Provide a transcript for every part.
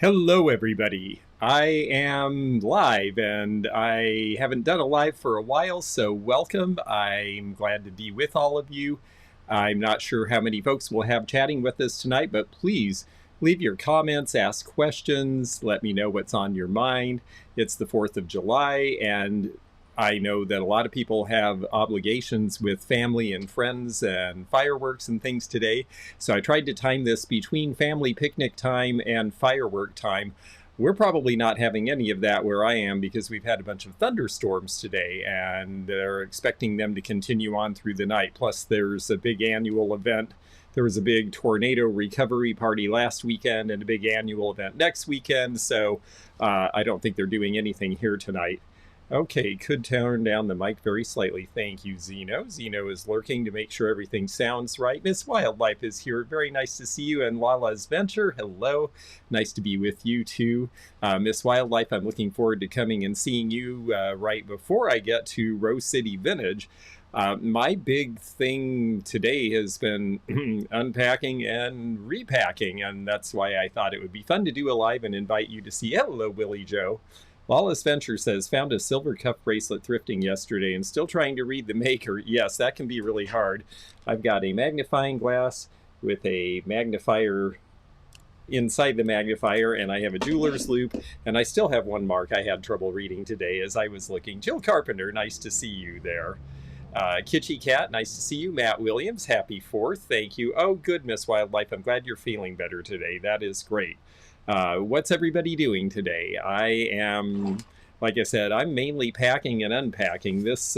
Hello, everybody. I am live and I haven't done a live for a while, so welcome. I'm glad to be with all of you. I'm not sure how many folks we'll have chatting with us tonight, but please leave your comments, ask questions, let me know what's on your mind. It's the 4th of July, and I know that a lot of people have obligations with family and friends and fireworks and things today. So I tried to time this between family picnic time and firework time. We're probably not having any of that where I am because we've had a bunch of thunderstorms today and they're expecting them to continue on through the night. Plus, there's a big annual event. There was a big tornado recovery party last weekend and a big annual event next weekend. So I don't think they're doing anything here tonight. Okay, could turn down the mic very slightly. Thank you, Zeno. Zeno is lurking to make sure everything sounds right. Miss Wildlife is here. Very nice to see you. And Lala's Venture, hello. Nice to be with you, too. Miss Wildlife, I'm looking forward to coming and seeing you right before I get to Rose City Vintage. My big thing today has been unpacking and repacking, and that's why I thought it would be fun to do a live and invite you to see. Hello, Willie Joe. Lawless Venture says, found a silver cuff bracelet thrifting yesterday and still trying to read the maker. Yes, that can be really hard. I've got a magnifying glass with a magnifier inside the magnifier, and I have a jeweler's loop, and I still have one mark I had trouble reading today as I was looking. Jill Carpenter, nice to see you there. Kitschy Cat, nice to see you. Matt Williams, happy 4th. Thank you. Oh, good, Miss Wildlife. I'm glad you're feeling better today. That is great. What's everybody doing today? I am, like I said, I'm mainly packing and unpacking. This,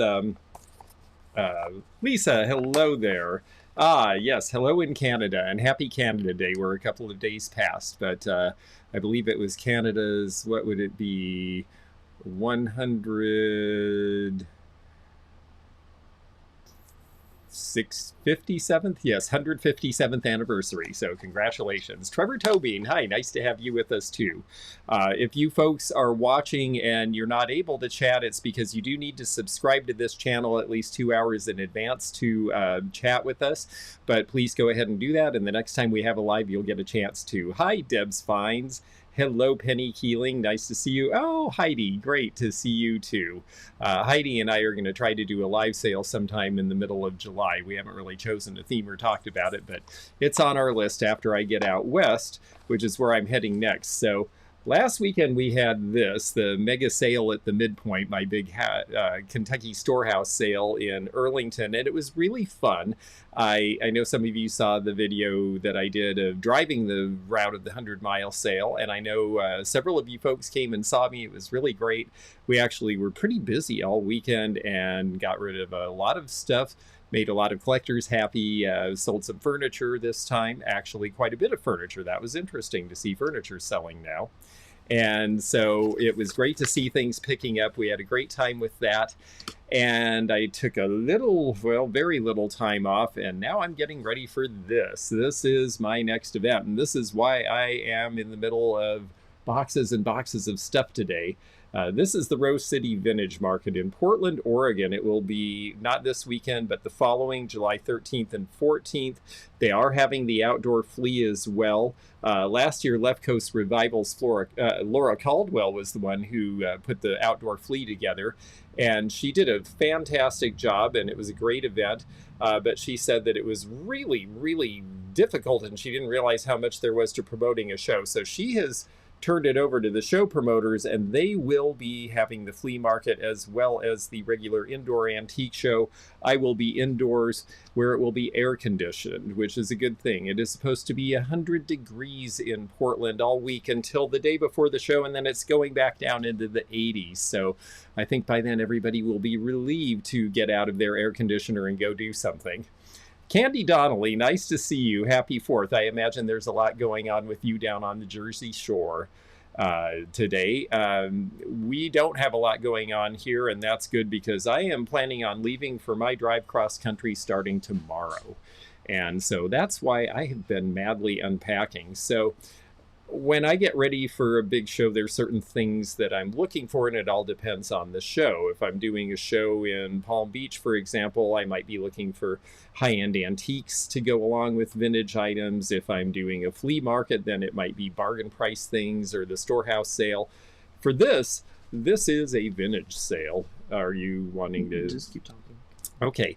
Lisa, hello there. Yes, hello in Canada, and happy Canada Day. We're a couple of days past, but I believe it was Canada's, what would it be, 157th? Yes, 157th anniversary. So congratulations. Trevor Tobin, hi, nice to have you with us too. If you folks are watching and you're not able to chat, it's because you do need to subscribe to this channel at least 2 hours in advance to chat with us. But please go ahead and do that. And the next time we have a live, you'll get a chance to. Hi, Debs Fines. Hello, Penny Keeling. Nice to see you. Oh, Heidi, great to see you too. Heidi and I are going to try to do a live sale sometime in the middle of July. We haven't really chosen a theme or talked about it, but it's on our list after I get out west, which is where I'm heading next. So last weekend we had the mega sale at the Midpoint, my big Kentucky Storehouse sale in Arlington, and it was really fun. I know some of you saw the video that I did of driving the route of the 100-mile sale, and I know several of you folks came and saw me. It was really great. We actually were pretty busy all weekend and got rid of a lot of stuff, made a lot of collectors happy, sold some furniture this time, actually quite a bit of furniture. That was interesting to see furniture selling now. And so it was great to see things picking up. We had a great time with that. And I took a very little time off, and now I'm getting ready for this. This is my next event, and this is why I am in the middle of boxes and boxes of stuff today. This is the Rose City Vintage Market in Portland, Oregon. It will be not this weekend, but the following, July 13th and 14th. They are having the outdoor flea as well. Last year, Left Coast Revival's Laura Caldwell was the one who put the outdoor flea together. And she did a fantastic job, and it was a great event. But she said that it was really, really difficult, and she didn't realize how much there was to promoting a show. So she has turned it over to the show promoters, and they will be having the flea market as well as the regular indoor antique show. I will be indoors where it will be air conditioned, which is a good thing. It is supposed to be 100 degrees in Portland all week until the day before the show, and then it's going back down into the 80s. So I think by then everybody will be relieved to get out of their air conditioner and go do something. Candy Donnelly, nice to see you. Happy 4th. I imagine there's a lot going on with you down on the Jersey Shore today. We don't have a lot going on here, and that's good because I am planning on leaving for my drive cross country starting tomorrow. And so that's why I have been madly unpacking. So when I get ready for a big show, there's certain things that I'm looking for, and it all depends on the show. If I'm doing a show in Palm Beach, for example, I might be looking for high-end antiques to go along with vintage items. If I'm doing a flea market, then it might be bargain price things or the storehouse sale. For this is a vintage sale. Are you wanting to just keep talking? Okay.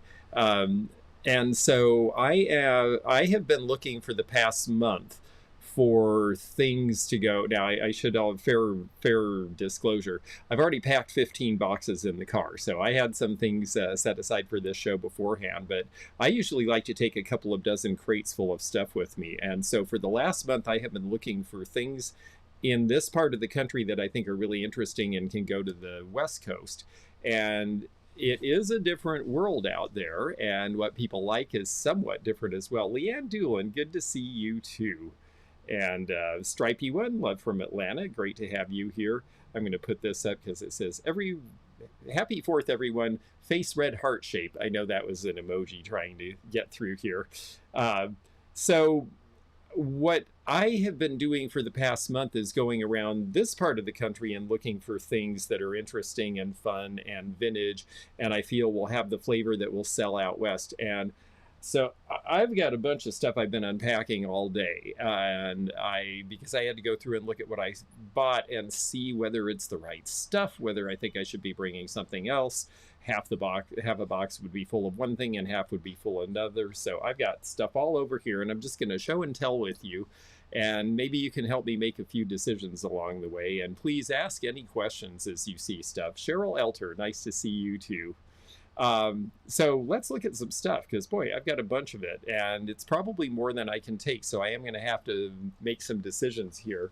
And so I have been looking for the past month for things to go. Now, I should all fair disclosure. I've already packed 15 boxes in the car, so I had some things set aside for this show beforehand. But I usually like to take a couple of dozen crates full of stuff with me, and so for the last month, I have been looking for things in this part of the country that I think are really interesting and can go to the West Coast. And it is a different world out there, and what people like is somewhat different as well. Leanne Doolin, good to see you too. And Stripey One, love from Atlanta, great to have you here. I'm going to put this up because it says, Happy 4th, everyone. Face red heart shape. I know that was an emoji trying to get through here. So what I have been doing for the past month is going around this part of the country and looking for things that are interesting and fun and vintage, and I feel will have the flavor that will sell out west. And so I've got a bunch of stuff I've been unpacking all day, and because I had to go through and look at what I bought and see whether it's the right stuff, whether I think I should be bringing something else. Half a box would be full of one thing and half would be full of another. So I've got stuff all over here, and I'm just going to show and tell with you, and maybe you can help me make a few decisions along the way. And please ask any questions as you see stuff. Cheryl Elter, nice to see you too. So let's look at some stuff, because boy, I've got a bunch of it, and it's probably more than I can take, so I am going to have to make some decisions here.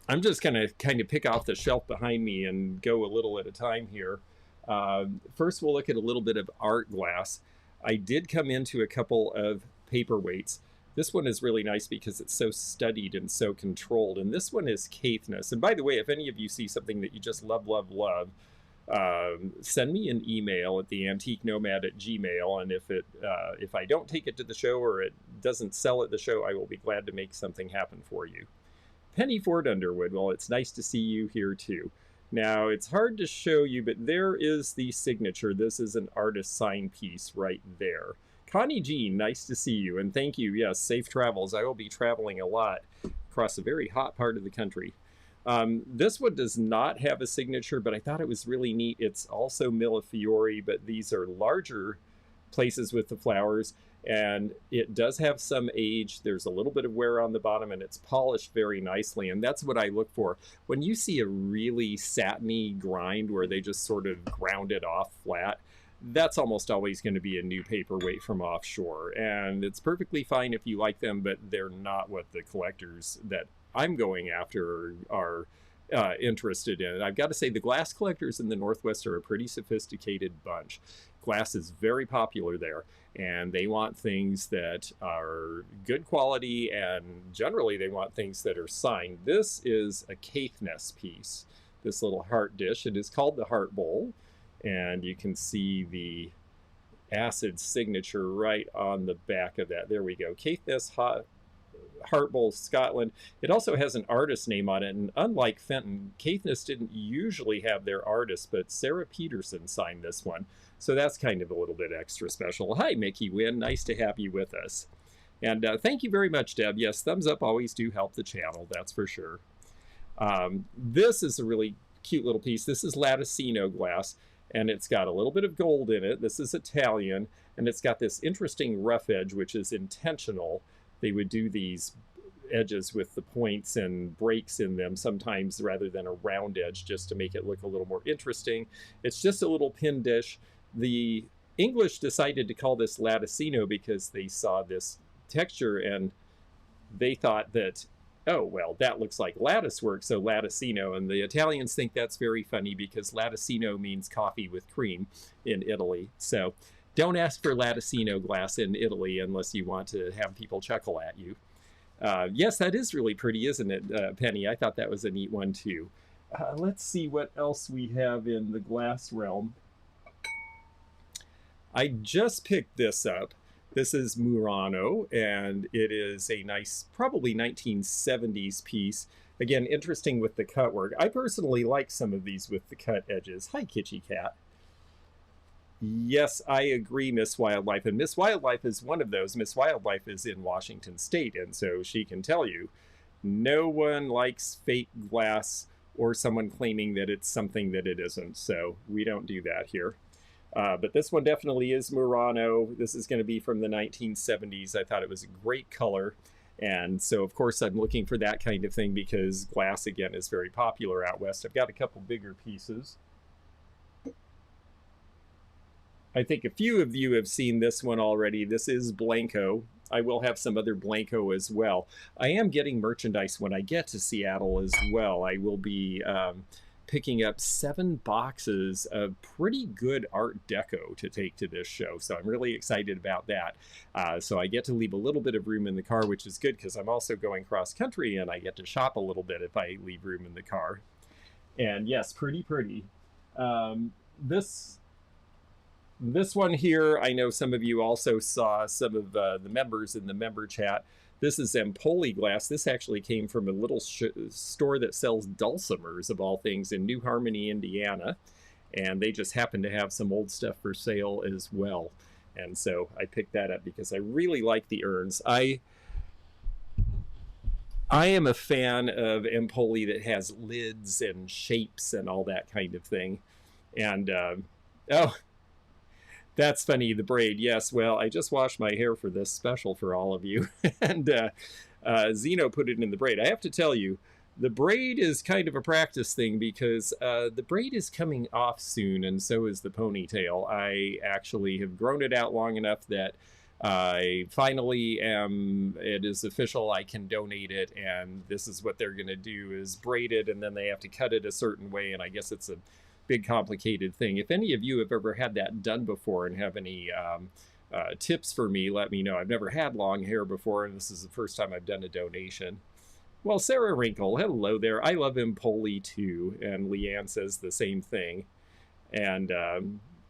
I'm just going to kind of pick off the shelf behind me and go a little at a time here. First, we'll look at a little bit of art glass. I did come into a couple of paperweights. This one is really nice because it's so studied and so controlled. And this one is Caithness. And by the way, if any of you see something that you just love, send me an email at theantiquenomad@gmail. And if I don't take it to the show or it doesn't sell at the show, I will be glad to make something happen for you. Penny Ford Underwood, well, it's nice to see you here too. Now, it's hard to show you, but there is the signature. This is an artist sign piece right there. Connie Jean, nice to see you, and thank you. Yes, safe travels. I will be traveling a lot across a very hot part of the country. This one does not have a signature, but I thought it was really neat. It's also Millefiori, but these are larger places with the flowers, and it does have some age. There's a little bit of wear on the bottom, and it's polished very nicely, and that's what I look for. When you see a really satiny grind where they just sort of ground it off flat, that's almost always going to be a new paperweight from offshore, and it's perfectly fine if you like them, but they're not what the collectors that I'm going after are interested in. I've got to say, the glass collectors in the Northwest are a pretty sophisticated bunch. Glass is very popular there, and they want things that are good quality, and generally they want things that are signed. This is a Caithness piece, this little heart dish. It is called the Heart Bowl, and you can see the acid signature right on the back of that. There we go. Caithness Heart Bowl, Scotland. It also has an artist name on it, and unlike Fenton, Caithness didn't usually have their artist, but Sarah Peterson signed this one. So that's kind of a little bit extra special. Hi, Mickey Wynn. Nice to have you with us. And thank you very much, Deb. Yes, thumbs up always do help the channel, that's for sure. This is a really cute little piece. This is Latticino glass, and it's got a little bit of gold in it. This is Italian, and it's got this interesting rough edge, which is intentional. They would do these edges with the points and breaks in them sometimes rather than a round edge, just to make it look a little more interesting. It's just a little pin dish. The English decided to call this Latticino because they saw this texture and they thought that, oh, well, that looks like lattice work, so Latticino. And the Italians think that's very funny because Latticino means coffee with cream in Italy. So don't ask for Latticino glass in Italy unless you want to have people chuckle at you. Yes, that is really pretty, isn't it, Penny? I thought that was a neat one too. Let's see what else we have in the glass realm. I just picked this up. This is Murano, and it is a nice, probably 1970s piece. Again, interesting with the cut work. I personally like some of these with the cut edges. Hi, Kitty Cat. Yes, I agree, Miss Wildlife. And Miss Wildlife is one of those. Miss Wildlife is in Washington State, and so she can tell you no one likes fake glass or someone claiming that it's something that it isn't. So we don't do that here. But this one definitely is Murano. This is going to be from the 1970s. I thought it was a great color. And so, of course, I'm looking for that kind of thing because glass, again, is very popular out west. I've got a couple bigger pieces. I think a few of you have seen this one already. This is Blanco. I will have some other Blanco as well. I am getting merchandise when I get to Seattle as well. I will be picking up 7 boxes of pretty good Art Deco to take to this show. So I'm really excited about that. So I get to leave a little bit of room in the car, which is good because I'm also going cross country and I get to shop a little bit if I leave room in the car. And yes, pretty. This one here, I know some of you also saw some of the members in the member chat. This is Empoli glass. This actually came from a little store that sells dulcimers, of all things, in New Harmony, Indiana. And they just happen to have some old stuff for sale as well. And so I picked that up because I really like the urns. I am a fan of Empoli that has lids and shapes and all that kind of thing. And, oh, that's funny, the braid. Yes, well, I just washed my hair for this special for all of you. And Zeno put it in the braid. I have to tell you, the braid is kind of a practice thing because the braid is coming off soon, and so is the ponytail. I actually have grown it out long enough that I finally am, it is official, I can donate it, and this is what they're going to do is braid it, and then they have to cut it a certain way, and I guess it's a big complicated thing. If any of you have ever had that done before and have any tips for me, let me know. I've never had long hair before, and this is the first time I've done a donation. Well, Sarah Wrinkle, hello there. I love Empoli too, and Leanne says the same thing. And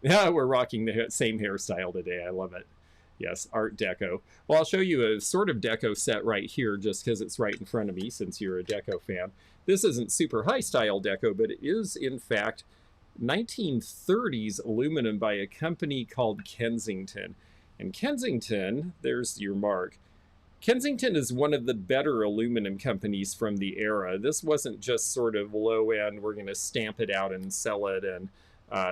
we're rocking the same hairstyle today. I love it. Yes, Art Deco. Well, I'll show you a sort of deco set right here just because it's right in front of me since you're a deco fan. This isn't super high style deco, but it is in fact 1930s aluminum by a company called Kensington. And Kensington, there's your mark. Kensington is one of the better aluminum companies from the era. This wasn't just sort of low end, we're going to stamp it out and sell it. And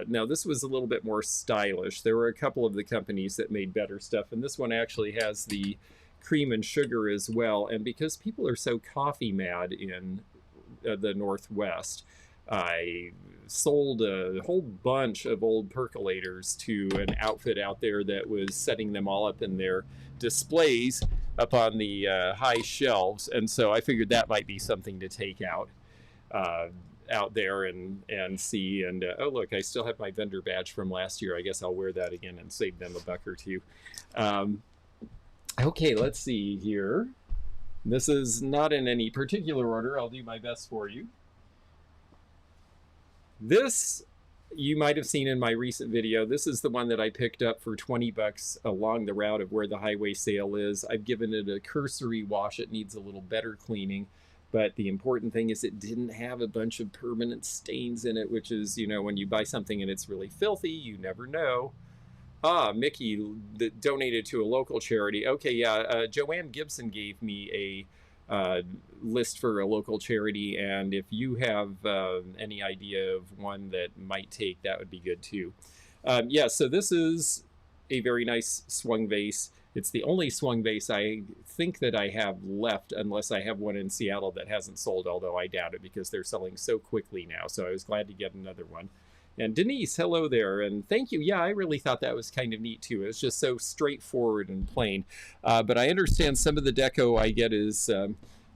no, this was a little bit more stylish. There were a couple of the companies that made better stuff, and this one actually has the cream and sugar as well. And because people are so coffee mad in the Northwest, I sold a whole bunch of old percolators to an outfit out there that was setting them all up in their displays up on the high shelves, and so I figured that might be something to take out there and see. And oh look, I still have my vendor badge from last year. I guess I'll wear that again and save them a buck or two. Okay, let's see here. This is not in any particular order. I'll do my best for you. This you might have seen in my recent video. This is the one that I picked up for 20 bucks along the route of where the highway sale is. I've given it a cursory wash. It needs a little better cleaning, but the important thing is it didn't have a bunch of permanent stains in it, which is, you know, when you buy something and it's really filthy, you never know. Ah, Mickey donated to a local charity. Okay, yeah, Joanne Gibson gave me a list for a local charity, and if you have any idea of one that might take, that would be good too. Yeah, so this is a very nice swung vase. It's the only swung vase I think that I have left, unless I have one in Seattle that hasn't sold, although I doubt it because they're selling so quickly now, so I was glad to get another one. And Denise, hello there, and thank you. Yeah, I really thought that was kind of neat too. It was just so straightforward and plain. But I understand some of the deco I get is,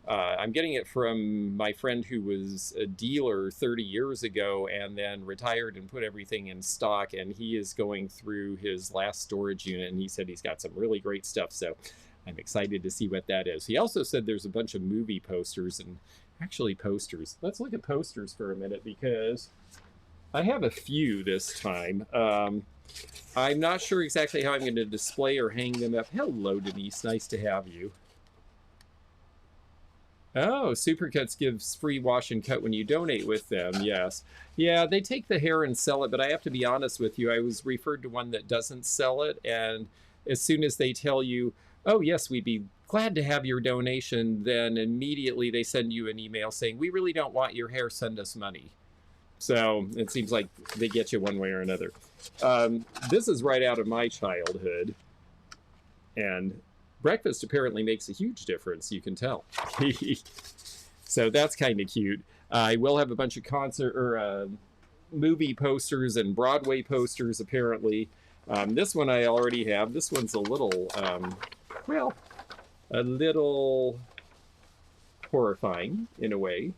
I'm getting it from my friend who was a dealer 30 years ago and then retired and put everything in stock, and he is going through his last storage unit, and he said he's got some really great stuff, so I'm excited to see what that is. He also said there's a bunch of movie posters, and actually posters. Let's look at posters for a minute because I have a few this time. I'm not sure exactly how I'm going to display or hang them up. Hello, Denise. Nice to have you. Oh, Supercuts gives free wash and cut when you donate with them. Yes. Yeah, they take the hair and sell it, but I have to be honest with you. I was referred to one that doesn't sell it, and as soon as they tell you, oh, yes, we'd be glad to have your donation, then immediately they send you an email saying, we really don't want your hair, send us money. So it seems like they get you one way or another. This is right out of my childhood, and breakfast apparently makes a huge difference, you can tell. So that's kind of cute. I will have a bunch of concert or movie posters and Broadway posters, apparently. This one I already have. This one's a little, well, a little horrifying in a way.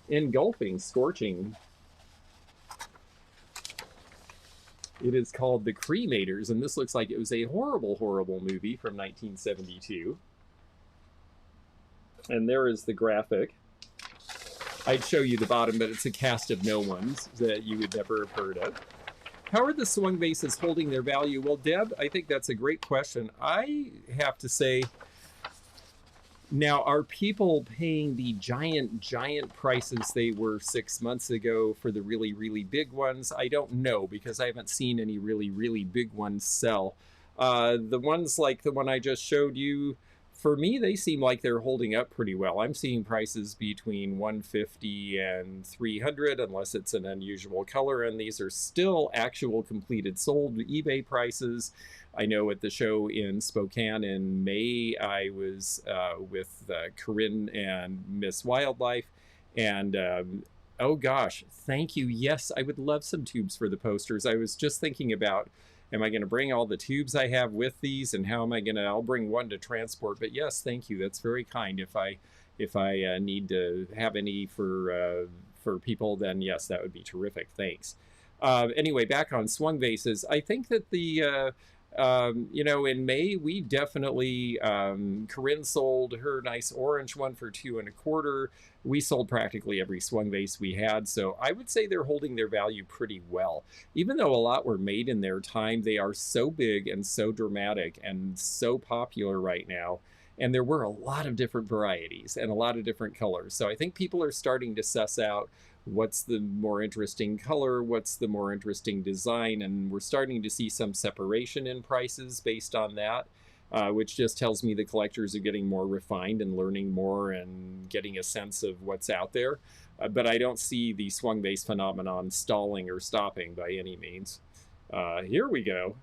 Engulfing, scorching. It is called The Cremators, and this looks like it was a horrible, horrible movie from 1972. And there is the graphic. I'd show you the bottom, but it's a cast of no ones that you would never have heard of. How are the swung bases holding their value? Well, Deb, I think that's a great question. I have to say, now, are people paying the giant prices they were 6 months ago for the really, really big ones? I don't know, because I haven't seen any really, really big ones sell. The ones like the one I just showed you, for me, they seem like they're holding up pretty well. I'm seeing prices between $150 and $300, unless it's an unusual color, and these are still actual completed sold eBay prices. I know at the show in Spokane in May, I was with Corinne and Miss Wildlife, and oh gosh, thank you. Yes, I would love some tubes for the posters. I was just thinking about, am I going to bring all the tubes I have with these, and how am I going to, I'll bring one to transport, but yes, thank you. That's very kind. If I need to have any for people, then yes, that would be terrific. Thanks. Anyway, back on swung vases, I think that the, you know, in May, we definitely, Corinne sold her nice orange one for $2.25. We sold practically every swung vase we had, so I would say they're holding their value pretty well. Even though a lot were made in their time, they are so big and so dramatic and so popular right now. And there were a lot of different varieties and a lot of different colors. So I think people are starting to suss out what's the more interesting color, what's the more interesting design, and we're starting to see some separation in prices based on that, which just tells me the collectors are getting more refined and learning more and getting a sense of what's out there. But I don't see the swung vase phenomenon stalling or stopping by any means. Here we go.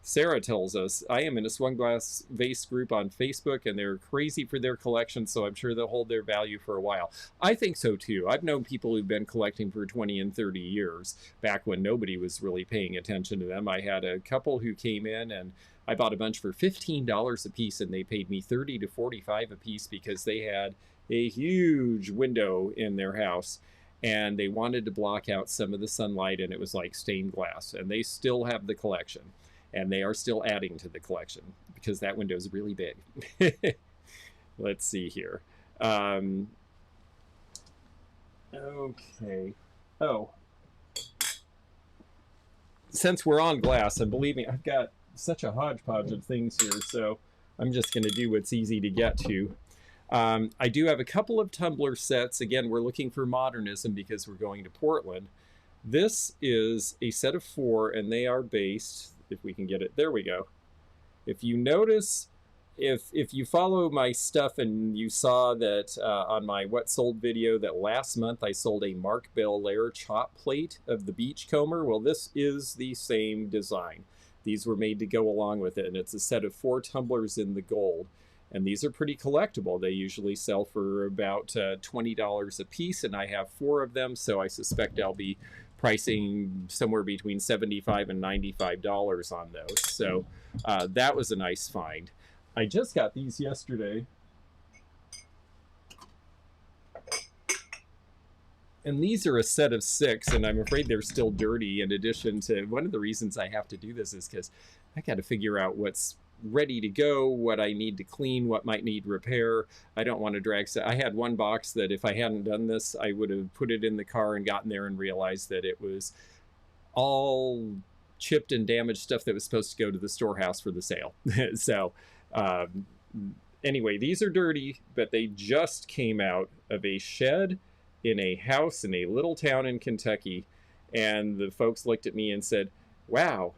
Sarah tells us, I am in a swung glass vase group on Facebook, and they're crazy for their collection, so I'm sure they'll hold their value for a while. I think so too. I've known people who've been collecting for 20 and 30 years, back when nobody was really paying attention to them. I had a couple who came in, and I bought a bunch for $15 a piece, and they paid me $30 to $45 a piece because they had a huge window in their house, and they wanted to block out some of the sunlight, and it was like stained glass, and they still have the collection. And they are still adding to the collection because that window is really big. Let's see here. Okay. Oh. Since we're on glass, and believe me, I've got such a hodgepodge of things here, so I'm just going to do what's easy to get to. I do have a couple of tumbler sets. Again, we're looking for modernism because we're going to Portland. This is a set of 4, and they are based... if we can get it, there we go. If you notice, if you follow my stuff and you saw that on my What Sold video that last month I sold a Mark Belair chop plate of the Beachcomber, well, this is the same design. These were made to go along with it, and it's a set of 4 tumblers in the gold. And these are pretty collectible. They usually sell for about $20 a piece, and I have 4 of them, so I suspect I'll be pricing somewhere between $75 and $95 on those. So that was a nice find. I just got these yesterday. And these are a set of 6, and I'm afraid they're still dirty. In addition to, one of the reasons I have to do this is because I got to figure out what's ready to go, what I need to clean, what might need repair. I don't want to drag. I had one box that if I hadn't done this, I would have put it in the car and gotten there and realized that it was all chipped and damaged stuff that was supposed to go to the storehouse for the sale. So anyway, these are dirty, but they just came out of a shed in a house in a little town in Kentucky. And the folks looked at me and said, wow,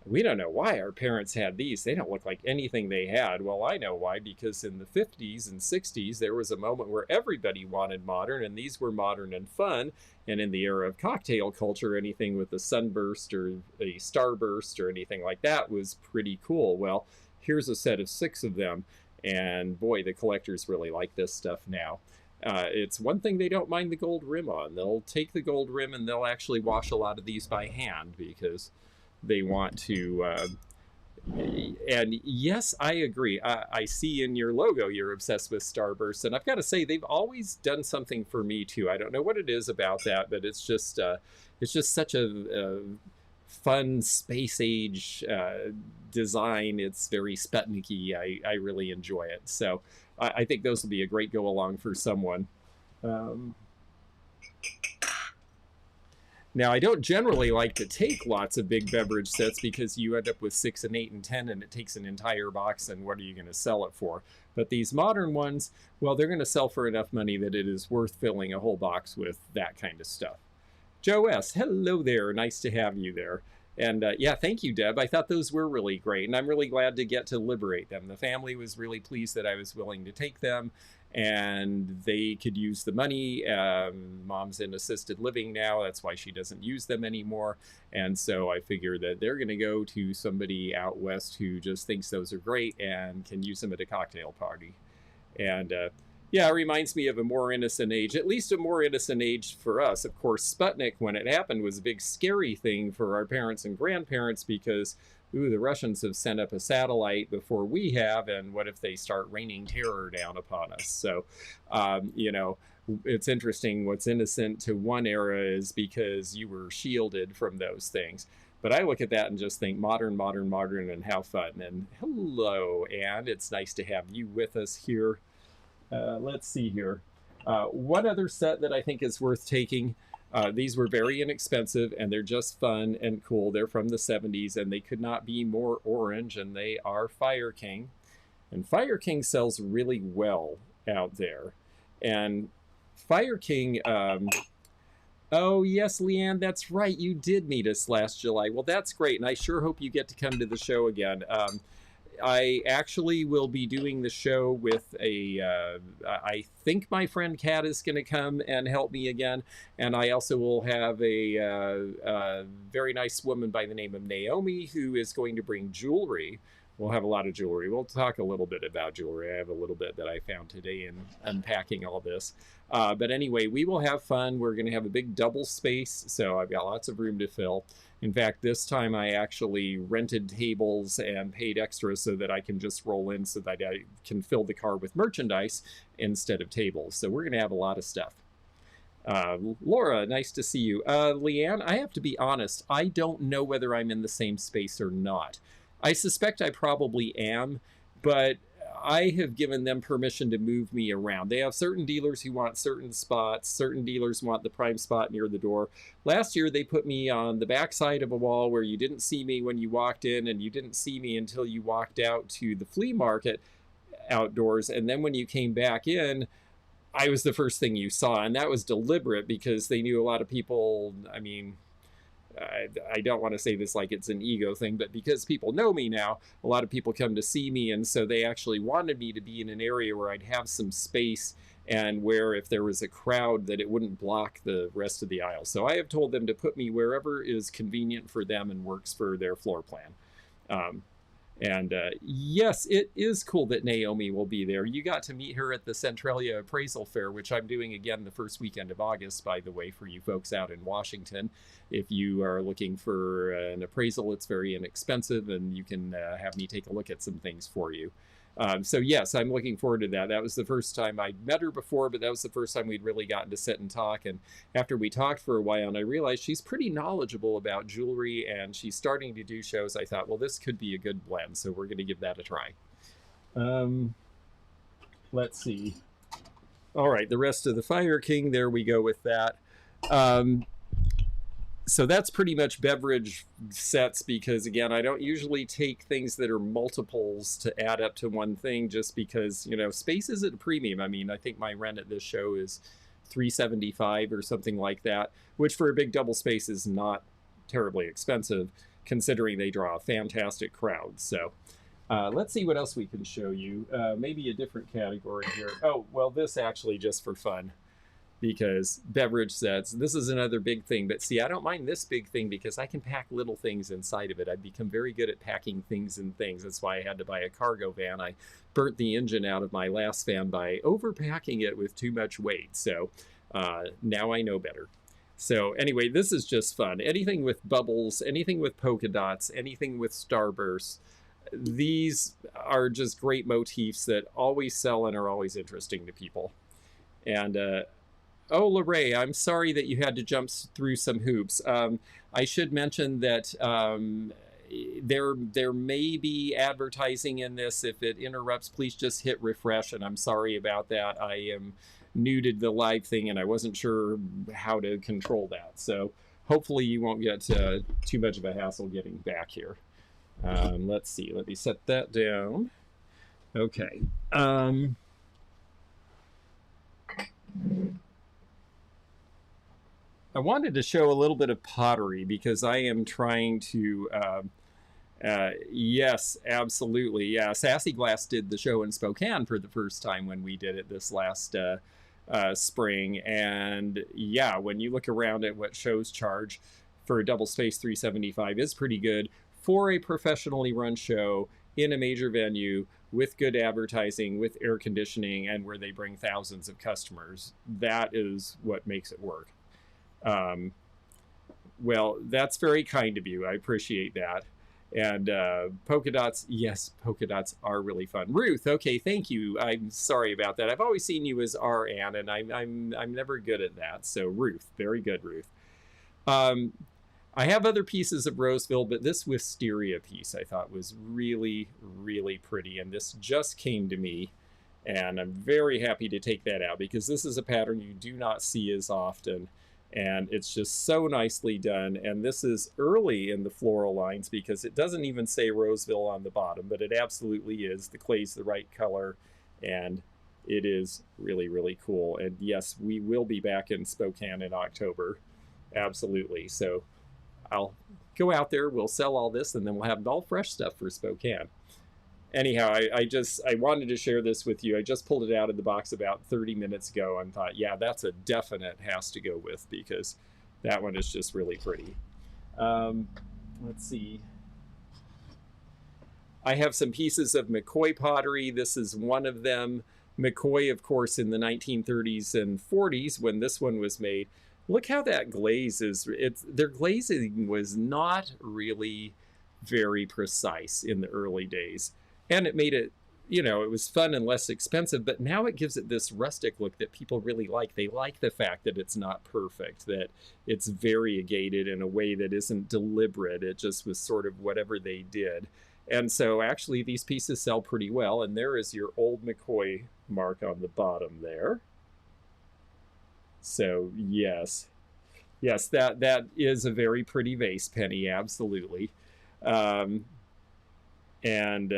we don't know why our parents had these. They don't look like anything they had. Well, I know why, because in the 50s and 60s, there was a moment where everybody wanted modern, and these were modern and fun. And in the era of cocktail culture, anything with a sunburst or a starburst or anything like that was pretty cool. Well, here's a set of 6 of them. And boy, the collectors really like this stuff now. It's one thing they don't mind the gold rim on. They'll take the gold rim and they'll actually wash a lot of these by hand because they want to. And yes, I agree. I see in your logo you're obsessed with starbursts, and I've got to say they've always done something for me too. I don't know what it is about that, but it's just such a fun space age design. It's very Sputnik-y. I really enjoy it. So I think those will be a great go along for someone. Now, I don't generally like to take lots of big beverage sets because you end up with 6 and 8 and 10 and it takes an entire box, and what are you going to sell it for? But these modern ones, well, they're going to sell for enough money that it is worth filling a whole box with that kind of stuff. Joe S., hello there. Nice to have you there. And yeah, thank you, Deb. I thought those were really great, and I'm really glad to get to liberate them. The family was really pleased that I was willing to take them, and they could use the money. Mom's in assisted living now. That's why she doesn't use them anymore. And so I figure that they're going to go to somebody out west who just thinks those are great and can use them at a cocktail party. And yeah, it reminds me of a more innocent age, at least a more innocent age for us. Of course, Sputnik, when it happened, was a big scary thing for our parents and grandparents because, ooh, the Russians have sent up a satellite before we have, and what if they start raining terror down upon us? So, you know, it's interesting. What's innocent to one era is because you were shielded from those things. But I look at that and just think modern, modern, modern, and how fun. And hello, Anne. It's nice to have you with us here. Let's see here. One other set that I think is worth taking. These were very inexpensive and they're just fun and cool. They're from the 70s and they could not be more orange, and they are Fire King. And Fire King sells really well out there. And Fire King, oh yes, Leanne, that's right. You did meet us last July. Well, that's great. And I sure hope you get to come to the show again. I actually will be doing the show with I think my friend Kat is going to come and help me again. And I also will have a very nice woman by the name of Naomi who is going to bring jewelry. We'll have a lot of jewelry. We'll talk a little bit about jewelry. I have a little bit that I found today in unpacking all this. But anyway, we will have fun. We're going to have a big double space, so I've got lots of room to fill. In fact, this time I actually rented tables and paid extra so that I can just roll in so that I can fill the car with merchandise instead of tables. So we're going to have a lot of stuff. Laura, nice to see you. Leanne, I have to be honest. I don't know whether I'm in the same space or not. I suspect I probably am, but I have given them permission to move me around. They have certain dealers who want certain spots. Certain dealers want the prime spot near the door. Last year, they put me on the back side of a wall where you didn't see me when you walked in, and you didn't see me until you walked out to the flea market outdoors. And then when you came back in, I was the first thing you saw. And that was deliberate because they knew a lot of people, I mean, I don't want to say this like it's an ego thing, but because people know me now, a lot of people come to see me, and so they actually wanted me to be in an area where I'd have some space and where if there was a crowd that it wouldn't block the rest of the aisle. So I have told them to put me wherever is convenient for them and works for their floor plan. Yes, it is cool that Naomi will be there. You got to meet her at the Centralia Appraisal Fair, which I'm doing again the first weekend of August, by the way, for you folks out in Washington. If you are looking for an appraisal, it's very inexpensive, and you can have me take a look at some things for you. So yes, I'm looking forward to that. That was the first time I'd met her before, but that was the first time we'd really gotten to sit and talk. And after we talked for a while and I realized she's pretty knowledgeable about jewelry and she's starting to do shows, I thought, well, this could be a good blend. So we're going to give that a try. Let's see. All right, the rest of the Fire King, there we go with that. So that's pretty much beverage sets, because again, I don't usually take things that are multiples to add up to one thing, just because, you know, space is at a premium. I mean, I think my rent at this show is $375 or something like that, which for a big double space is not terribly expensive, considering they draw a fantastic crowd. So let's see what else we can show you. Maybe a different category here. Oh, well, this actually just for fun, because beverage sets, this is another big thing. But see, I don't mind this big thing because I can pack little things inside of it. I've become very good at packing things in things. That's why I had to buy a cargo van. I burnt the engine out of my last van by overpacking it with too much weight. So now I know better. So anyway, this is just fun. Anything with bubbles, anything with polka dots, anything with starbursts. These are just great motifs that always sell and are always interesting to people. And oh, Lorraine, I'm sorry that you had to jump through some hoops. I should mention that there may be advertising in this. If it interrupts, please just hit refresh, and I'm sorry about that. I am new to the live thing, and I wasn't sure how to control that. So hopefully you won't get too much of a hassle getting back here. Let's see. Let me set that down. Okay. I wanted to show a little bit of pottery because I am trying to, yes, absolutely. Yeah, Sassy Glass did the show in Spokane for the first time when we did it this last spring. And yeah, when you look around at what shows charge for a double space, $375 is pretty good for a professionally run show in a major venue with good advertising, with air conditioning, and where they bring thousands of customers. That is what makes it work. Well, that's very kind of you. I appreciate that. And polka dots, yes, polka dots are really fun. Ruth, okay, thank you. I'm sorry about that. I've always seen you as R. Ann, and I'm never good at that. So Ruth, very good, Ruth. I have other pieces of Roseville, but this wisteria piece I thought was really, really pretty, and this just came to me, and I'm very happy to take that out because this is a pattern you do not see as often. And it's just so nicely done. And this is early in the floral lines because it doesn't even say Roseville on the bottom, but it absolutely is. The clay's the right color, and it is really, really cool. And yes, we will be back in Spokane in October. Absolutely. So I'll go out there, we'll sell all this, and then we'll have all fresh stuff for Spokane. Anyhow, I wanted to share this with you. I just pulled it out of the box about 30 minutes ago and thought, yeah, that's a definite has to go with because that one is just really pretty. Let's see. I have some pieces of McCoy pottery. This is one of them. McCoy, of course, in the 1930s and 40s when this one was made. Look how that glaze is. Their glazing was not really very precise in the early days. And it made it, you know, it was fun and less expensive, but now it gives it this rustic look that people really like. They like the fact that it's not perfect, that it's variegated in a way that isn't deliberate. It just was sort of whatever they did. And so actually these pieces sell pretty well. And there is your old McCoy mark on the bottom there. So yes, that is a very pretty vase, Penny, absolutely. And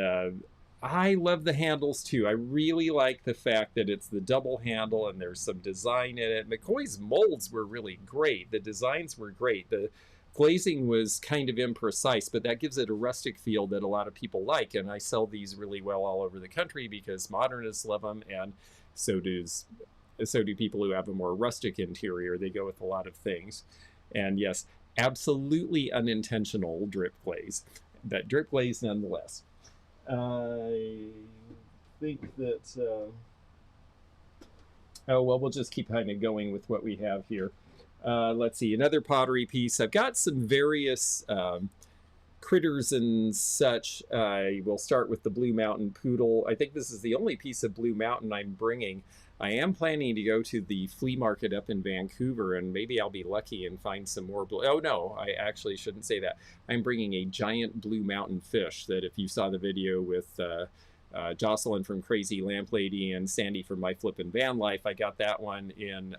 I love the handles too. I really like the fact that it's the double handle and there's some design in it. McCoy's molds were really great. The designs were great. The glazing was kind of imprecise, but that gives it a rustic feel that a lot of people like. And I sell these really well all over the country because modernists love them, and so do people who have a more rustic interior. They go with a lot of things. And yes, absolutely unintentional drip glaze, but drip glaze nonetheless. I think that, oh, well, we'll just keep kind of going with what we have here. Let's see, another pottery piece. I've got some various critters and such. We'll start with the Blue Mountain Poodle. I think this is the only piece of Blue Mountain I'm bringing. I am planning to go to the flea market up in Vancouver, and maybe I'll be lucky and find some more blue. Oh, no, I actually shouldn't say that. I'm bringing a giant Blue Mountain fish that if you saw the video with Jocelyn from Crazy Lamp Lady and Sandy from My Flippin' Van Life, I got that one in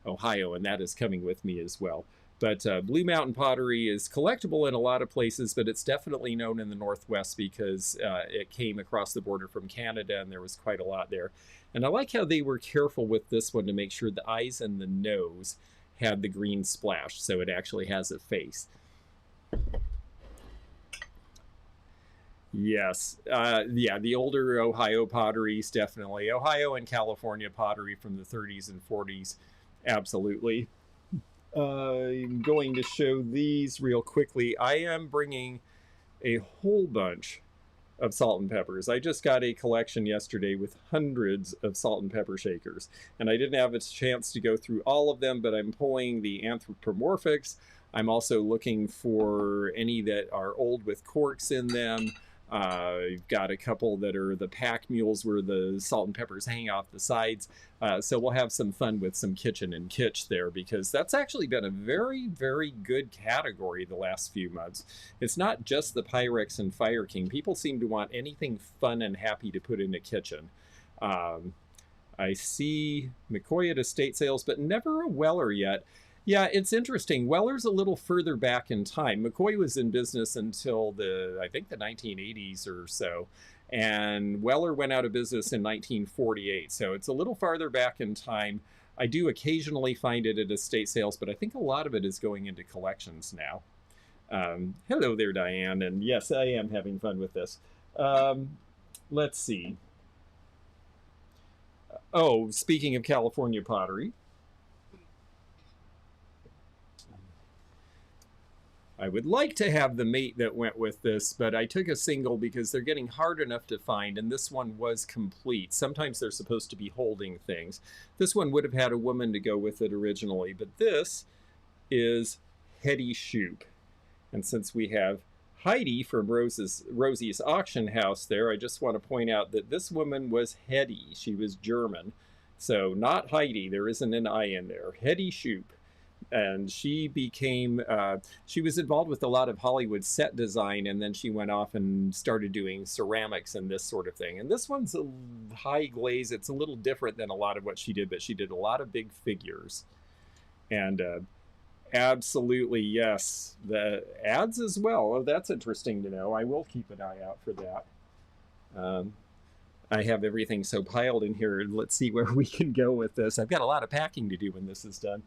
Ohio, and that is coming with me as well. But Blue Mountain Pottery is collectible in a lot of places, but it's definitely known in the Northwest because it came across the border from Canada and there was quite a lot there. And I like how they were careful with this one to make sure the eyes and the nose had the green splash, so it actually has a face. Yes, yeah, the older Ohio potteries, definitely. Ohio and California pottery from the 30s and 40s, absolutely. I'm going to show these real quickly. I am bringing a whole bunch of salt and peppers. I just got a collection yesterday with hundreds of salt and pepper shakers, and I didn't have a chance to go through all of them, but I'm pulling the anthropomorphics. I'm also looking for any that are old with corks in them. I've got a couple that are the pack mules where the salt and peppers hang off the sides. So we'll have some fun with some kitchen and kitsch there, because that's actually been a very, very good category the last few months. It's not just the Pyrex and Fire King. People seem to want anything fun and happy to put in a kitchen. I see McCoy at estate sales, but never a Weller yet. Yeah, it's interesting. Weller's a little further back in time. McCoy was in business until I think the 1980s or so. And Weller went out of business in 1948. So it's a little farther back in time. I do occasionally find it at estate sales, but I think a lot of it is going into collections now. Hello there, Diane. And yes, I am having fun with this. Let's see. Oh, speaking of California pottery, I would like to have the mate that went with this, but I took a single because they're getting hard enough to find, and this one was complete. Sometimes they're supposed to be holding things. This one would have had a woman to go with it originally, but this is Hetty Shoup. And since we have Heidi from Rosie's auction house there, I just want to point out that this woman was Hetty. She was German. So not Heidi, there isn't an I in there. Hetty Shoup. And she became, she was involved with a lot of Hollywood set design, and then she went off and started doing ceramics and this sort of thing. And this one's a high glaze. It's a little different than a lot of what she did, but she did a lot of big figures. And absolutely, yes, the ads as well. Oh, that's interesting to know. I will keep an eye out for that. I have everything so piled in here. Let's see where we can go with this. I've got a lot of packing to do when this is done.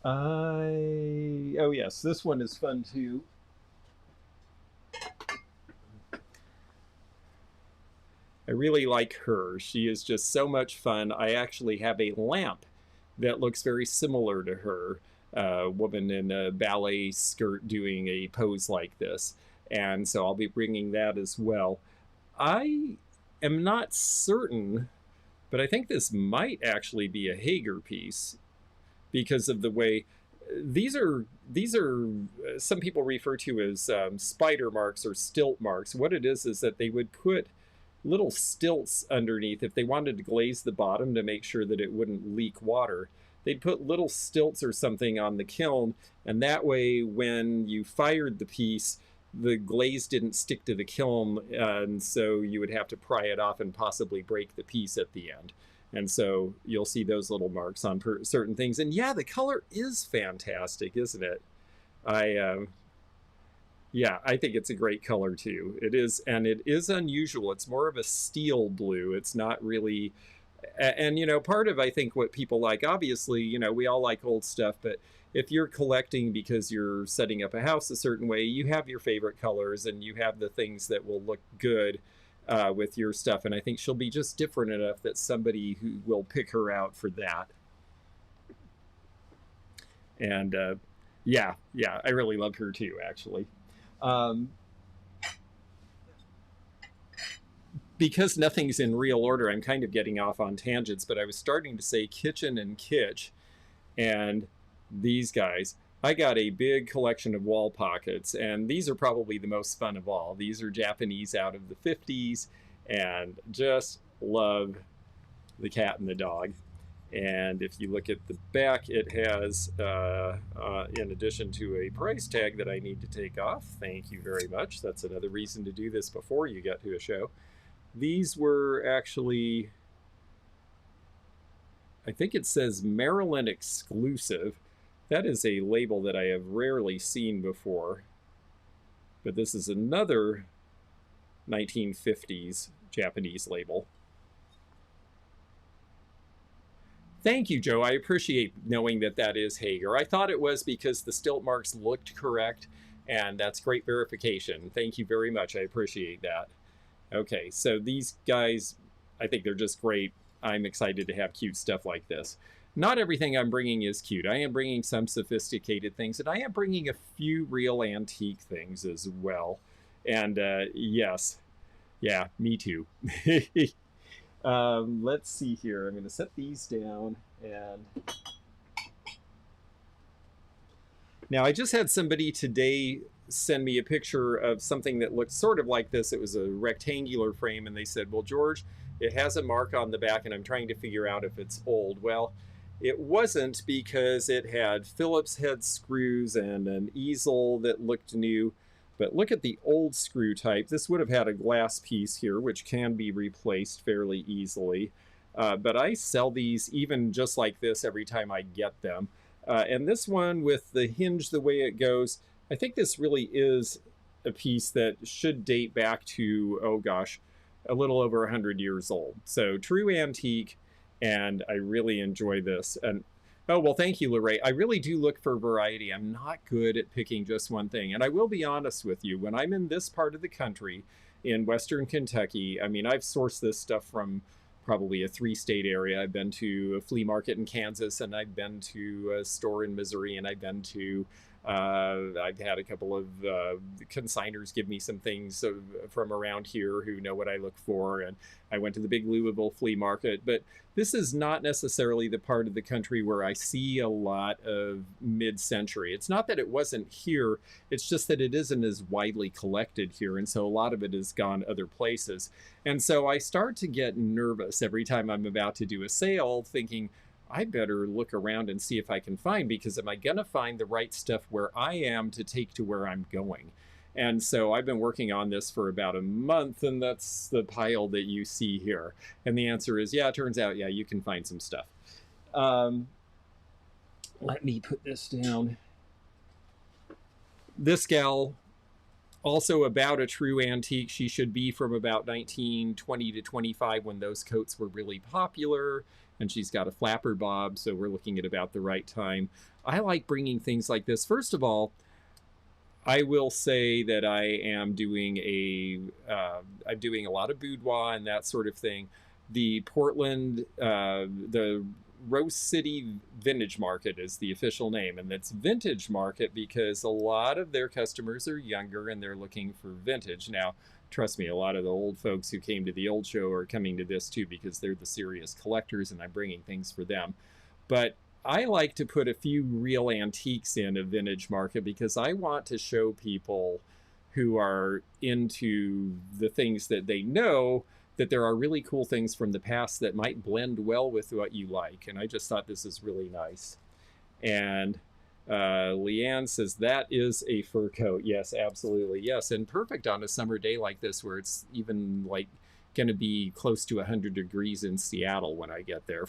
Oh yes, this one is fun too. I really like her. She is just so much fun. I actually have a lamp that looks very similar to her. A woman in a ballet skirt doing a pose like this. And so I'll be bringing that as well. I am not certain, but I think this might actually be a Hager piece, because of the way these are some people refer to as spider marks or stilt marks. What it is that they would put little stilts underneath if they wanted to glaze the bottom to make sure that it wouldn't leak water. They'd put little stilts or something on the kiln, and that way when you fired the piece, the glaze didn't stick to the kiln, and so you would have to pry it off and possibly break the piece at the end. And so you'll see those little marks on certain things. And yeah, the color is fantastic, isn't it? Yeah, I think it's a great color too. It is, and it is unusual. It's more of a steel blue. It's not really, and you know, part of, I think, what people like, obviously, you know, we all like old stuff, but if you're collecting because you're setting up a house a certain way, you have your favorite colors and you have the things that will look good with your stuff, and I think she'll be just different enough that somebody who will pick her out for that. And yeah, I really love her too, actually. Because nothing's in real order, I'm kind of getting off on tangents, but I was starting to say kitchen and kitsch, and these guys. I got a big collection of wall pockets, and these are probably the most fun of all. These are Japanese out of the 50s, and just love the cat and the dog. And if you look at the back, it has, in addition to a price tag that I need to take off, thank you very much. That's another reason to do this before you get to a show. These were actually, I think it says Maryland exclusive. That is a label that I have rarely seen before. But this is another 1950s Japanese label. Thank you, Joe. I appreciate knowing that that is Hager. I thought it was because the stilt marks looked correct, and that's great verification. Thank you very much. I appreciate that. Okay, so these guys, I think they're just great. I'm excited to have cute stuff like this. Not everything I'm bringing is cute. I am bringing some sophisticated things, and I am bringing a few real antique things as well. And yes, yeah, me too. Let's see here. I'm going to set these down. And now I just had somebody today send me a picture of something that looked sort of like this. It was a rectangular frame, and they said, well, George, it has a mark on the back, and I'm trying to figure out if it's old. Well, it wasn't, because it had Phillips head screws and an easel that looked new. But look at the old screw type. This would have had a glass piece here, which can be replaced fairly easily. But I sell these even just like this every time I get them. And this one with the hinge the way it goes, I think this really is a piece that should date back to, oh gosh, a little over 100 years old. So true antique, and I really enjoy this. And oh, well, thank you, Lorraine. I really do look for variety. I'm not good at picking just one thing. And I will be honest with you, when I'm in this part of the country, in Western Kentucky, I mean, I've sourced this stuff from probably a 3-state area. I've been to a flea market in Kansas, and I've been to a store in Missouri, and I've been to I've had a couple of consigners give me some things from around here who know what I look for, and I went to the big Louisville flea market. But this is not necessarily the part of the country where I see a lot of mid-century. It's not that it wasn't here, it's just that it isn't as widely collected here, and so a lot of it has gone other places. And so I start to get nervous every time I'm about to do a sale, thinking, I better look around and see if I can find, because am I going to find the right stuff where I am to take to where I'm going? And so I've been working on this for about a month, and that's the pile that you see here. And the answer is, yeah, it turns out, yeah, you can find some stuff. Let me put this down. This gal, also about a true antique. She should be from about 1920 to 25 when those coats were really popular. And she's got a flapper bob, so we're looking at about the right time. I like bringing things like this. First of all, I will say that I am doing I'm doing a lot of boudoir and that sort of thing. The Portland, the Rose City Vintage Market is the official name, and it's vintage market because a lot of their customers are younger and they're looking for vintage. Now, trust me, a lot of the old folks who came to the old show are coming to this too, because they're the serious collectors, and I'm bringing things for them. But I like to put a few real antiques in a vintage market because I want to show people who are into the things that they know that there are really cool things from the past that might blend well with what you like. And I just thought this is really nice. And Leanne says that is a fur coat. Yes, absolutely. Yes, and perfect on a summer day like this, where it's even like going to be close to 100 degrees in Seattle when I get there.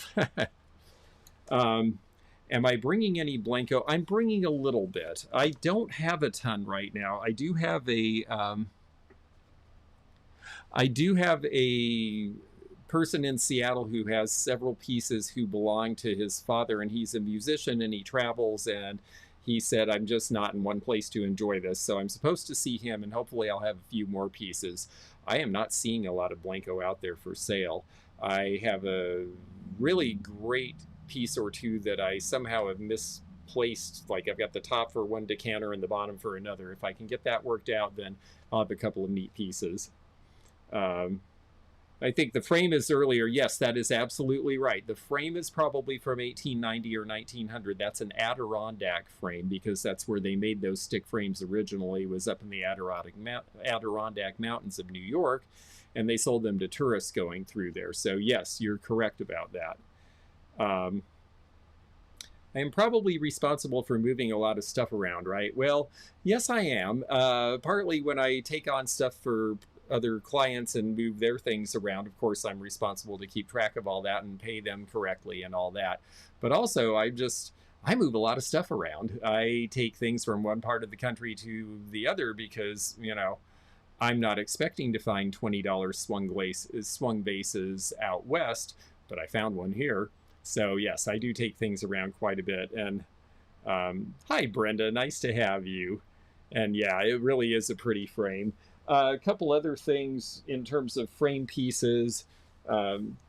Am I bringing any Blanco? I'm bringing a little bit. I don't have a ton right now. I do have a person in Seattle who has several pieces who belong to his father, and he's a musician and he travels, and he said, I'm just not in one place to enjoy this, so I'm supposed to see him, and hopefully I'll have a few more pieces. I am not seeing a lot of Blanco out there for sale. I have a really great piece or two that I somehow have misplaced. Like, I've got the top for one decanter and the bottom for another. If I can get that worked out, then I'll have a couple of neat pieces. I think the frame is earlier. Yes, that is absolutely right. The frame is probably from 1890 or 1900. That's an Adirondack frame, because that's where they made those stick frames originally, was up in the Adirondack Mountains of New York, and they sold them to tourists going through there. So yes, you're correct about that. I am probably responsible for moving a lot of stuff around, right? Well, yes, I am. Partly when I take on stuff for other clients and move their things around, of course, I'm responsible to keep track of all that and pay them correctly and all that. But also, I I move a lot of stuff around. I take things from one part of the country to the other because, you know, I'm not expecting to find $20 swung vases out west, but I found one here. So yes, I do take things around quite a bit. And hi, Brenda, nice to have you. And yeah, it really is a pretty frame. A couple other things in terms of frame pieces.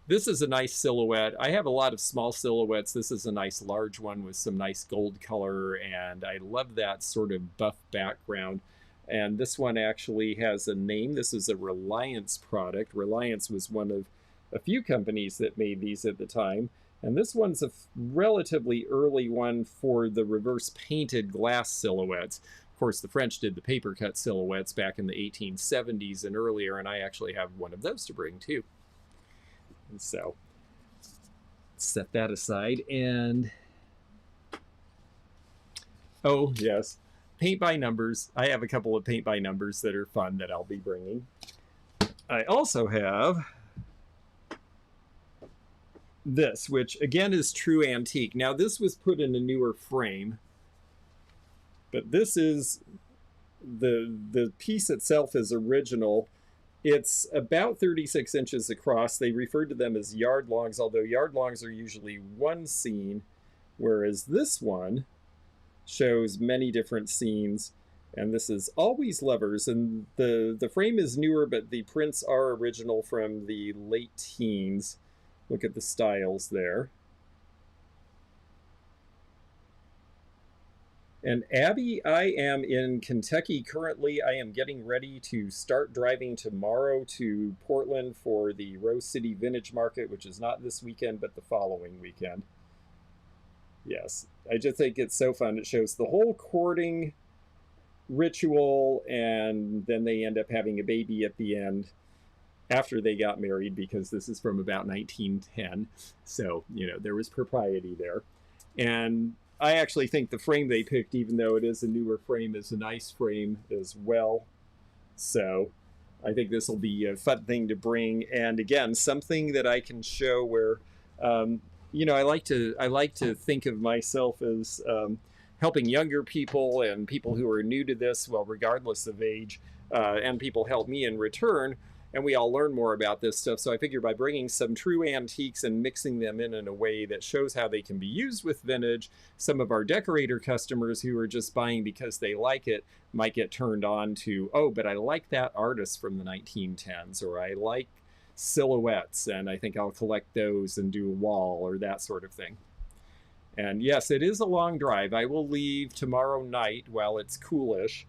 This is a nice silhouette. I have a lot of small silhouettes. This is a nice large one with some nice gold color, and I love that sort of buff background. And this one actually has a name. This is a Reliance product. Reliance was one of a few companies that made these at the time. And this one's a relatively early one for the reverse painted glass silhouettes. Of course, the French did the paper cut silhouettes back in the 1870s and earlier, and I actually have one of those to bring too. And so, set that aside. And oh yes, paint by numbers. I have a couple of paint by numbers that are fun that I'll be bringing. I also have this, which again is true antique. Now this was put in a newer frame, but this is the piece itself is original. It's about 36 inches across. They referred to them as yard longs, although yard longs are usually one scene, whereas this one shows many different scenes. And this is always levers, and the frame is newer, but the prints are original from the late teens. Look at the styles there. And Abby, I am in Kentucky currently. I am getting ready to start driving tomorrow to Portland for the Rose City Vintage Market, which is not this weekend, but the following weekend. Yes, I just think it's so fun. It shows the whole courting ritual, and then they end up having a baby at the end after they got married, because this is from about 1910. So, you know, there was propriety there. And I actually think the frame they picked, even though it is a newer frame, is a nice frame as well. So I think this will be a fun thing to bring. And again, something that I can show where, you know, I like to think of myself as helping younger people and people who are new to this, well, regardless of age, and people help me in return. And we all learn more about this stuff. So I figure by bringing some true antiques and mixing them in a way that shows how they can be used with vintage, some of our decorator customers who are just buying because they like it might get turned on to, oh, but I like that artist from the 1910s, or I like silhouettes, and I think I'll collect those and do a wall or that sort of thing. And yes, it is a long drive. I will leave tomorrow night while it's coolish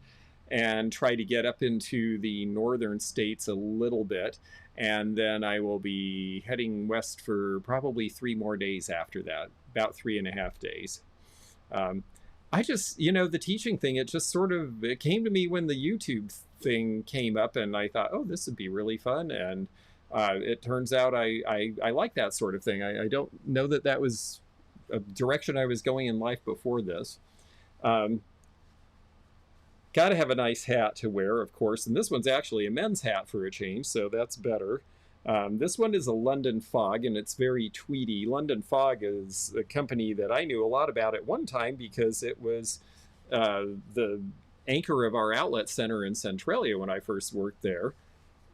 and try to get up into the northern states a little bit. And then I will be heading west for probably 3 more days after that, about 3.5 days. I just, you know, the teaching thing, it just sort of, it came to me when the YouTube thing came up, and I thought, oh, this would be really fun. And it turns out I like that sort of thing. I don't know that that was a direction I was going in life before this. Got to have a nice hat to wear, of course, and this one's actually a men's hat for a change, so that's better. This one is a London Fog, and it's very tweedy. London Fog is a company that I knew a lot about at one time because it was the anchor of our outlet center in Centralia when I first worked there.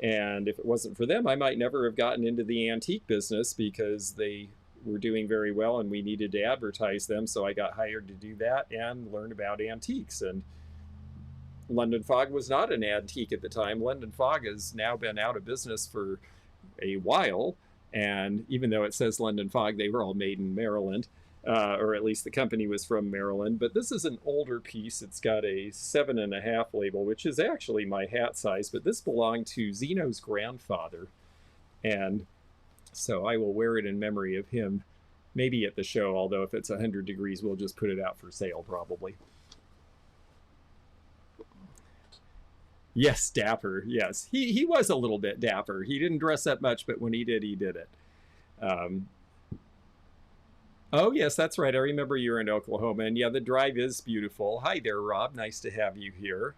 And if it wasn't for them, I might never have gotten into the antique business because they were doing very well and we needed to advertise them. So I got hired to do that and learn about antiques. And London Fog was not an antique at the time. London Fog has now been out of business for a while. And even though it says London Fog, they were all made in Maryland, or at least the company was from Maryland. But this is an older piece. It's got a 7.5 label, which is actually my hat size. But this belonged to Zeno's grandfather. And so I will wear it in memory of him, maybe at the show, although if it's 100 degrees, we'll just put it out for sale probably. Yes, dapper. Yes, he was a little bit dapper. He didn't dress up much, but when he did it. Oh, yes, that's right. I remember you're in Oklahoma. And yeah, the drive is beautiful. Hi there, Rob. Nice to have you here.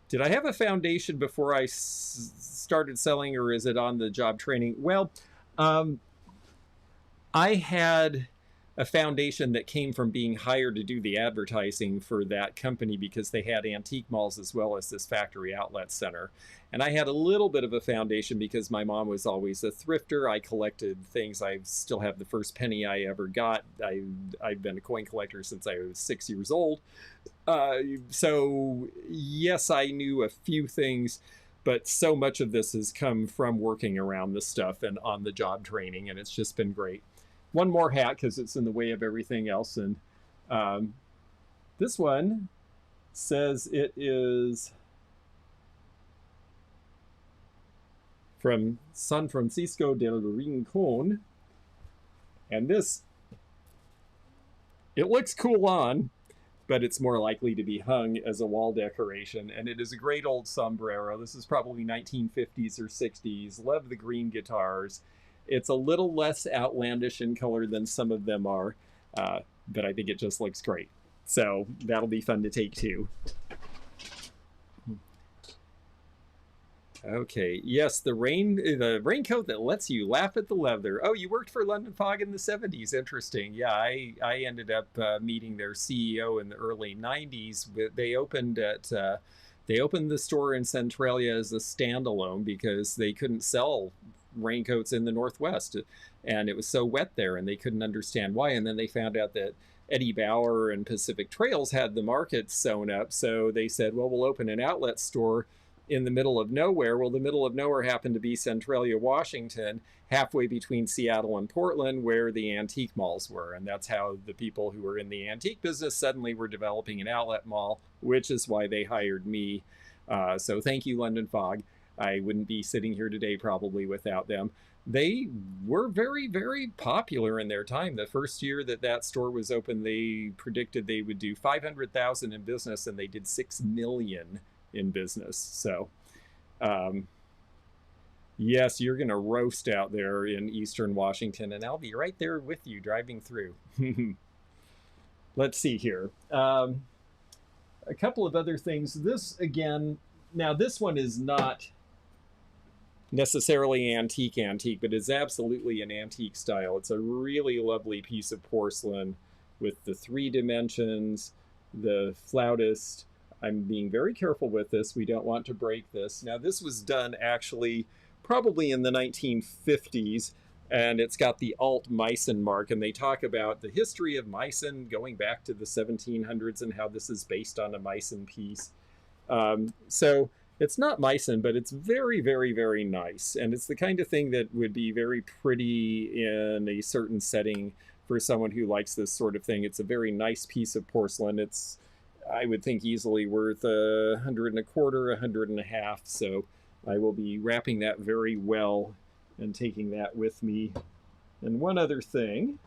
Did I have a foundation before I started selling, or is it on the job training? Well, I had a foundation that came from being hired to do the advertising for that company because they had antique malls as well as this factory outlet center. And I had a little bit of a foundation because my mom was always a thrifter. I collected things. I still have the first penny I ever got. I've been a coin collector since I was 6 years old. So yes, I knew a few things, but so much of this has come from working around this stuff and on the job training, and it's just been great. One more hat because it's in the way of everything else. And this one says it is from San Francisco del Rincon. And this, it looks cool on, but it's more likely to be hung as a wall decoration. And it is a great old sombrero. This is probably 1950s or 60s. Love the green guitars. It's a little less outlandish in color than some of them are, but I think it just looks great. So that'll be fun to take too. Okay, yes, the raincoat that lets you laugh at the leather. Oh, you worked for London Fog in the 70s. Interesting. Yeah, I ended up meeting their CEO in the early 90s. They opened the store in Centralia as a standalone because they couldn't sell raincoats in the Northwest, and it was so wet there, and they couldn't understand why. And then they found out that Eddie Bauer and Pacific Trails had the market sewn up, so they said, well, we'll open an outlet store in the middle of nowhere. Well, the middle of nowhere happened to be Centralia, Washington, halfway between Seattle and Portland, where the antique malls were. And that's how the people who were in the antique business suddenly were developing an outlet mall, which is why they hired me. So thank you, London Fog. I wouldn't be sitting here today probably without them. They were very, very popular in their time. The first year that that store was open, they predicted they would do 500,000 in business, and they did 6 million in business. So yes, you're gonna roast out there in Eastern Washington, and I'll be right there with you driving through. Let's see here. A couple of other things. This again, now this one is not necessarily antique, but it's absolutely an antique style. It's a really lovely piece of porcelain with the 3 dimensions, the flautist. I'm being very careful with this. We don't want to break this. Now, this was done actually probably in the 1950s, and it's got the Alt Meissen mark, and they talk about the history of Meissen going back to the 1700s and how this is based on a Meissen piece. So it's not Meissen, but it's very, very, very nice. And it's the kind of thing that would be very pretty in a certain setting for someone who likes this sort of thing. It's a very nice piece of porcelain. It's, I would think, easily worth $100 and a quarter, $100 and a half. So I will be wrapping that very well and taking that with me. And one other thing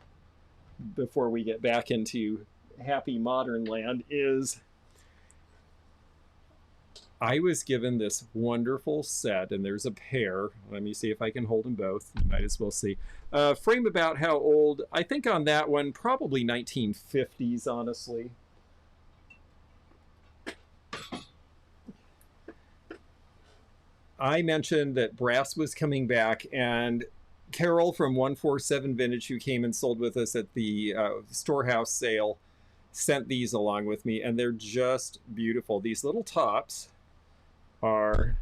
before we get back into happy modern land is I was given this wonderful set, and there's a pair. Let me see if I can hold them both. You might as well see. Frame about how old, I think on that one, probably 1950s, honestly. I mentioned that brass was coming back, and Carol from 147 Vintage, who came and sold with us at the storehouse sale, sent these along with me, and they're just beautiful. These little tops are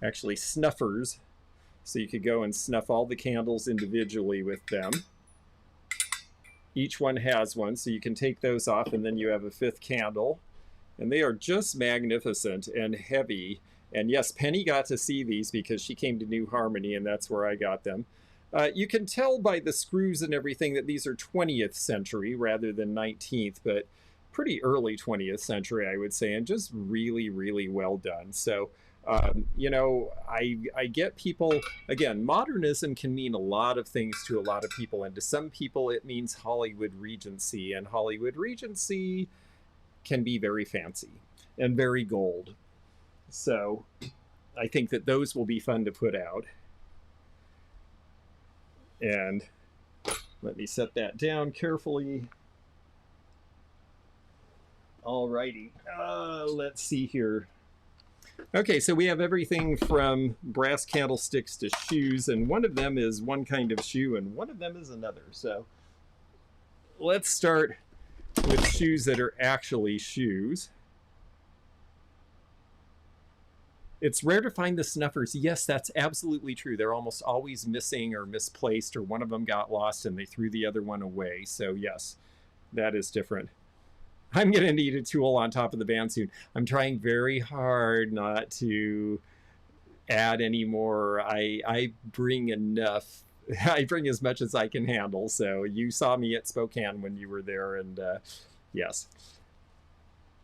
actually snuffers, so you could go and snuff all the candles individually with them. Each one has one, so you can take those off, and then you have a 5th candle. And they are just magnificent and heavy. And yes, Penny got to see these because she came to New Harmony, and that's where I got them. You can tell by the screws and everything that these are 20th century rather than 19th, but pretty early 20th century, I would say, and just really, really well done. So, you know, I get people, again, modernism can mean a lot of things to a lot of people, and to some people it means Hollywood Regency, and Hollywood Regency can be very fancy and very gold. So I think that those will be fun to put out. And let me set that down carefully. Alrighty, let's see here. Okay, so we have everything from brass candlesticks to shoes, and one of them is one kind of shoe and one of them is another. So let's start with shoes that are actually shoes. It's rare to find the snuffers. Yes, that's absolutely true. They're almost always missing or misplaced, or one of them got lost and they threw the other one away. So yes, that is different. I'm going to need a tool on top of the band soon. I'm trying very hard not to add any more. I bring enough. I bring as much as I can handle. So you saw me at Spokane when you were there, and yes.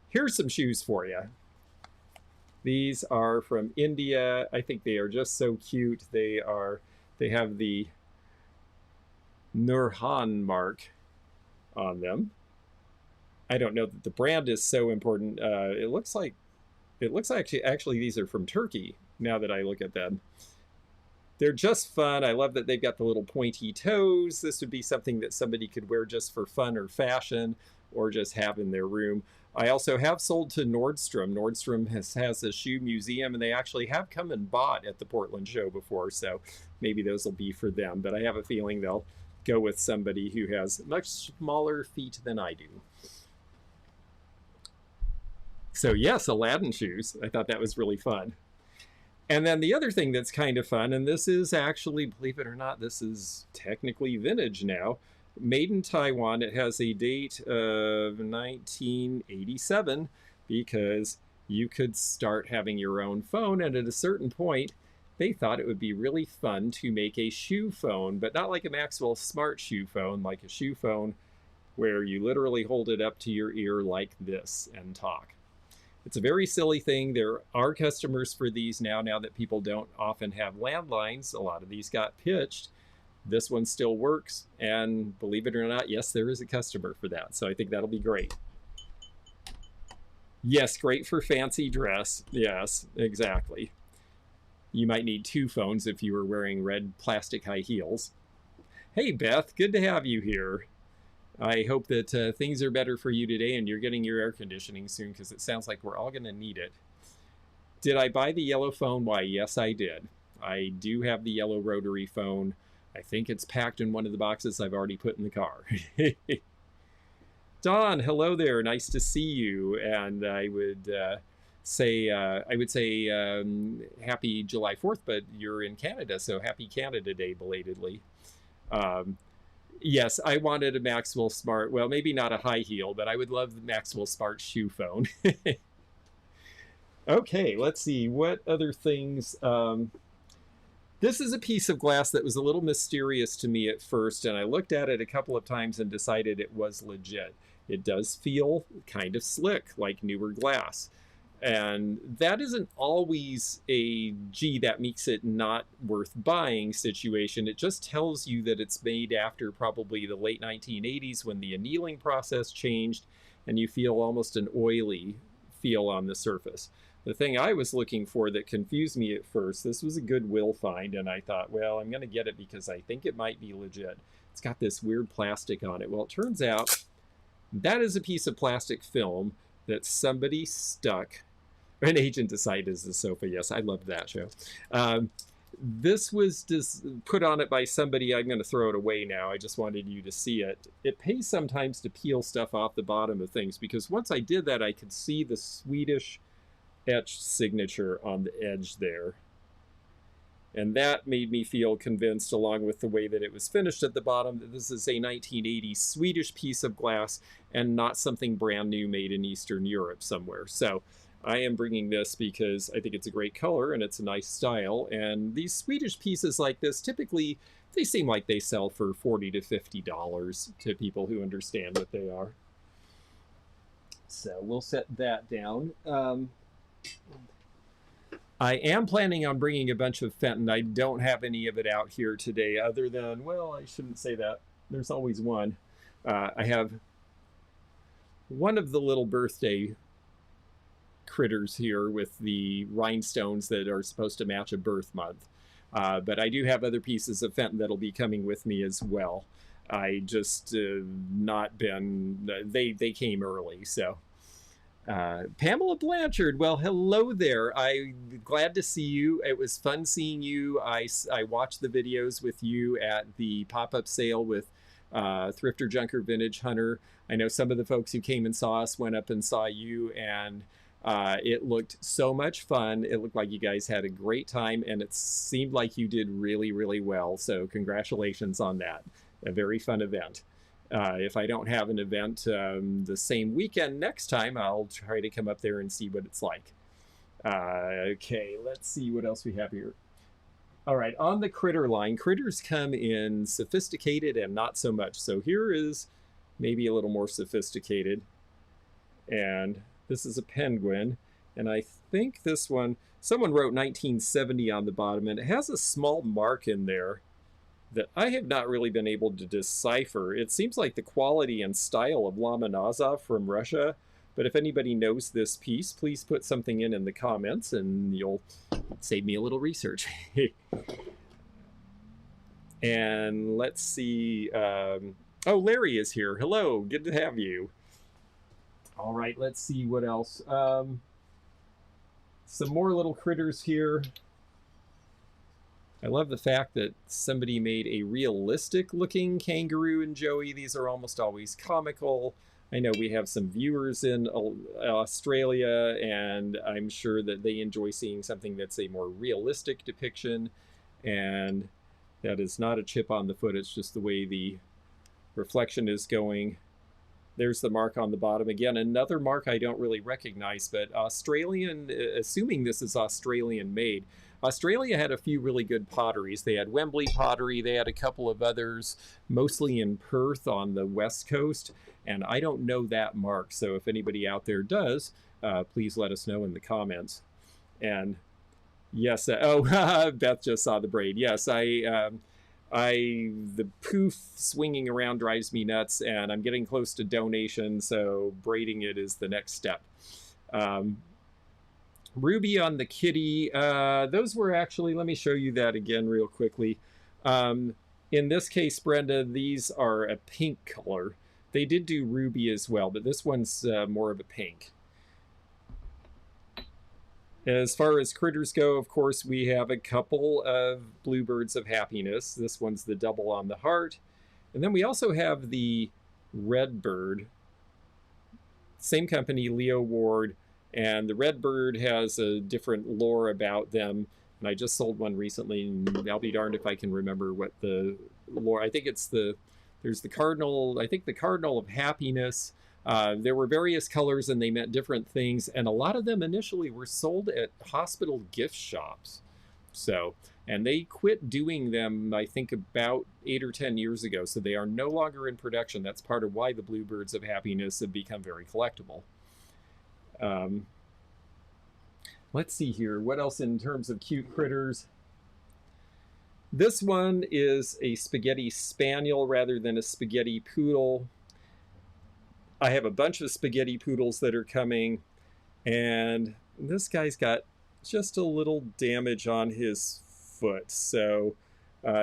Here's some shoes for you. These are from India. I think they are just so cute. They have the Nurhan mark on them. I don't know that the brand is so important. It looks like actually these are from Turkey, now that I look at them. They're just fun. I love that they've got the little pointy toes. This would be something that somebody could wear just for fun or fashion, or just have in their room. I also have sold to Nordstrom. Nordstrom has a shoe museum, and they actually have come and bought at the Portland show before, so maybe those will be for them. But I have a feeling they'll go with somebody who has much smaller feet than I do. So yes, Aladdin shoes. I thought that was really fun. And then the other thing that's kind of fun, and this is actually, believe it or not, this is technically vintage now. Made in Taiwan. It has a date of 1987 because you could start having your own phone, and at a certain point they thought it would be really fun to make a shoe phone, but not like a Maxwell Smart shoe phone, like a shoe phone where you literally hold it up to your ear like this and talk. It's a very silly thing. There are customers for these now that people don't often have landlines. A lot of these got pitched. This one still works, and believe it or not, yes, there is a customer for that. So I think that'll be great. Yes, great for fancy dress. Yes, exactly. You might need two phones if you were wearing red plastic high heels. Hey, Beth, good to have you here. I hope that things are better for you today and you're getting your air conditioning soon, because it sounds like we're all going to need it. Did I buy the yellow phone? Why, yes, I did. I do have the yellow rotary phone. I think it's packed in one of the boxes I've already put in the car. Don, hello there. Nice to see you. And I would say happy July 4th, but you're in Canada, so happy Canada Day belatedly. Yes, I wanted a Maxwell Smart. Well, maybe not a high heel, but I would love the Maxwell Smart shoe phone. Okay, let's see. What other things... This is a piece of glass that was a little mysterious to me at first, and I looked at it a couple of times and decided it was legit. It does feel kind of slick, like newer glass. And that isn't always a, gee, that makes it not worth buying situation. It just tells you that it's made after probably the late 1980s when the annealing process changed, and you feel almost an oily feel on the surface. The thing I was looking for that confused me at first, this was a Goodwill find, and I thought, well, I'm going to get it because I think it might be legit. It's got this weird plastic on it. Well, it turns out that is a piece of plastic film that somebody stuck. An Agent decided is the sofa. Yes, I loved that show. This was just put on it by somebody. I'm going to throw it away now. I just wanted you to see it. It pays sometimes to peel stuff off the bottom of things, because once I did that, I could see the Swedish etched signature on the edge there. And that made me feel convinced, along with the way that it was finished at the bottom, that this is a 1980s Swedish piece of glass and not something brand new made in Eastern Europe somewhere. So I am bringing this because I think it's a great color and it's a nice style. And these Swedish pieces like this, typically, they seem like they sell for $40 to $50 to people who understand what they are. So we'll set that down. I am planning on bringing a bunch of Fenton. I don't have any of it out here today other than, well, I shouldn't say that. There's always one. I have one of the little birthday critters here with the rhinestones that are supposed to match a birth month. But I do have other pieces of Fenton that'll be coming with me as well. I just not been, they came early, so. Pamela Blanchard, well, hello there. I'm glad to see you. It was fun seeing you. I watched the videos with you at the pop-up sale with Thrifter, Junker, Vintage Hunter. I know some of the folks who came and saw us went up and saw you, and it looked so much fun. It looked like you guys had a great time, and it seemed like you did really, really well. So congratulations on that. A very fun event. If I don't have an event the same weekend next time, I'll try to come up there and see what it's like. Okay, let's see what else we have here. All right, on the critter line, critters come in sophisticated and not so much. So here is maybe a little more sophisticated. And this is a penguin. And I think this one, someone wrote 1970 on the bottom, and it has a small mark in there that I have not really been able to decipher. It seems like the quality and style of Lomonosov from Russia. But if anybody knows this piece, please put something in the comments, and you'll save me a little research. And let's see. Oh, Larry is here. Hello, good to have you. All right, let's see what else. Some more little critters here. I love the fact that somebody made a realistic looking kangaroo and Joey. These are almost always comical. I know we have some viewers in Australia, and I'm sure that they enjoy seeing something that's a more realistic depiction. And that is not a chip on the foot. It's just the way the reflection is going. There's the mark on the bottom. Again, another mark I don't really recognize, but Australian, assuming this is Australian made. Australia had a few really good potteries. They had Wembley pottery. They had a couple of others, mostly in Perth on the west coast. And I don't know that mark. So if anybody out there does, please let us know in the comments. And yes, oh, Beth just saw the braid. Yes, the poof swinging around drives me nuts, and I'm getting close to donation, so braiding it is the next step. Ruby on the kitty, those were actually, let me show you that again real quickly. In this case, Brenda, these are a pink color. They did do ruby as well, but this one's more of a pink. As far as critters go, of course, we have a couple of bluebirds of happiness. This one's the double on the heart. And then we also have the red bird. Same company, Leo Ward. And the red bird has a different lore about them. And I just sold one recently, and I'll be darned if I can remember what the lore... I think it's there's the cardinal, I think the cardinal of happiness. There were various colors, and they meant different things, and a lot of them initially were sold at hospital gift shops. So, and they quit doing them, I think, about 8 or 10 years ago, so they are no longer in production. That's part of why the bluebirds of happiness have become very collectible. Let's see here, what else in terms of cute critters? This one is a spaghetti spaniel rather than a spaghetti poodle. I have a bunch of spaghetti poodles that are coming, and this guy's got just a little damage on his foot. So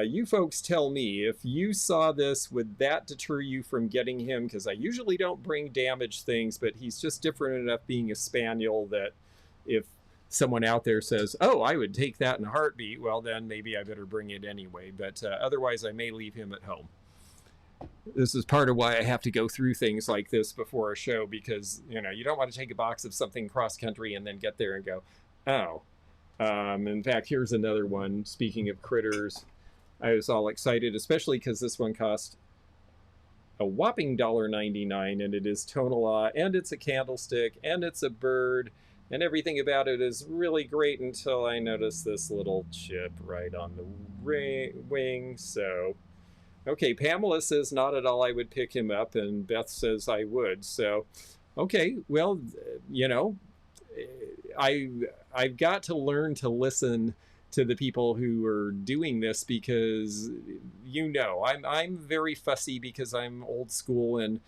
you folks tell me, if you saw this, would that deter you from getting him? Because I usually don't bring damaged things, but he's just different enough being a spaniel that if someone out there says, oh, I would take that in a heartbeat, well, then maybe I better bring it anyway. But otherwise, I may leave him at home. This is part of why I have to go through things like this before a show, because, you know, you don't want to take a box of something cross-country and then get there and go, oh. In fact, here's another one. Speaking of critters, I was all excited, especially because this one cost a whopping $1.99, and it is Tonala, and it's a candlestick, and it's a bird, and everything about it is really great until I noticed this little chip right on the wing, so... Okay, Pamela says not at all I would pick him up, and Beth says I would. So, okay, well, you know, I've got to learn to listen to the people who are doing this, because, you know, I'm very fussy because I'm old school, and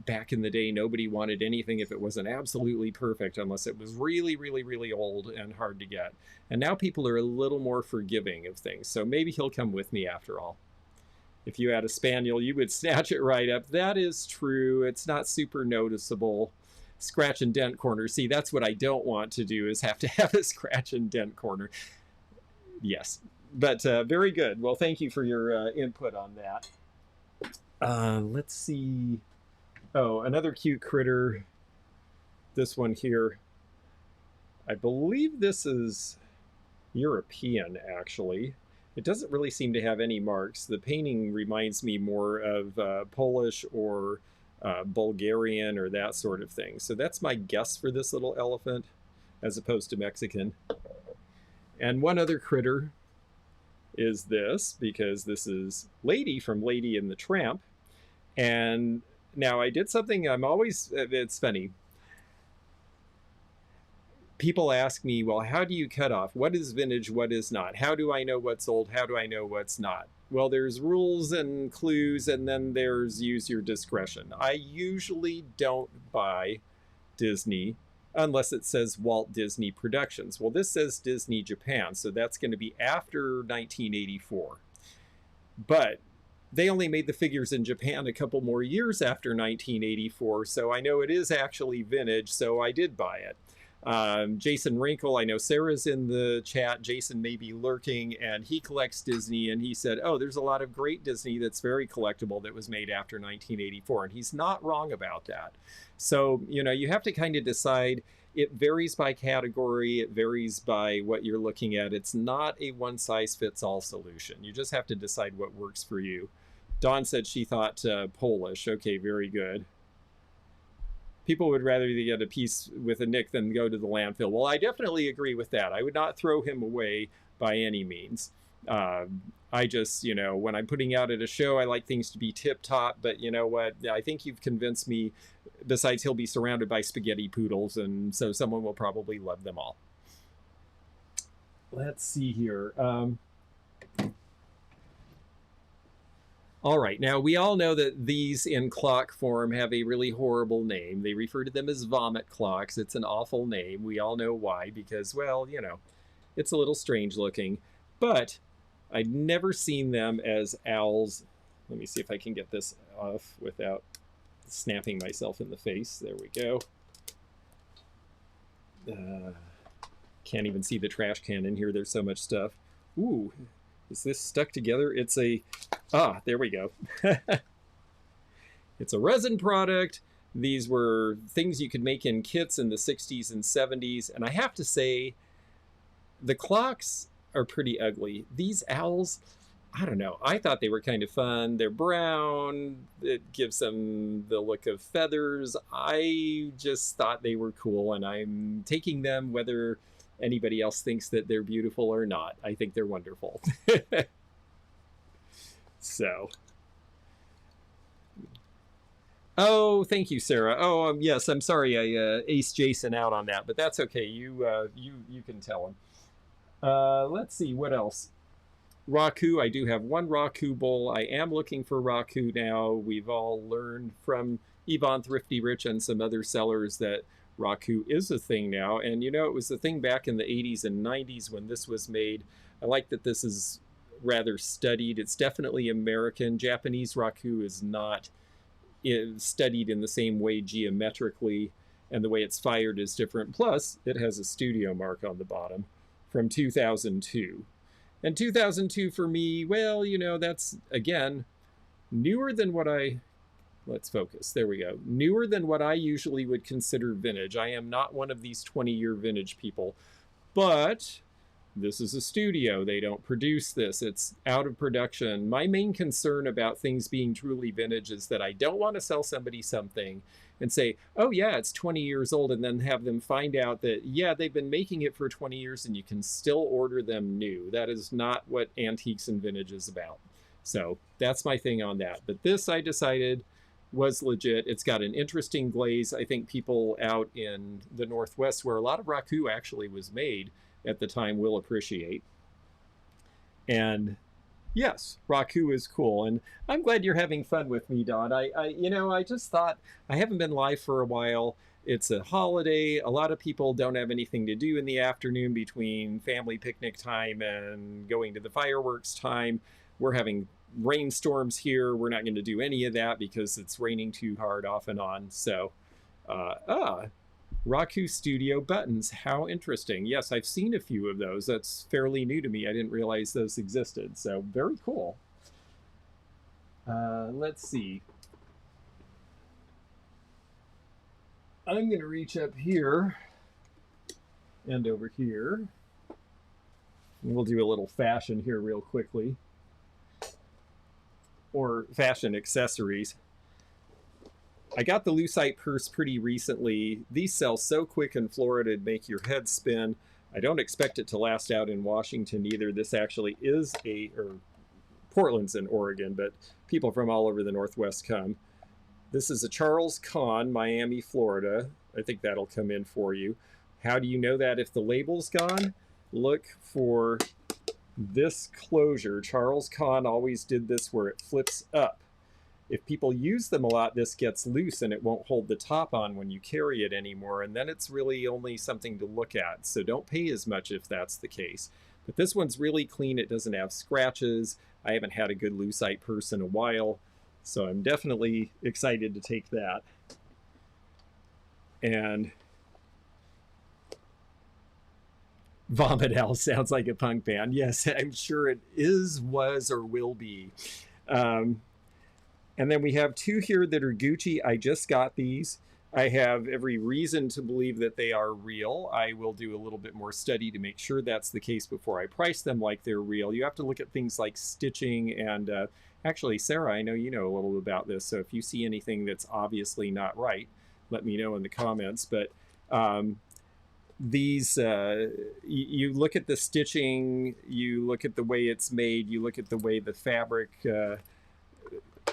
back in the day nobody wanted anything if it wasn't absolutely perfect unless it was really, really, really old and hard to get. And now people are a little more forgiving of things, so maybe he'll come with me after all. If you had a spaniel, you would snatch it right up. That is true. It's not super noticeable. Scratch and dent corner. See, that's what I don't want to do, is have to have a scratch and dent corner. Yes, but very good. Well, thank you for your input on that. Let's see. Oh, another cute critter. This one here. I believe this is European, actually. It doesn't really seem to have any marks. The painting reminds me more of Polish or Bulgarian or that sort of thing. So that's my guess for this little elephant, as opposed to Mexican. And one other critter is this, because this is Lady from Lady and the Tramp. And now I did something it's funny. People ask me, well, how do you cut off? What is vintage? What is not? How do I know what's old? How do I know what's not? Well, there's rules and clues, and then there's use your discretion. I usually don't buy Disney unless it says Walt Disney Productions. Well, this says Disney Japan, so that's going to be after 1984. But they only made the figures in Japan a couple more years after 1984, so I know it is actually vintage, so I did buy it. Jason Wrinkle, I know Sarah's in the chat. Jason may be lurking, and he collects Disney, and he said, oh, there's a lot of great Disney that's very collectible that was made after 1984, and he's not wrong about that. So, you know, you have to kind of decide. It varies by category. It varies by what you're looking at. It's not a one-size-fits-all solution. You just have to decide what works for you. Dawn said she thought Polish. Okay, very good. People would rather get a piece with a nick than go to the landfill. Well, I definitely agree with that. I would not throw him away by any means. I just, you know, when I'm putting out at a show, I like things to be tip-top. But you know what? I think you've convinced me. Besides, he'll be surrounded by spaghetti poodles, and so someone will probably love them all. Let's see here. All right, now we all know that these in clock form have a really horrible name. They refer to them as vomit clocks. It's an awful name. We all know why, because, well, you know, it's a little strange looking. But I'd never seen them as owls. Let me see if I can get this off without snapping myself in the face. There we go. Can't even see the trash can in here. There's so much stuff. Ooh. Is this stuck together? It's a, there we go. It's a resin product. These were things you could make in kits in the 60s and 70s. And I have to say, the clocks are pretty ugly. These owls, I don't know. I thought they were kind of fun. They're brown. It gives them the look of feathers. I just thought they were cool, and I'm taking them whether anybody else thinks that they're beautiful or not. I think they're wonderful. So. Oh, thank you, Sarah. Oh, yes, I'm sorry I aced Jason out on that, but that's okay. You can tell him. Let's see, what else? Raku, I do have one Raku bowl. I am looking for Raku now. We've all learned from Yvonne Thrifty Rich and some other sellers that Raku is a thing now. And, you know, it was a thing back in the 80s and 90s when this was made. I like that this is rather studied. It's definitely American. Japanese Raku is not studied in the same way geometrically, and the way it's fired is different. Plus, it has a studio mark on the bottom from 2002. And 2002 for me, well, you know, that's, again, newer than what let's focus. There we go. Newer than what I usually would consider vintage. I am not one of these 20-year vintage people. But this is a studio. They don't produce this. It's out of production. My main concern about things being truly vintage is that I don't want to sell somebody something and say, oh, yeah, it's 20 years old, and then have them find out that, yeah, they've been making it for 20 years and you can still order them new. That is not what antiques and vintage is about. So that's my thing on that. But this, I decided, was legit. It's got an interesting glaze. I think people out in the Northwest, where a lot of Raku actually was made at the time, will appreciate. And yes, Raku is cool. And I'm glad you're having fun with me, Don. I just thought, I haven't been live for a while. It's a holiday. A lot of people don't have anything to do in the afternoon between family picnic time and going to the fireworks time. We're having rainstorms here. We're not going to do any of that because it's raining too hard off and on. So, Raku Studio buttons. How interesting. Yes, I've seen a few of those. That's fairly new to me. I didn't realize those existed. So, very cool. Let's see. I'm going to reach up here and over here. And we'll do a little fashion here real quickly. Or fashion accessories. I got the lucite purse pretty recently. These sell so quick in Florida it'd make your head spin. I don't expect it to last out in Washington either. This actually is Portland's in Oregon, but people from all over the Northwest come. This is a Charles Kahn, Miami, Florida. I think that'll come in for you. How do you know that if the label's gone? Look for this closure. Charles Kahn always did this where it flips up. If people use them a lot, this gets loose and it won't hold the top on when you carry it anymore, and then it's really only something to look at. So don't pay as much if that's the case. But this one's really clean. It doesn't have scratches. I haven't had a good lucite purse in a while, so I'm definitely excited to take that. And Vomit Owl sounds like a punk band. Yes, I'm sure it is, was, or will be. And then we have two here that are Gucci. I just got these. I have every reason to believe that they are real. I will do a little bit more study to make sure that's the case before I price them like they're real. You have to look at things like stitching and actually, Sarah, I know you know a little bit about this. So if you see anything that's obviously not right, let me know in the comments. But these, you look at the stitching, you look at the way it's made, you look at the way the fabric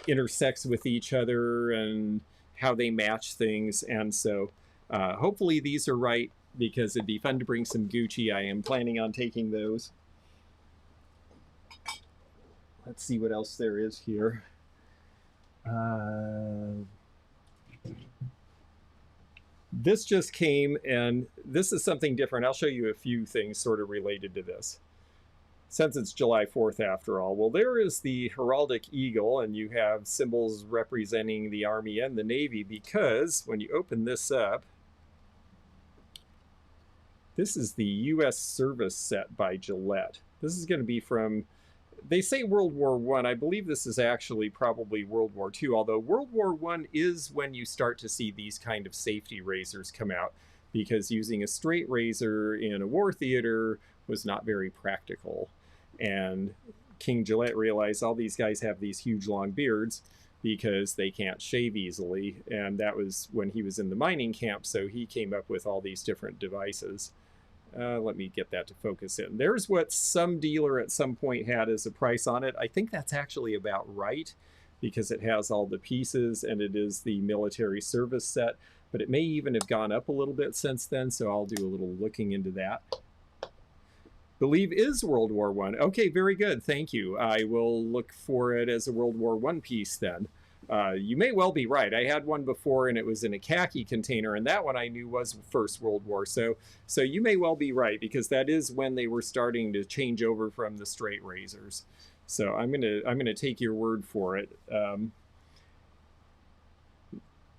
intersects with each other and how they match things. And so hopefully these are right, because it'd be fun to bring some Gucci. I am planning on taking those. Let's see what else there is here. This just came, and this is something different. I'll show you a few things sort of related to this, since it's July 4th after all. Well, there is the heraldic eagle, and you have symbols representing the Army and the Navy, because when you open this up, this is the U.S. Service Set by Gillette. This is going to be from, they say World War I. I believe this is actually probably World War II, although World War I is when you start to see these kind of safety razors come out, because using a straight razor in a war theater was not very practical. And King Gillette realized all these guys have these huge long beards because they can't shave easily. And that was when he was in the mining camp, so he came up with all these different devices. Let me get that to focus in. There's what some dealer at some point had as a price on it. I think that's actually about right, because it has all the pieces and it is the military service set. But it may even have gone up a little bit since then, so I'll do a little looking into that. Believe is World War I. Okay, very good. Thank you. I will look for it as a World War I piece then. You may well be right. I had one before and it was in a khaki container, and that one I knew was First World War. So you may well be right, because that is when they were starting to change over from the straight razors. So I'm gonna take your word for it.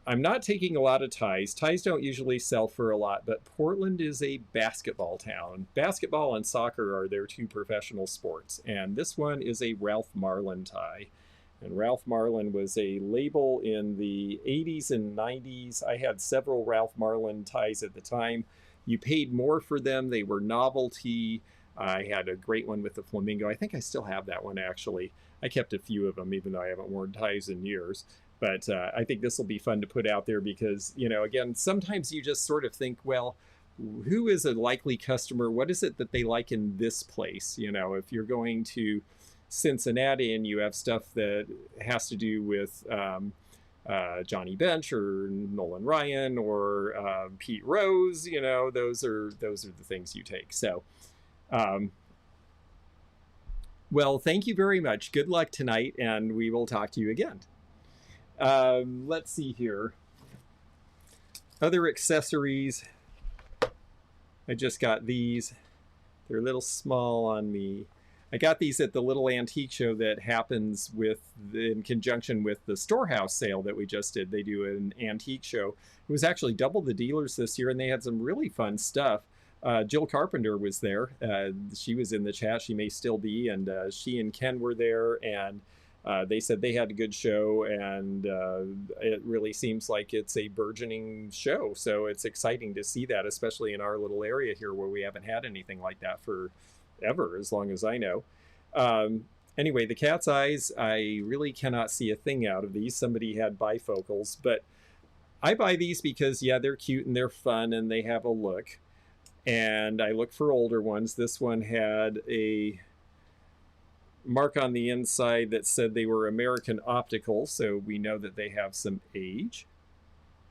I'm not taking a lot of ties. Ties don't usually sell for a lot, but Portland is a basketball town. Basketball and soccer are their two professional sports, and this one is a Ralph Marlin tie. And Ralph Marlin was a label in the 80s and 90s. I had several Ralph Marlin ties at the time. You paid more for them. They were novelty. I had a great one with the flamingo. I think I still have that one, actually. I kept a few of them, even though I haven't worn ties in years. But I think this will be fun to put out there because, you know, again, sometimes you just sort of think, well, who is a likely customer? What is it that they like in this place? You know, if you're going to Cincinnati and you have stuff that has to do with Johnny Bench or Nolan Ryan or Pete Rose, you know, those are the things you take. So, well, thank you very much. Good luck tonight, and we will talk to you again. Let's see here. Other accessories. I just got these. They're a little small on me. I got these at the little antique show that happens in conjunction with the storehouse sale that we just did. They do an antique show. It was actually double the dealers this year, and they had some really fun stuff. Jill Carpenter was there. She was in the chat. She may still be, and she and Ken were there, and They said they had a good show, and it really seems like it's a burgeoning show. So it's exciting to see that, especially in our little area here where we haven't had anything like that for ever, as long as I know. Anyway, the cat's eyes, I really cannot see a thing out of these. Somebody had bifocals, but I buy these because, yeah, they're cute and they're fun and they have a look. And I look for older ones. This one had a mark on the inside that said they were American Optical, so we know that they have some age.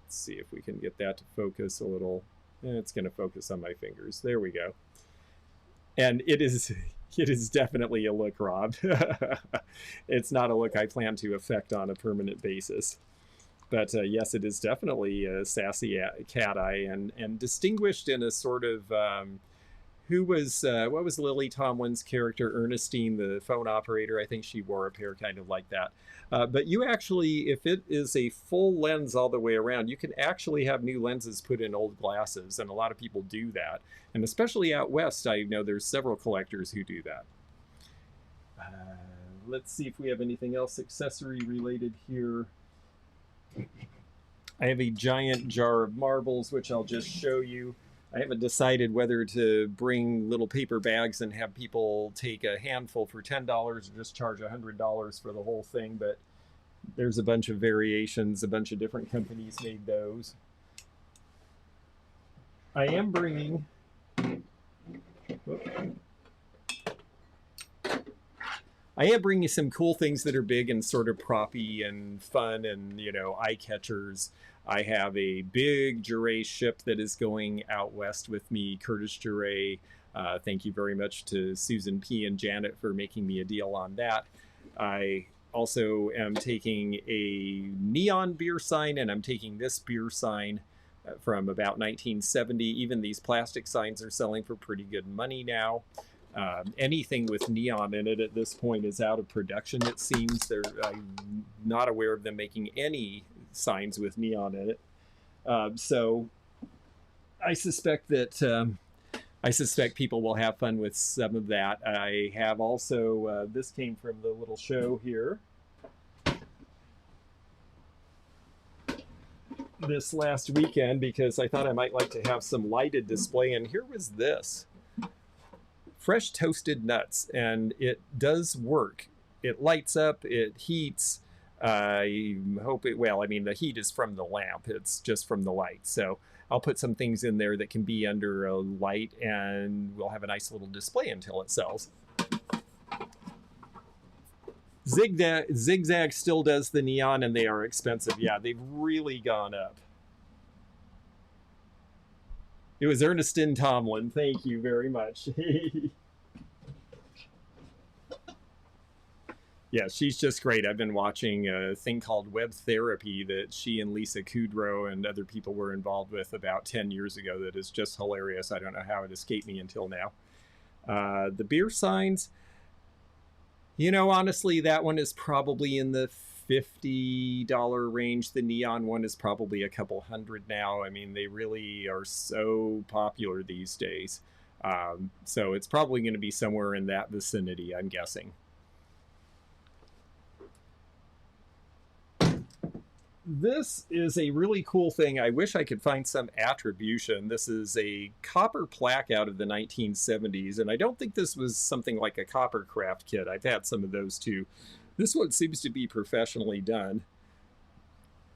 Let's see if we can get that to focus a little. It's going to focus on my fingers. There we go. And it is definitely a look, Rob. It's not a look I plan to affect on a permanent basis. But yes, it is definitely a sassy cat eye, and distinguished in a sort of what was Lily Tomlin's character, Ernestine, the phone operator? I think she wore a pair kind of like that. But you actually, if it is a full lens all the way around, you can actually have new lenses put in old glasses, and a lot of people do that. And especially out west, I know there's several collectors who do that. Let's see if we have anything else accessory related here. I have a giant jar of marbles, which I'll just show you. I haven't decided whether to bring little paper bags and have people take a handful for $10 or just charge $100 for the whole thing, but there's a bunch of variations. A bunch of different companies made those. I am bringing... I am bringing some cool things that are big and sort of proppy and fun and, you know, eye catchers. I have a big Jure ship that is going out west with me, Curtis Jure. Thank you very much to Susan P. and Janet for making me a deal on that. I also am taking a neon beer sign, and I'm taking this beer sign from about 1970. Even these plastic signs are selling for pretty good money now. Anything with neon in it at this point is out of production, it seems. I'm not aware of them making any signs with neon in it. So I suspect that people will have fun with some of that. I have also, this came from the little show here. This last weekend, because I thought I might like to have some lighted display, and here was this. Fresh toasted nuts, and it does work. It lights up, it heats. I hope it, well, I mean, the heat is from the lamp. It's just from the light. So I'll put some things in there that can be under a light, and we'll have a nice little display until it sells. Zigzag still does the neon, and they are expensive. Yeah, they've really gone up. It was Ernestine Tomlin. Thank you very much. Yeah, she's just great. I've been watching a thing called Web Therapy that she and Lisa Kudrow and other people were involved with about 10 years ago that is just hilarious. I don't know how it escaped me until now. The beer signs, you know, honestly, that one is probably in the $50 range. The neon one is probably a couple hundred now. I mean, they really are so popular these days. So it's probably going to be somewhere in that vicinity, I'm guessing. This is a really cool thing. I wish I could find some attribution. This is a copper plaque out of the 1970s, and I don't think this was something like a copper craft kit. I've had some of those too. This one seems to be professionally done,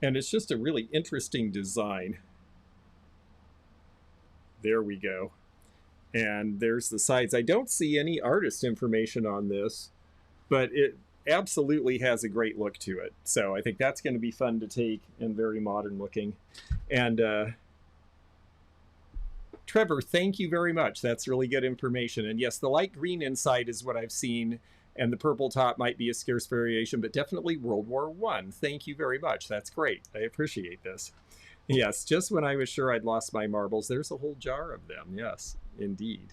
and it's just a really interesting design. There we go. And there's the sides. I don't see any artist information on this, but it absolutely has a great look to it. So I think that's going to be fun to take and very modern looking. And Trevor, thank you very much. That's really good information. And yes, the light green inside is what I've seen, and the purple top might be a scarce variation, but definitely World War I. Thank you very much. That's great. I appreciate this. Yes, just when I was sure I'd lost my marbles, there's a whole jar of them. Yes, indeed.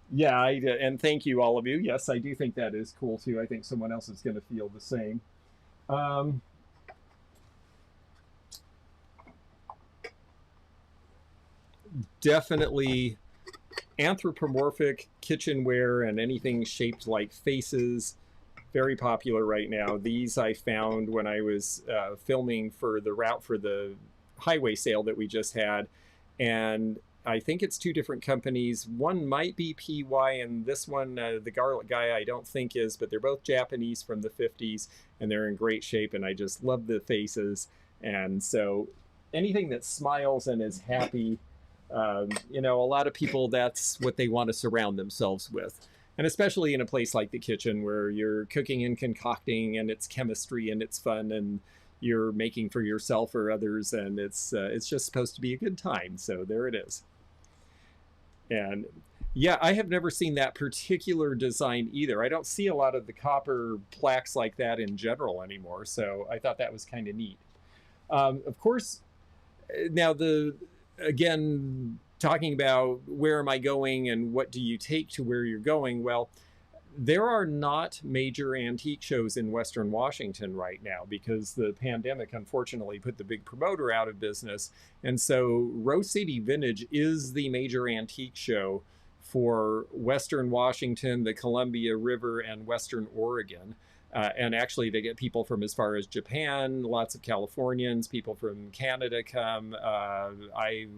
Yeah, and thank you, all of you. Yes, I do think that is cool, too. I think someone else is going to feel the same. Definitely anthropomorphic kitchenware and anything shaped like faces very popular right now. These I found when I was filming for the route for the highway sale that we just had. And I think it's two different companies. One might be PY, and this one, the garlic guy, I don't think is, but they're both Japanese from the 50s, and they're in great shape, and I just love the faces. And so anything that smiles and is happy, you know, a lot of people, that's what they want to surround themselves with. And especially in a place like the kitchen where you're cooking and concocting and it's chemistry and it's fun and you're making for yourself or others, and it's just supposed to be a good time. So there it is. And yeah, I have never seen that particular design either. I don't see a lot of the copper plaques like that in general anymore. So I thought that was kind of neat. Of course, now again, talking about where am I going and what do you take to where you're going? Well, there are not major antique shows in Western Washington right now because the pandemic unfortunately put the big promoter out of business. And so Rose City Vintage is the major antique show for Western Washington, the Columbia River, and Western Oregon. And actually they get people from as far as Japan, lots of Californians, people from Canada come.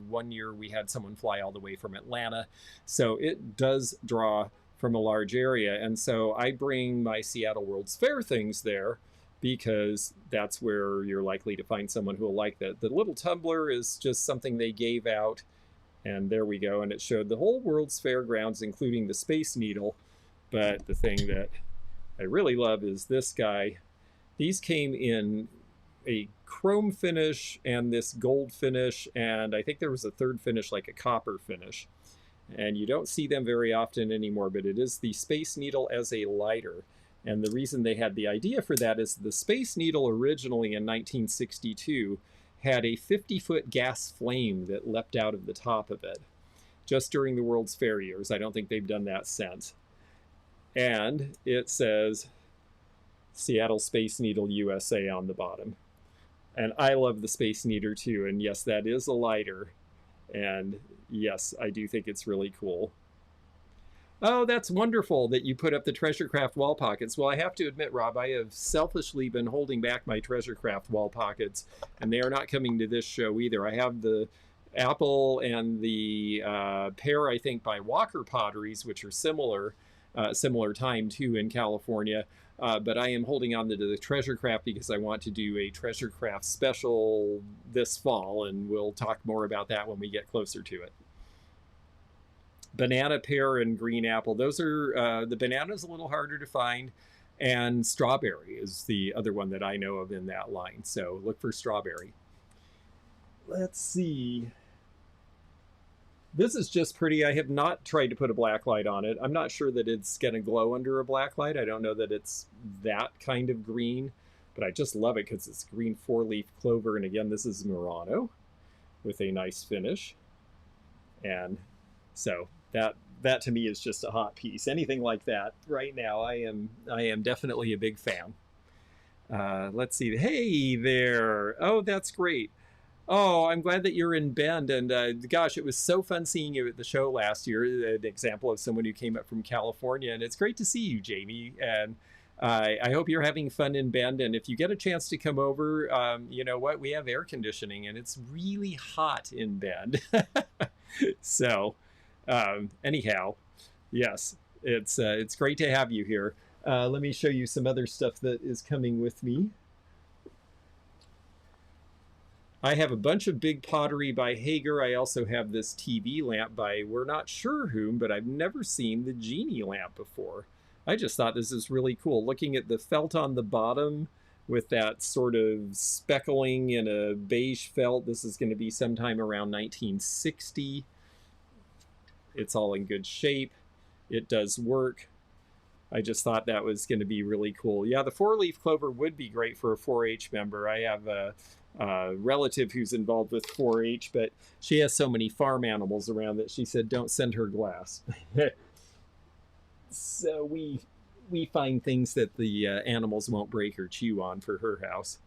One year we had someone fly all the way from Atlanta. So it does draw from a large area. And so I bring my Seattle World's Fair things there because that's where you're likely to find someone who will like that. The little tumbler is just something they gave out, and there we go. And it showed the whole World's Fair grounds, including the Space Needle. But the thing that I really love is this guy. These came in a chrome finish and this gold finish, and I think there was a third finish, like a copper finish. And you don't see them very often anymore, but it is the Space Needle as a lighter. And the reason they had the idea for that is the Space Needle originally in 1962 had a 50-foot gas flame that leapt out of the top of it just during the World's Fair years. I don't think they've done that since. And it says Seattle Space Needle USA on the bottom. And I love the Space Needle too. And yes, that is a lighter. And yes, I do think it's really cool. Oh, that's wonderful that you put up the Treasure Craft wall pockets. Well, I have to admit, Rob, I have selfishly been holding back my Treasure Craft wall pockets, and they are not coming to this show either. I have the apple and the pear, I think, by Walker Potteries, which are similar time too in California. But I am holding on to the Treasure Craft because I want to do a Treasure Craft special this fall, and we'll talk more about that when we get closer to it. Banana, pear, and green apple. Those are, the banana's a little harder to find, and strawberry is the other one that I know of in that line. So look for strawberry. Let's see. This is just pretty. I have not tried to put a black light on it. I'm not sure that it's going to glow under a black light. I don't know that it's that kind of green, but I just love it because it's green 4-leaf clover. And again, this is Murano with a nice finish. And so that to me is just a hot piece. Anything like that right now, I am definitely a big fan. Let's see. Hey there. Oh, that's great. Oh, I'm glad that you're in Bend, and gosh, it was so fun seeing you at the show last year, an example of someone who came up from California, and it's great to see you, Jamie, and I hope you're having fun in Bend, and if you get a chance to come over, you know what, we have air conditioning, and it's really hot in Bend. So, anyhow, yes, it's great to have you here. Let me show you some other stuff that is coming with me. I have a bunch of big pottery by Hager. I also have this TV lamp by we're not sure whom, but I've never seen the genie lamp before. I just thought this is really cool. Looking at the felt on the bottom with that sort of speckling in a beige felt. This is going to be sometime around 1960. It's all in good shape. It does work. I just thought that was going to be really cool. Yeah, the 4-leaf clover would be great for a 4-H member. I have a relative who's involved with 4-H, but she has so many farm animals around that she said don't send her glass. So we find things that the animals won't break or chew on for her house.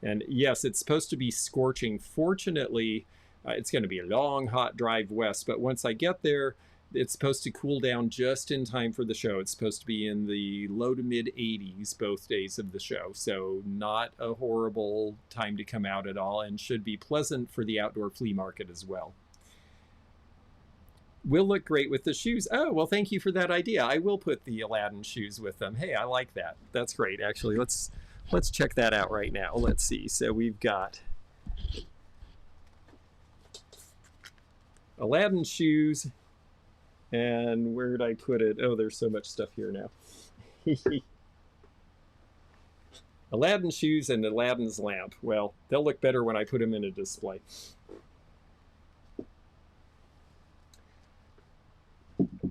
And yes, it's supposed to be scorching. Fortunately, it's going to be a long hot drive west, but once I get there, It's supposed to cool down just in time for the show. It's supposed to be in the low to mid 80s both days of the show. So not a horrible time to come out at all, and should be pleasant for the outdoor flea market as well. Will look great with the shoes. Oh, well, thank you for that idea. I will put the Aladdin shoes with them. Hey, I like that. That's great. Actually, let's check that out right now. Let's see. So we've got Aladdin shoes. And where did I put it? Oh, there's so much stuff here now. Aladdin shoes and Aladdin's lamp. Well, they'll look better when I put them in a display.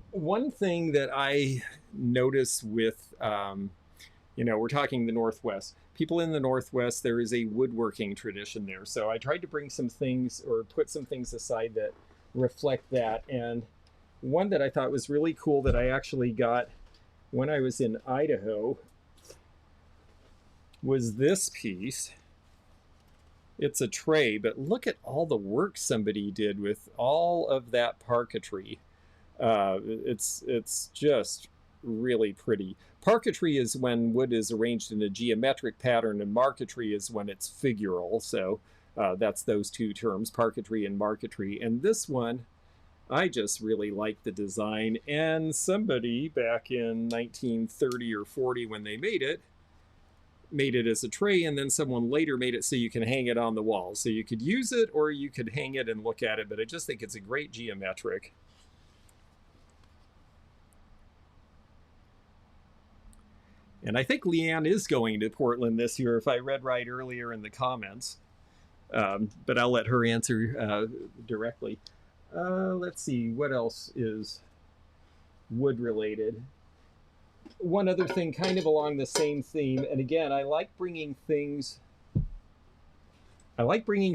One thing that I notice with, we're talking the Northwest. People in the Northwest, there is a woodworking tradition there. So I tried to bring some things or put some things aside that reflect that. And one that I thought was really cool that I actually got when I was in Idaho was this piece. It's a tray, but look at all the work somebody did with all of that parquetry. It's just really pretty. Parquetry is when wood is arranged in a geometric pattern, and marquetry is when it's figural. So that's those two terms, parquetry and marquetry. And this one, I just really like the design, and somebody back in 1930 or 40 when they made it as a tray, and then someone later made it so you can hang it on the wall. So you could use it or you could hang it and look at it, but I just think it's a great geometric. And I think Leanne is going to Portland this year, if I read right earlier in the comments. But I'll let her answer directly. Let's see, what else is wood related? One other thing kind of along the same theme, and again, I like bringing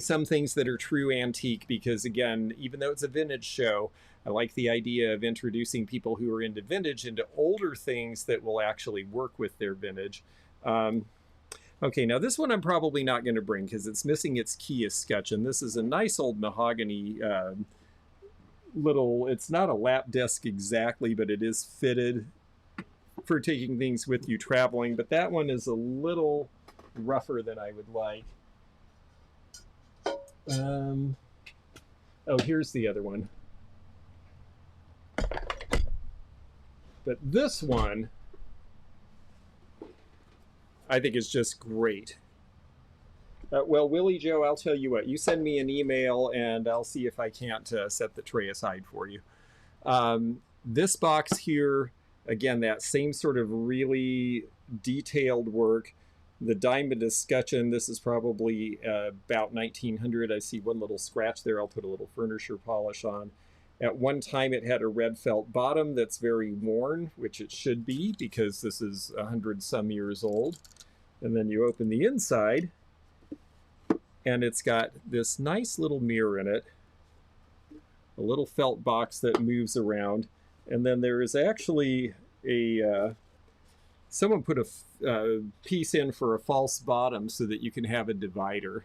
some things that are true antique because, again, even though it's a vintage show, I like the idea of introducing people who are into vintage into older things that will actually work with their vintage. Okay, now this one I'm probably not going to bring because it's missing its key escutcheon. This is a nice old mahogany it's not a lap desk exactly, but it is fitted for taking things with you traveling. But that one is a little rougher than I would like. Oh, here's the other one. But this one, I think is just great. Well, Willie Joe, I'll tell you what. You send me an email, and I'll see if I can't set the tray aside for you. This box here, again, that same sort of really detailed work. The diamond escutcheon, this is probably about 1900. I see one little scratch there. I'll put a little furniture polish on. At one time, it had a red felt bottom that's very worn, which it should be because this is 100-some years old. And then you open the inside, and it's got this nice little mirror in it, a little felt box that moves around. And then there is actually someone put a piece in for a false bottom so that you can have a divider.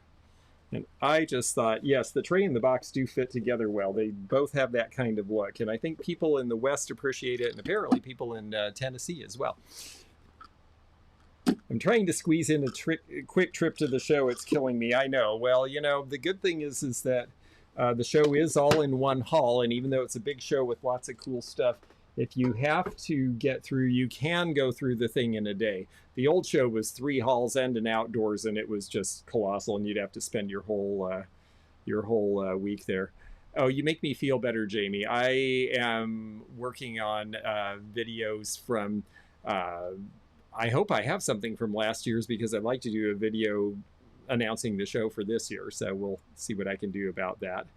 And I just thought, yes, the tray and the box do fit together well. They both have that kind of look. And I think people in the West appreciate it, and apparently people in Tennessee as well. I'm trying to squeeze in a quick trip to the show. It's killing me, I know. Well, the good thing is that the show is all in one hall, and even though it's a big show with lots of cool stuff, if you have to get through, you can go through the thing in a day. The old show was 3 halls and an outdoors, and it was just colossal, and you'd have to spend your whole week there. Oh, you make me feel better, Jamie. I am working on videos from, I hope I have something from last year's because I'd like to do a video announcing the show for this year, so we'll see what I can do about that.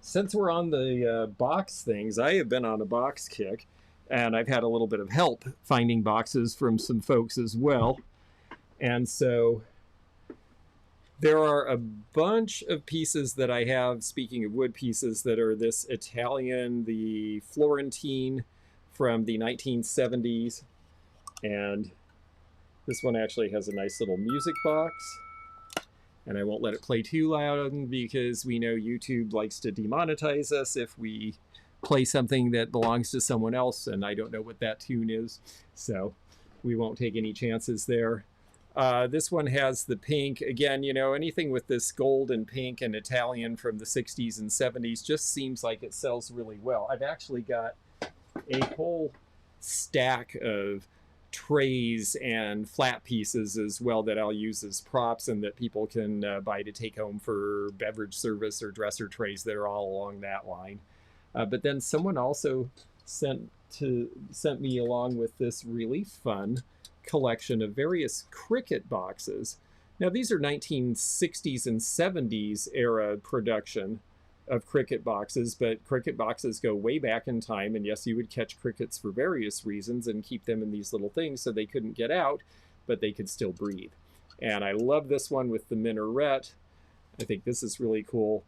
Since we're on the box things, I have been on a box kick, and I've had a little bit of help finding boxes from some folks as well. And so there are a bunch of pieces that I have, speaking of wood pieces, that are this Italian, the Florentine from the 1970s. And this one actually has a nice little music box. And I won't let it play too loud because we know YouTube likes to demonetize us if we play something that belongs to someone else, and I don't know what that tune is, so we won't take any chances there. This one has the pink. Again, you know, anything with this gold and pink and Italian from the 60s and 70s just seems like it sells really well. I've actually got a whole stack of trays and flat pieces as well that I'll use as props and that people can buy to take home for beverage service or dresser trays that are all along that line. But then someone also sent me along with this really fun collection of various Cricut boxes. Now these are 1960s and 70s era production of Cricut boxes, but Cricut boxes go way back in time, and yes, you would catch crickets for various reasons and keep them in these little things so they couldn't get out, but they could still breathe. And I love this one with the minaret. I think this is really cool.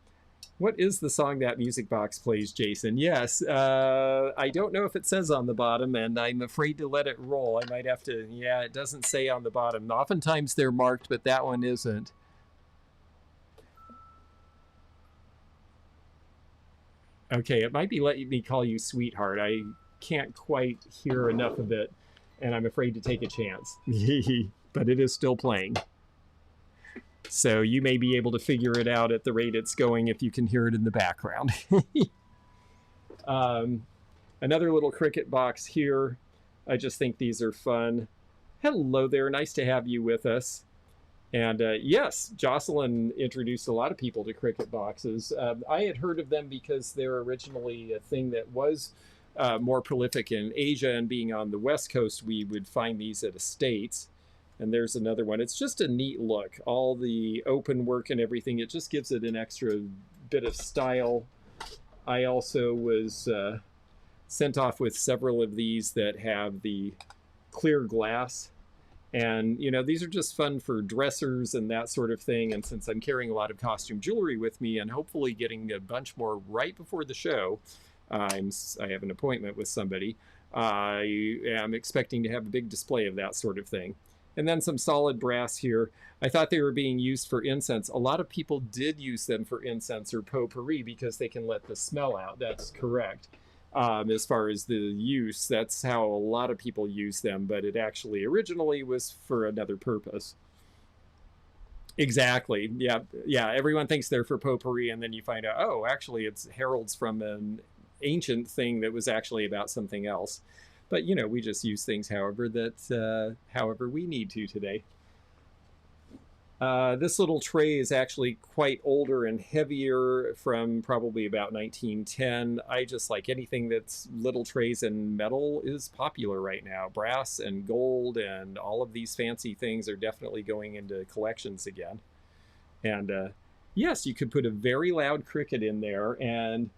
What is the song that music box plays, Jason? Yes, I don't know if it says on the bottom, and I'm afraid to let it roll. I might have to, yeah, it doesn't say on the bottom. Oftentimes they're marked, but that one isn't. Okay, it might be letting me call you sweetheart. I can't quite hear enough of it, and I'm afraid to take a chance. But it is still playing. So you may be able to figure it out at the rate it's going if you can hear it in the background. Another little Cricut box here. I just think these are fun. Hello there, nice to have you with us. And yes, Jocelyn introduced a lot of people to Cricut boxes. I had heard of them because they're originally a thing that was more prolific in Asia, and being on the West Coast, we would find these at estates. And there's another one. It's just a neat look. All the open work and everything, it just gives it an extra bit of style. I also was sent off with several of these that have the clear glass. And, you know, these are just fun for dressers and that sort of thing. And since I'm carrying a lot of costume jewelry with me and hopefully getting a bunch more right before the show, I have an appointment with somebody, I am expecting to have a big display of that sort of thing. And then some solid brass here. I thought they were being used for incense. A lot of people did use them for incense or potpourri because they can let the smell out. That's correct. As far as the use, that's how a lot of people use them, but it actually originally was for another purpose. Exactly. Yeah. Yeah. Everyone thinks they're for potpourri, and then you find out, oh, actually it's heralds from an ancient thing that was actually about something else. But, you know, we just use things however we need to today. This little tray is actually quite older and heavier, from probably about 1910. I just like anything that's little trays, and metal is popular right now. Brass and gold and all of these fancy things are definitely going into collections again. And yes, you could put a very loud Cricut in there, and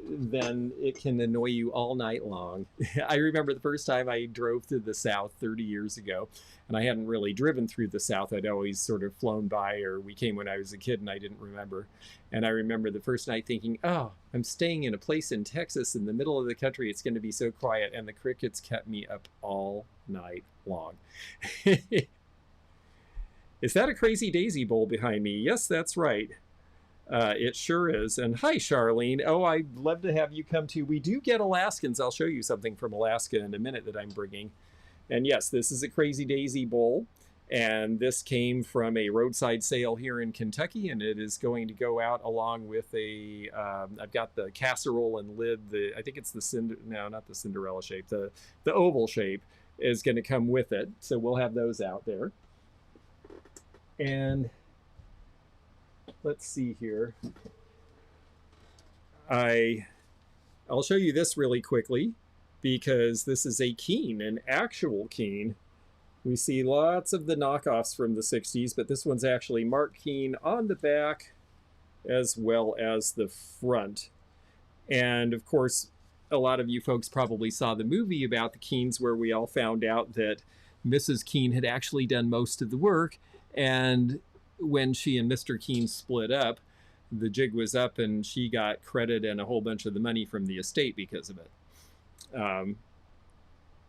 then it can annoy you all night long. I remember the first time I drove to the South 30 years ago, and I hadn't really driven through the South. I'd always sort of flown by, or we came when I was a kid and I didn't remember. And I remember the first night thinking, oh, I'm staying in a place in Texas in the middle of the country. It's going to be so quiet. And the crickets kept me up all night long. Is that a Crazy Daisy bowl behind me? Yes, that's right. It sure is. And hi, Charlene. Oh, I'd love to have you come too. We do get Alaskans. I'll show you something from Alaska in a minute that I'm bringing. And yes, this is a Crazy Daisy bowl. And this came from a roadside sale here in Kentucky. And it is going to go out along with a, I've got the casserole and lid. I think it's the, not the Cinderella shape. The oval shape is going to come with it. So we'll have those out there. And let's see here. I'll show you this really quickly because this is a Keen, an actual Keen. We see lots of the knockoffs from the 60s, but this one's actually Mark Keen on the back as well as the front. And of course, a lot of you folks probably saw the movie about the Keens where we all found out that Mrs. Keen had actually done most of the work, and when she and Mr. Keen split up, the jig was up and she got credit and a whole bunch of the money from the estate because of it.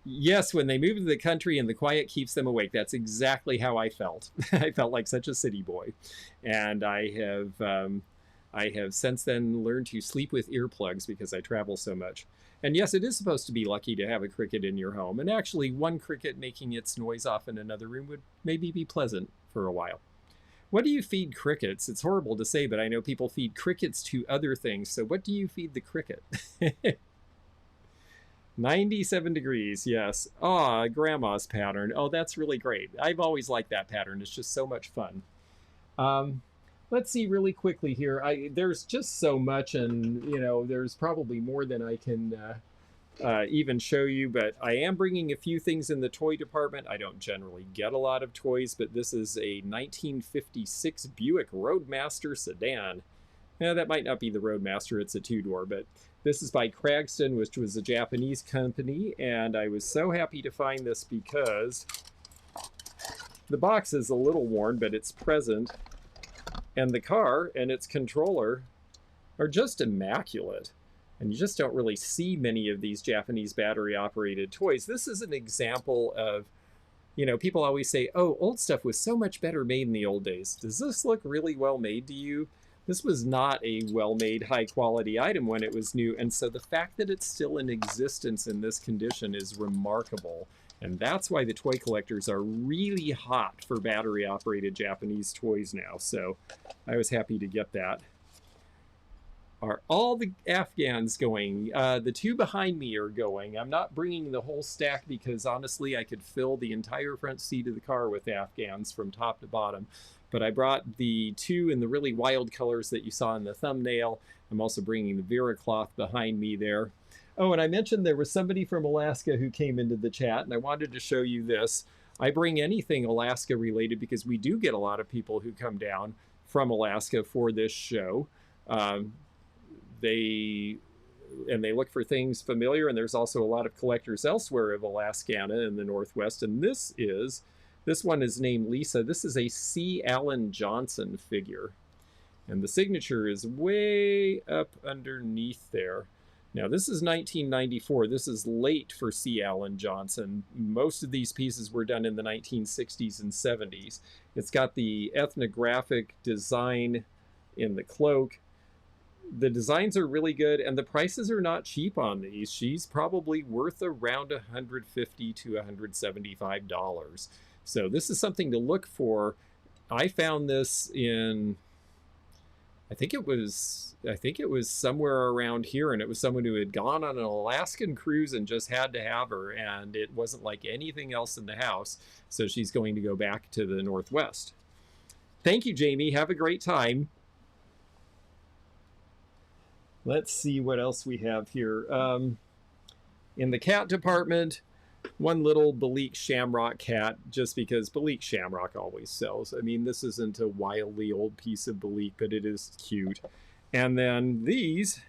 Yes, when they move to the country and the quiet keeps them awake. That's exactly how I felt. I felt like such a city boy, and I have since then learned to sleep with earplugs because I travel so much. And yes, it is supposed to be lucky to have a cricket in your home, and actually, one cricket making its noise off in another room would maybe be pleasant for a while. What do you feed crickets? It's horrible to say, but I know people feed crickets to other things. So, what do you feed the cricket? 97 degrees, yes. Ah, grandma's pattern. Oh, that's really great. I've always liked that pattern. It's just so much fun. Um, let's see really quickly here. There's just so much, and there's probably more than I can even show you. But I am bringing a few things in the toy department. I don't generally get a lot of toys, but this is a 1956 Buick Roadmaster sedan. Now, that might not be the Roadmaster, it's a two-door, but this is by Kragston, which was a Japanese company, and I was so happy to find this because the box is a little worn, but it's present, and the car and its controller are just immaculate. And you just don't really see many of these Japanese battery-operated toys. This is an example of, people always say, oh, old stuff was so much better made in the old days. Does this look really well made to you? This was not a well-made, high-quality item when it was new, and so the fact that it's still in existence in this condition is remarkable. And that's why the toy collectors are really hot for battery-operated Japanese toys now, so I was happy to get that. Are all the Afghans going? The two behind me are going. I'm not bringing the whole stack because, honestly, I could fill the entire front seat of the car with Afghans from top to bottom. But I brought the two in the really wild colors that you saw in the thumbnail. I'm also bringing the Vera cloth behind me there. Oh, and I mentioned there was somebody from Alaska who came into the chat, and I wanted to show you this. I bring anything Alaska related because we do get a lot of people who come down from Alaska for this show. They look for things familiar, and there's also a lot of collectors elsewhere of Alaskana in the Northwest, and this one is named Lisa. This is a C. Allen Johnson figure, and the signature is way up underneath there. Now, this is 1994. This is late for C. Allen Johnson. Most of these pieces were done in the 1960s and 70s. It's got the ethnographic design in the cloak. The designs are really good, and the prices are not cheap on these. She's probably worth around $150 to $175. So this is something to look for. I found this in, I think it was somewhere around here, and it was someone who had gone on an Alaskan cruise and just had to have her, and it wasn't like anything else in the house. So she's going to go back to the Northwest. Thank you, Jamie. Have a great time. Let's see what else we have here. In the cat department, one little Balik Shamrock cat, just because Balik Shamrock always sells. I mean, this isn't a wildly old piece of Balik, but it is cute. And then these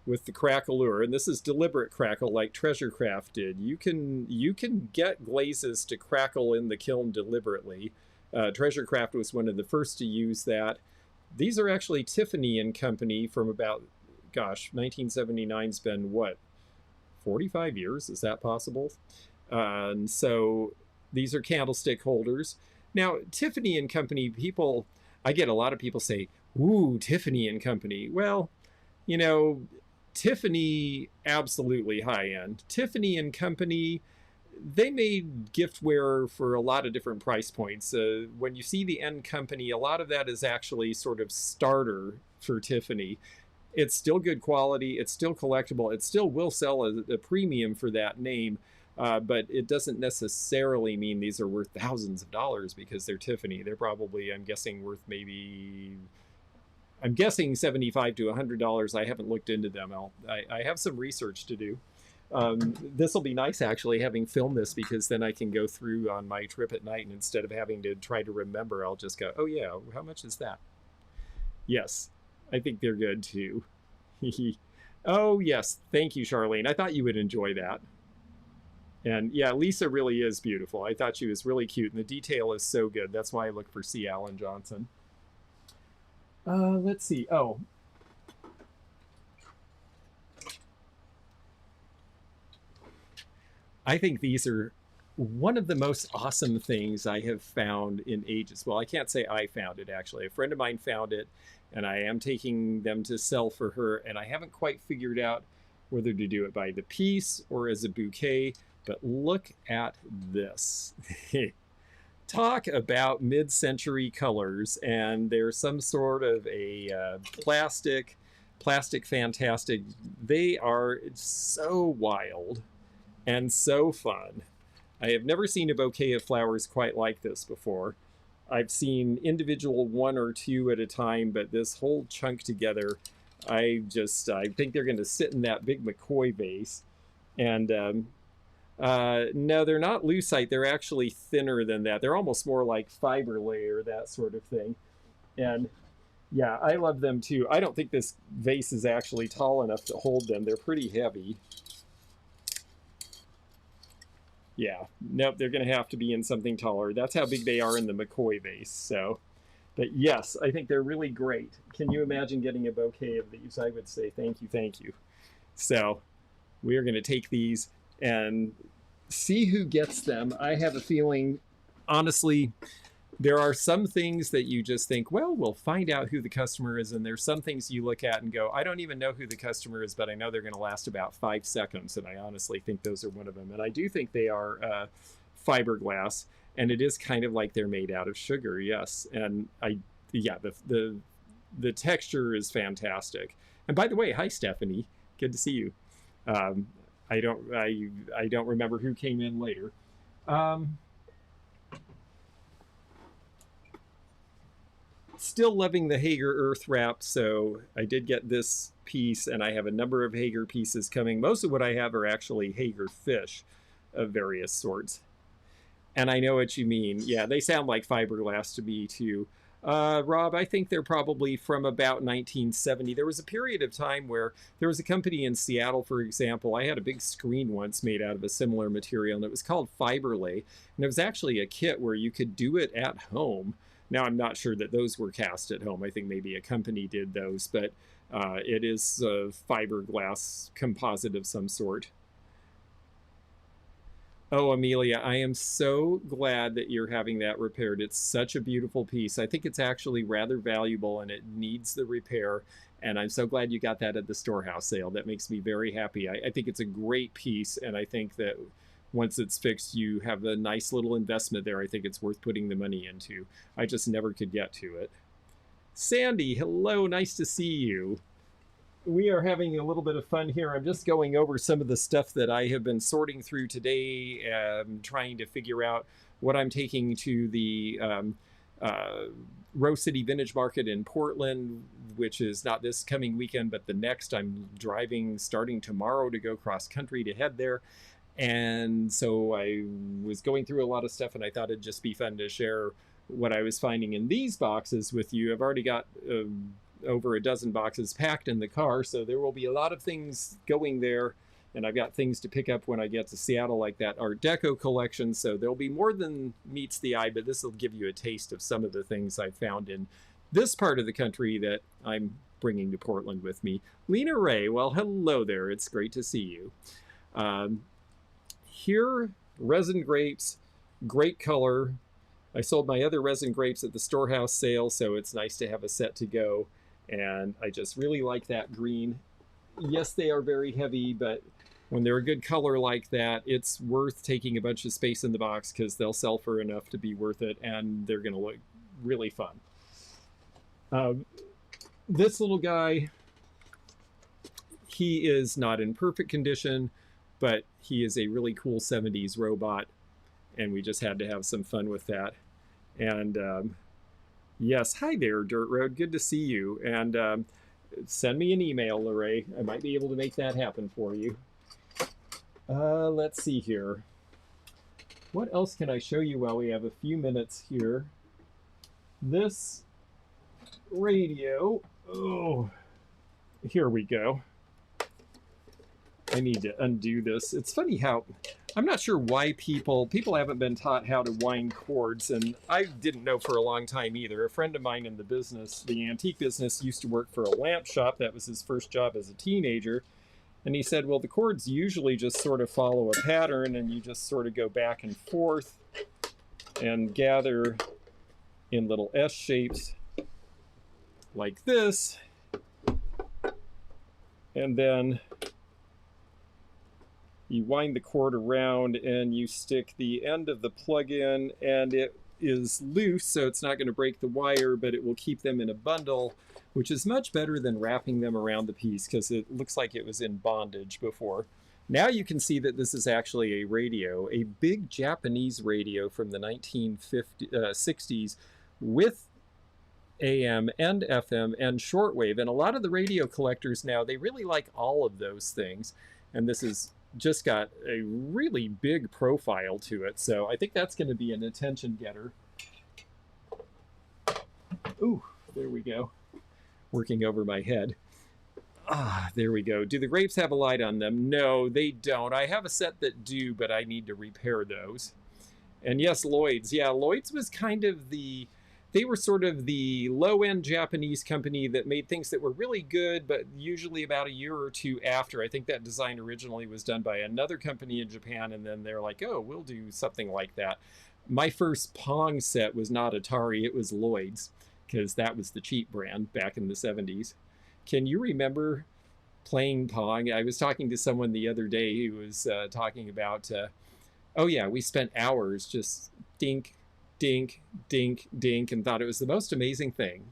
with the crackleure, and this is deliberate crackle like Treasure Craft did. You can get glazes to crackle in the kiln deliberately. Treasure Craft was one of the first to use that. These are actually Tiffany and Company from about, 1979's been what, 45 years? Is that possible? And so these are candlestick holders. Now, Tiffany and Company people, I get a lot of people say, ooh, Tiffany and Company. Well, Tiffany, absolutely high-end. Tiffany and Company, they made giftware for a lot of different price points. When you see the N Company, a lot of that is actually sort of starter for Tiffany. It's still good quality. It's still collectible. It still will sell a premium for that name, but it doesn't necessarily mean these are worth thousands of dollars because they're Tiffany. They're probably, I'm guessing, worth maybe... I'm guessing $75 to $100. I haven't looked into them. I have some research to do. This will be nice, actually, having filmed this, because then I can go through on my trip at night, and instead of having to try to remember, I'll just go, oh yeah, how much is that? Yes, I think they're good too. Oh yes, thank you, Charlene. I thought you would enjoy that. And yeah, Lisa really is beautiful. I thought she was really cute, and the detail is so good. That's why I look for C. Allen Johnson. Let's see. Oh, I think these are one of the most awesome things I have found in ages. Well, I can't say I found it, actually. A friend of mine found it, and I am taking them to sell for her, and I haven't quite figured out whether to do it by the piece or as a bouquet, but look at this. Talk about mid-century colors, and there's some sort of a plastic fantastic. They are so wild and so fun. I have never seen a bouquet of flowers quite like this before. I've seen individual one or two at a time, but this whole chunk together, I think they're going to sit in that big McCoy vase. And no, they're not lucite. They're actually thinner than that. They're almost more like fiber layer, that sort of thing. And yeah, I love them too. I don't think this vase is actually tall enough to hold them. They're pretty heavy. Yeah, nope, they're going to have to be in something taller. That's how big they are in the McCoy vase. So, but yes, I think they're really great. Can you imagine getting a bouquet of these? I would say thank you, thank you. So we are going to take these and see who gets them. I have a feeling, honestly, there are some things that you just think, well, we'll find out who the customer is. And there's some things you look at and go, I don't even know who the customer is, but I know they're going to last about 5 seconds. And I honestly think those are one of them. And I do think they are fiberglass. And it is kind of like they're made out of sugar. Yes. And yeah, the texture is fantastic. And by the way, hi, Stephanie. Good to see you. I don't remember who came in later. Still loving the Hager earth wrap, so I did get this piece, and I have a number of Hager pieces coming. Most of what I have are actually Hager fish of various sorts. And I know what you mean. Yeah, they sound like fiberglass to me too. Rob, I think they're probably from about 1970. There was a period of time where there was a company in Seattle, for example. I had a big screen once made out of a similar material, and it was called Fiberlay. And it was actually a kit where you could do it at home. Now, I'm not sure that those were cast at home. I think maybe a company did those, but it is a fiberglass composite of some sort. Oh, Amelia, I am so glad that you're having that repaired. It's such a beautiful piece. I think it's actually rather valuable, and it needs the repair. And I'm so glad you got that at the storehouse sale. That makes me very happy. I think it's a great piece, and I think that once it's fixed, you have a nice little investment there. I think it's worth putting the money into. I just never could get to it. Sandy, hello, nice to see you. We are having a little bit of fun here. I'm just going over some of the stuff that I have been sorting through today, trying to figure out what I'm taking to the Rose City Vintage Market in Portland, which is not this coming weekend, but the next. I'm driving starting tomorrow to go cross country to head there. And so I was going through a lot of stuff, and I thought it'd just be fun to share what I was finding in these boxes with you. I've already got over a dozen boxes packed in the car, so there will be a lot of things going there. And I've got things to pick up when I get to Seattle, like that Art Deco collection. So there'll be more than meets the eye, but this will give you a taste of some of the things I've found in this part of the country that I'm bringing to Portland with me. Lena Ray, well, hello there. It's great to see you. Here, resin grapes, great color. I sold my other resin grapes at the storehouse sale, so it's nice to have a set to go. And I just really like that green. Yes, they are very heavy, but when they're a good color like that, it's worth taking a bunch of space in the box because they'll sell for enough to be worth it, and they're going to look really fun. This little guy, he is not in perfect condition, but he is a really cool 70s robot, and we just had to have some fun with that. And yes, hi there, Dirt Road. Good to see you. And send me an email, Lorraine. I might be able to make that happen for you. Let's see here. What else can I show you while we have a few minutes here? This radio. Oh, here we go. I need to undo this. It's funny how I'm not sure why people haven't been taught how to wind cords, and I didn't know for a long time either. A friend of mine in the business, the antique business, used to work for a lamp shop. That was his first job as a teenager. And he said, well, the chords usually just sort of follow a pattern, and you just sort of go back and forth and gather in little S shapes like this. And then you wind the cord around and you stick the end of the plug in, and it is loose, so it's not going to break the wire, but it will keep them in a bundle, which is much better than wrapping them around the piece because it looks like it was in bondage before. Now you can see that this is actually a radio, a big Japanese radio from the 1960s with AM and FM and shortwave. And a lot of the radio collectors now, they really like all of those things. And this is just got a really big profile to it. So I think that's going to be an attention getter. Ooh, there we go. Working over my head. Ah, there we go. Do the grapes have a light on them? No, they don't. I have a set that do, but I need to repair those. And yes, Lloyd's. Yeah, Lloyd's was kind of the... They were sort of the low-end Japanese company that made things that were really good, but usually about a year or two after. I think that design originally was done by another company in Japan, and then they're like, oh, we'll do something like that. My first Pong set was not Atari, it was Lloyd's, because that was the cheap brand back in the 70s. Can you remember playing Pong? I was talking to someone the other day who was talking about, oh yeah, we spent hours just dink, dink, dink, dink, and thought it was the most amazing thing.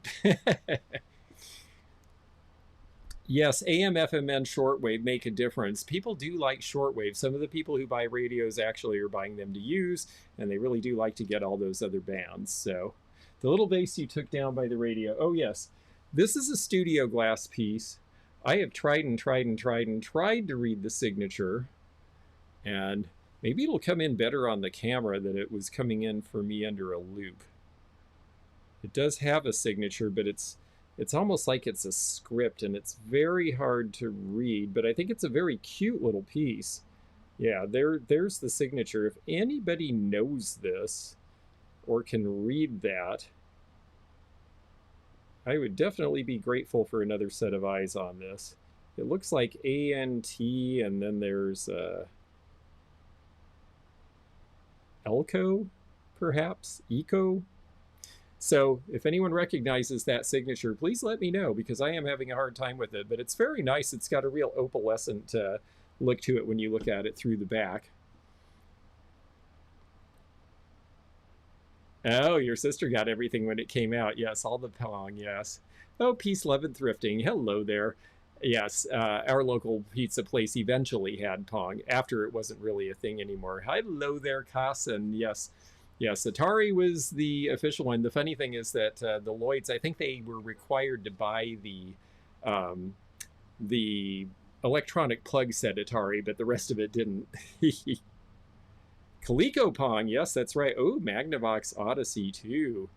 Yes, AM, FM, and shortwave make a difference. People do like shortwave. Some of the people who buy radios actually are buying them to use, and they really do like to get all those other bands. So the little vase you took down by the radio. Oh yes, this is a studio glass piece. I have tried and tried and tried and tried to read the signature, and maybe it'll come in better on the camera than it was coming in for me under a loop. It does have a signature, but it's almost like it's a script, and it's very hard to read, but I think it's a very cute little piece. Yeah, there's the signature. If anybody knows this or can read that, I would definitely be grateful for another set of eyes on this. It looks like ANT, and then there's Elco, perhaps? Eco? So if anyone recognizes that signature, please let me know, because I am having a hard time with it. But it's very nice. It's got a real opalescent look to it when you look at it through the back. Oh, your sister got everything when it came out. Yes, all the Pong, yes. Oh, peace, love, and thrifting. Hello there. Yes, our local pizza place eventually had Pong after it wasn't really a thing anymore. Hello there, Cass, and yes, Atari was the official one. The funny thing is that the Lloyds, I think they were required to buy the electronic plug set Atari, but the rest of it didn't. Coleco Pong, yes, that's right. Oh, Magnavox Odyssey too,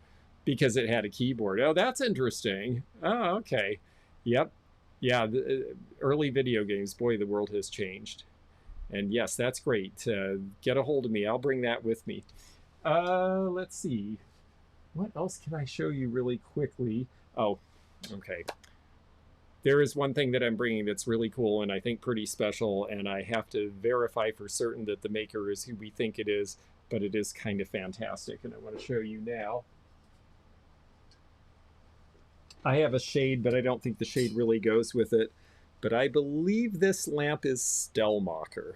because it had a keyboard. Oh, that's interesting. Oh, okay. Yep. Yeah, the early video games, boy, the world has changed. And yes, that's great. Get a hold of me. I'll bring that with me. Let's see. What else can I show you really quickly? Oh, okay. There is one thing that I'm bringing that's really cool and I think pretty special, and I have to verify for certain that the maker is who we think it is, but it is kind of fantastic, and I want to show you now. I have a shade, but I don't think the shade really goes with it. But I believe this lamp is Stellmacher.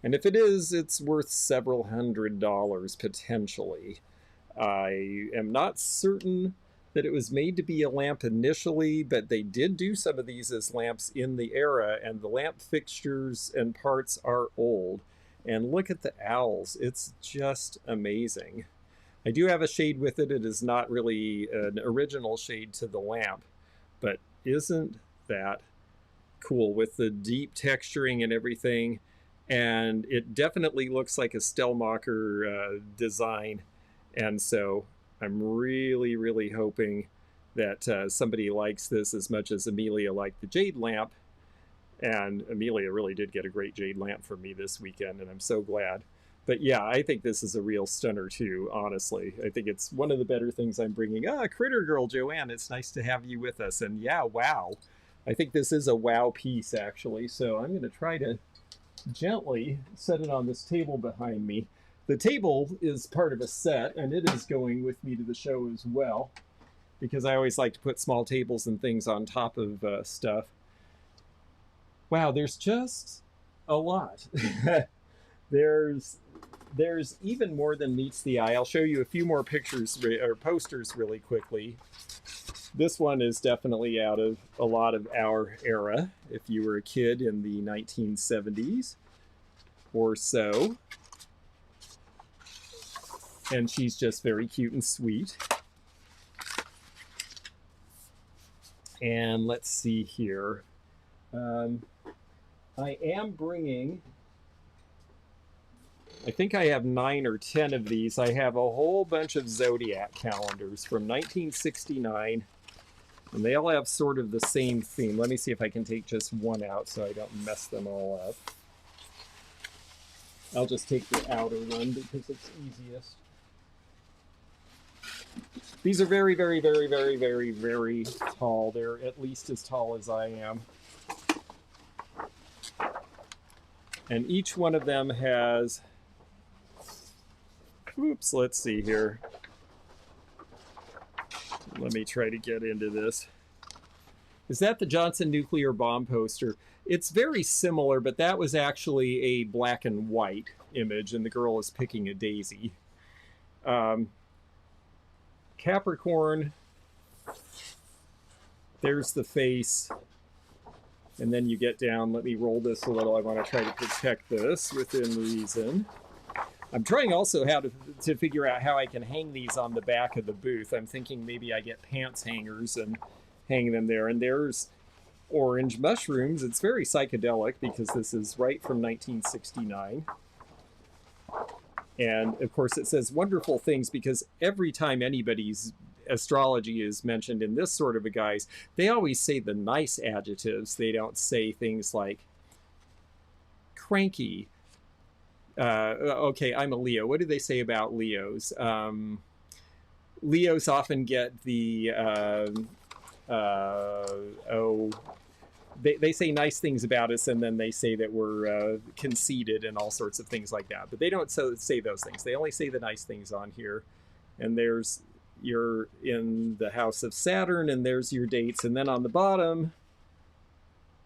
And if it is, it's worth several $100s potentially. I am not certain that it was made to be a lamp initially, but they did do some of these as lamps in the era, and the lamp fixtures and parts are old. And look at the owls. It's just amazing. I do have a shade with it. It is not really an original shade to the lamp, but isn't that cool with the deep texturing and everything? And it definitely looks like a Stellmacher design. And so I'm really, really hoping that somebody likes this as much as Amelia liked the jade lamp. And Amelia really did get a great jade lamp from me this weekend, and I'm so glad. But yeah, I think this is a real stunner too, honestly. I think it's one of the better things I'm bringing. Ah, Critter Girl Joanne, it's nice to have you with us. And yeah, wow. I think this is a wow piece, actually. So I'm going to try to gently set it on this table behind me. The table is part of a set, and it is going with me to the show as well, because I always like to put small tables and things on top of stuff. Wow, there's just a lot. there's even more than meets the eye. I'll show you a few more pictures or posters really quickly. This one is definitely out of a lot of our era, if you were a kid in the 1970s or so. And she's just very cute and sweet. And let's see here. I am bringing, I think I have 9 or 10 of these. I have a whole bunch of Zodiac calendars from 1969, and they all have sort of the same theme. Let me see if I can take just one out so I don't mess them all up. I'll just take the outer one because it's easiest. These are very, very, very, very, very, very tall. They're at least as tall as I am. And each one of them has, oops, let's see here. Let me try to get into this. Is that the Johnson nuclear bomb poster? It's very similar, but that was actually a black and white image, and the girl is picking a daisy. Capricorn, there's the face. And then you get down, let me roll this a little. I want to try to protect this within reason. I'm trying also how to figure out how I can hang these on the back of the booth. I'm thinking maybe I get pants hangers and hang them there. And there's orange mushrooms. It's very psychedelic because this is right from 1969. And of course it says wonderful things because every time anybody's astrology is mentioned in this sort of a guise, they always say the nice adjectives. They don't say things like cranky. Okay, I'm a Leo. What do they say about Leos? Leos often get the they say nice things about us, and then they say that we're conceited and all sorts of things like that. But they don't say those things. They only say the nice things on here. And there's, you're in the house of Saturn, and there's your dates. And then on the bottom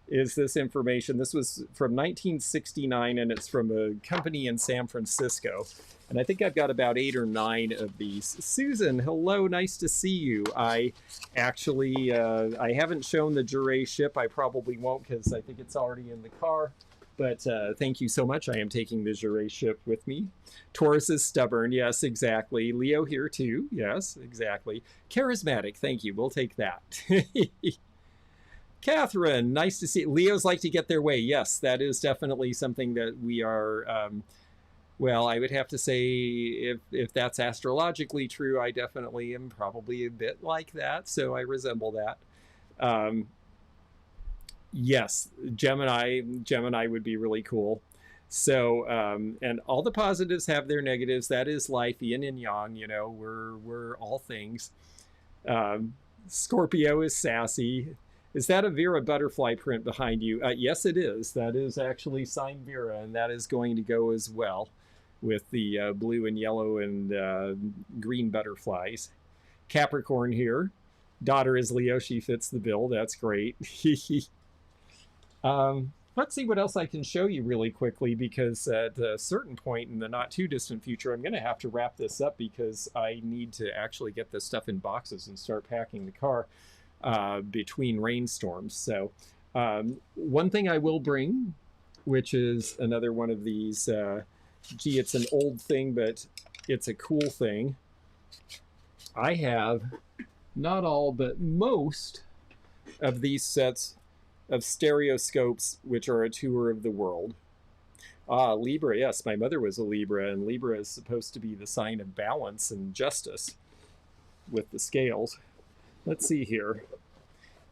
is this information. This was from 1969, and it's from a company in San Francisco. And I think I've got about 8 or 9 of these. Susan, hello, nice to see you. I actually, I haven't shown the Jure ship. I probably won't because I think it's already in the car. But thank you so much. I am taking the Jure ship with me. Taurus is stubborn. Yes, exactly. Leo here too. Yes, exactly. Charismatic. Thank you. We'll take that. Catherine, nice to see. Leos like to get their way. Yes, that is definitely something that we are, well, I would have to say if that's astrologically true, I definitely am probably a bit like that. So I resemble that. Yes, Gemini would be really cool. So, and all the positives have their negatives. That is life, yin and yang, you know, we're all things. Scorpio is sassy. Is that a Vera butterfly print behind you? Yes, it is. That is actually signed Vera, and that is going to go as well with the blue and yellow and green butterflies. Capricorn here. Daughter is Leo. She fits the bill. That's great. Let's see what else I can show you really quickly, because at a certain point in the not too distant future, I'm going to have to wrap this up because I need to actually get this stuff in boxes and start packing the car between rainstorms. So one thing I will bring, which is another one of these, gee, it's an old thing, but it's a cool thing. I have not all, but most of these sets of stereoscopes, which are a tour of the world. Libra, yes, my mother was a Libra, and Libra is supposed to be the sign of balance and justice with the scales. Let's see here.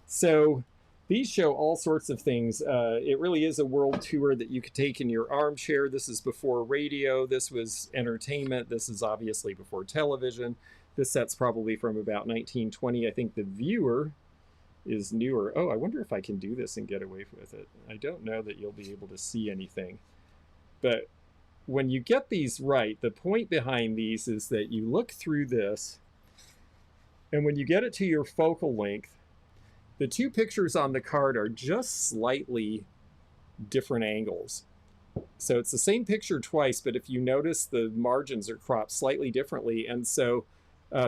So these show all sorts of things. It really is a world tour that you could take in your armchair. This is before radio. This was entertainment. This is obviously before television. This set's probably from about 1920. I think the viewer is newer. Oh, I wonder if I can do this and get away with it. I don't know that you'll be able to see anything. But when you get these right, the point behind these is that you look through this, and when you get it to your focal length, the two pictures on the card are just slightly different angles. So it's the same picture twice, but if you notice, the margins are cropped slightly differently. And so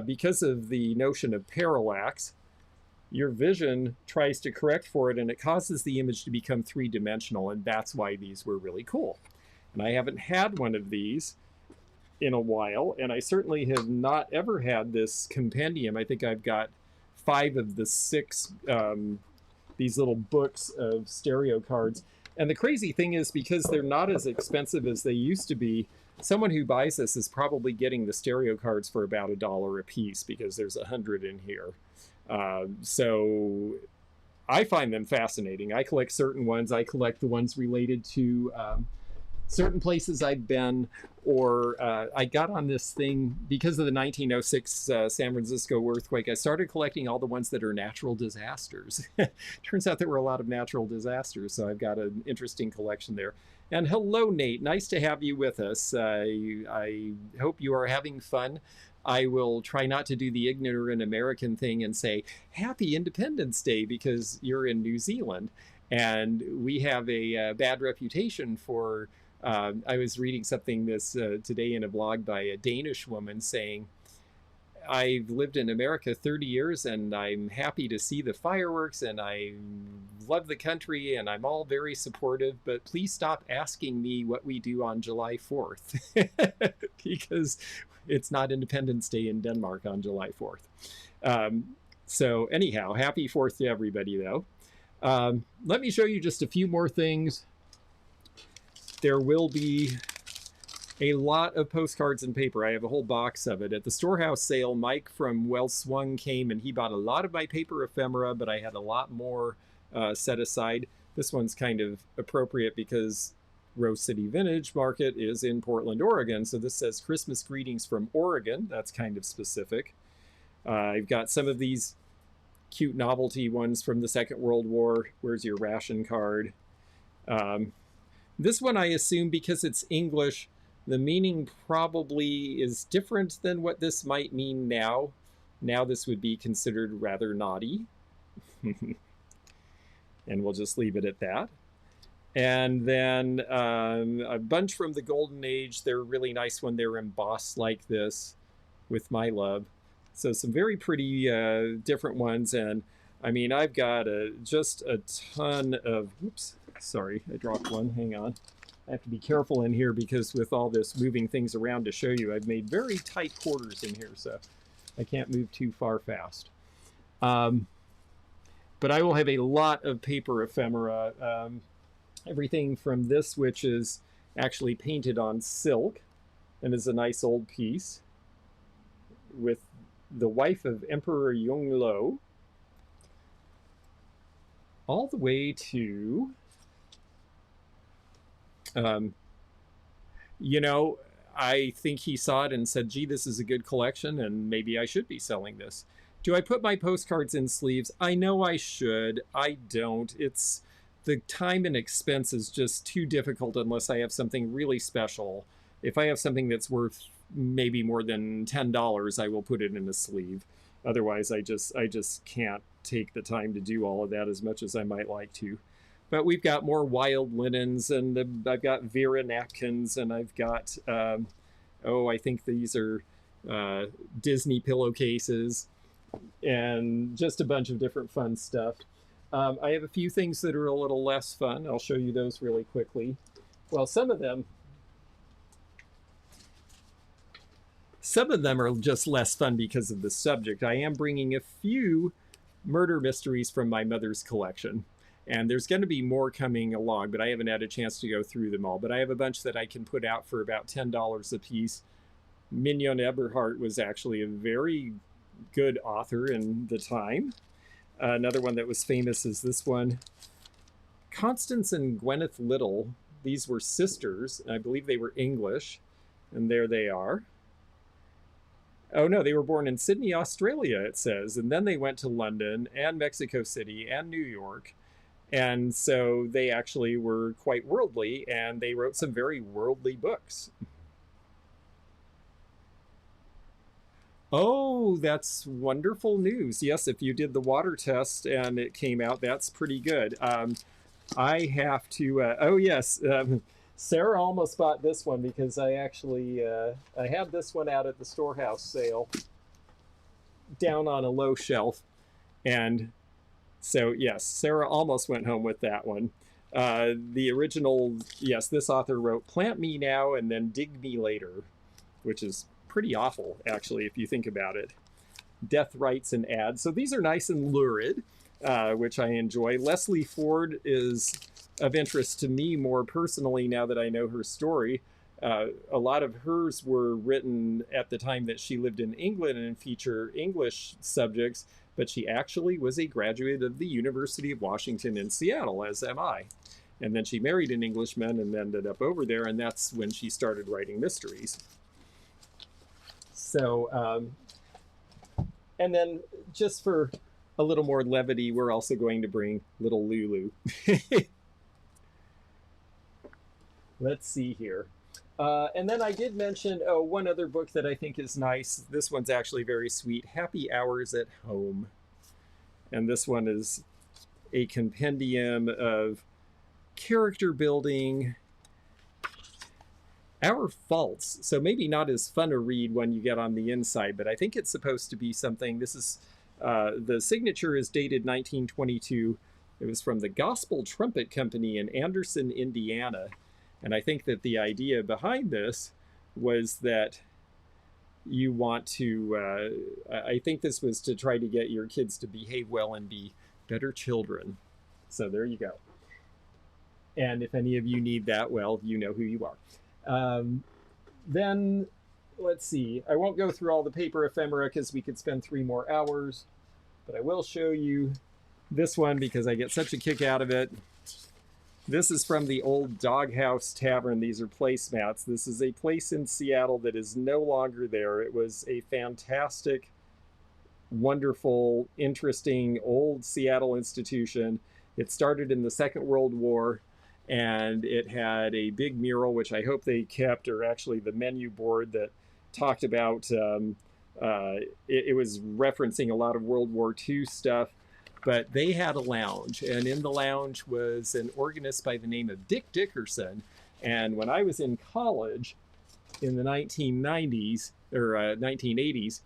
because of the notion of parallax, your vision tries to correct for it, and it causes the image to become three-dimensional, and that's why these were really cool. And I haven't had one of these in a while, and I certainly have not ever had this compendium. I think I've got 5 of the 6 these little books of stereo cards. And the crazy thing is, because they're not as expensive as they used to be, someone who buys this is probably getting the stereo cards for about $1 a piece, because there's 100 in here. So I find them fascinating. I collect certain ones. I collect the ones related to certain places I've been, or I got on this thing because of the 1906 San Francisco earthquake. I started collecting all the ones that are natural disasters. Turns out there were a lot of natural disasters, so I've got an interesting collection there. And hello, Nate. Nice to have you with us. I hope you are having fun. I will try not to do the ignorant American thing and say Happy Independence Day because you're in New Zealand. And we have a bad reputation for I was reading something this today in a blog by a Danish woman saying, I've lived in America 30 years and I'm happy to see the fireworks and I love the country and I'm all very supportive, but please stop asking me what we do on July 4th because it's not Independence Day in Denmark on July 4th. So anyhow, happy 4th to everybody though. Let me show you just a few more things. There will be a lot of postcards and paper. I have a whole box of it. At the storehouse sale, Mike from Well Swung came and he bought a lot of my paper ephemera, but I had a lot more set aside. This one's kind of appropriate because Rose City Vintage Market is in Portland, Oregon. So this says Christmas greetings from Oregon. That's kind of specific. I've got some of these cute novelty ones from the Second World War. Where's your ration card? This one, I assume, because it's English, the meaning probably is different than what this might mean now. Now this would be considered rather naughty. And we'll just leave it at that. And then a bunch from the Golden Age. They're a really nice one. They're embossed like this with my love. So some very pretty different ones. And I mean, I've got just a ton of, oops, sorry, I dropped one, hang on. I have to be careful in here because with all this moving things around to show you, I've made very tight quarters in here, so I can't move too far fast. But I will have a lot of paper ephemera. Everything from this, which is actually painted on silk and is a nice old piece with the wife of Emperor Yongle, all the way to, you know, I think he saw it and said, gee, this is a good collection and maybe I should be selling this. Do I put my postcards in sleeves? I know I should. I don't. It's the time and expense is just too difficult unless I have something really special. If I have something that's worth maybe more than $10, I will put it in a sleeve. Otherwise, I just can't take the time to do all of that as much as I might like to. But we've got more wild linens, and I've got Vera napkins, and I've got, I think these are Disney pillowcases, and just a bunch of different fun stuff. I have a few things that are a little less fun. I'll show you those really quickly. Well, some of them are just less fun because of the subject. I am bringing a few murder mysteries from my mother's collection. And there's going to be more coming along, but I haven't had a chance to go through them all. But I have a bunch that I can put out for about $10 a piece. Mignon Eberhardt was actually a very good author in the time. Another one that was famous is this one. Constance and Gwyneth Little. These were sisters. I believe they were English. And there they are. Oh no, they were born in Sydney, Australia, it says. And then they went to London and Mexico City and New York. And so they actually were quite worldly, and they wrote some very worldly books. Oh, that's wonderful news. Yes, if you did the water test and it came out, that's pretty good. I have to, oh, yes. Sarah almost bought this one because I actually I had this one out at the storehouse sale down on a low shelf. And so, yes, Sarah almost went home with that one. The original, yes, this author wrote Plant Me Now and then Dig Me Later, which is pretty awful, actually, if you think about it. Death, rights, and ads. So these are nice and lurid, which I enjoy. Leslie Ford is of interest to me more personally now that I know her story. A lot of hers were written at the time that she lived in England and feature English subjects, but she actually was a graduate of the University of Washington in Seattle, as am I. And then she married an Englishman and ended up over there, and that's when she started writing mysteries. So, and then just for a little more levity, we're also going to bring little Lulu. Let's see here. And then I did mention, oh, one other book that I think is nice. This one's actually very sweet, Happy Hours at Home. And this one is a compendium of character building, our faults. So maybe not as fun to read when you get on the inside, but I think it's supposed to be something. This is, the signature is dated 1922. It was from the Gospel Trumpet Company in Anderson, Indiana. And I think that the idea behind this was that you want to, I think this was to try to get your kids to behave well and be better children. So there you go. And if any of you need that, well, you know who you are. Then, let's see. I won't go through all the paper ephemera because we could spend 3 more hours. But I will show you this one because I get such a kick out of it. This is from the old Doghouse Tavern. These are placemats. This is a place in Seattle that is no longer there. It was a fantastic, wonderful, interesting old Seattle institution. It started in the Second World War, and it had a big mural, which I hope they kept, or actually the menu board that talked about, it was referencing a lot of World War II stuff. But they had a lounge, and in the lounge was an organist by the name of Dick Dickerson. And when I was in college in the 1990s or 1980s,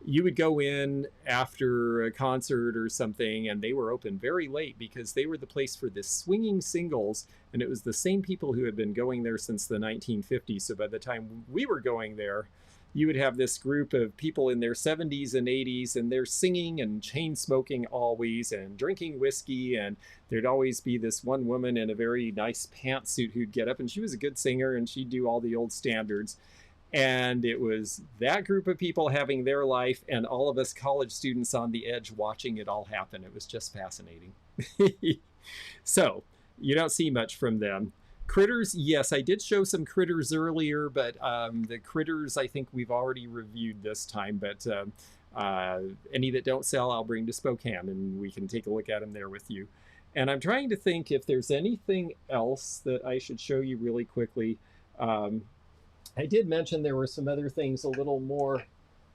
you would go in after a concert or something, and they were open very late because they were the place for the swinging singles, and it was the same people who had been going there since the 1950s. So by the time we were going there, you would have this group of people in their 70s and 80s, and they're singing and chain smoking always and drinking whiskey. And there'd always be this one woman in a very nice pantsuit who'd get up, and she was a good singer, and she'd do all the old standards. And it was that group of people having their life, and all of us college students on the edge watching it all happen. It was just fascinating. So you don't see much from them. Critters, yes, I did show some critters earlier, but the critters I think we've already reviewed this time. But any that don't sell, I'll bring to Spokane, and we can take a look at them there with you. And I'm trying to think if there's anything else that I should show you really quickly. I did mention there were some other things a little more,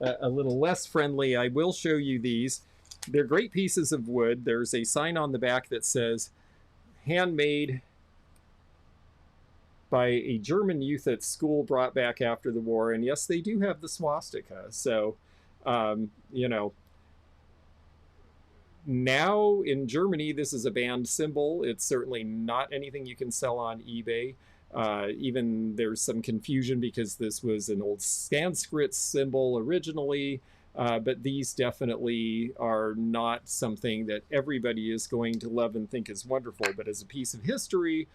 a little less friendly. I will show you these. They're great pieces of wood. There's a sign on the back that says, handmade by a German youth at school brought back after the war. And yes, they do have the swastika. So, you know, now in Germany, this is a banned symbol. It's certainly not anything you can sell on eBay. Even there's some confusion because this was an old Sanskrit symbol originally, but these definitely are not something that everybody is going to love and think is wonderful. But as a piece of history,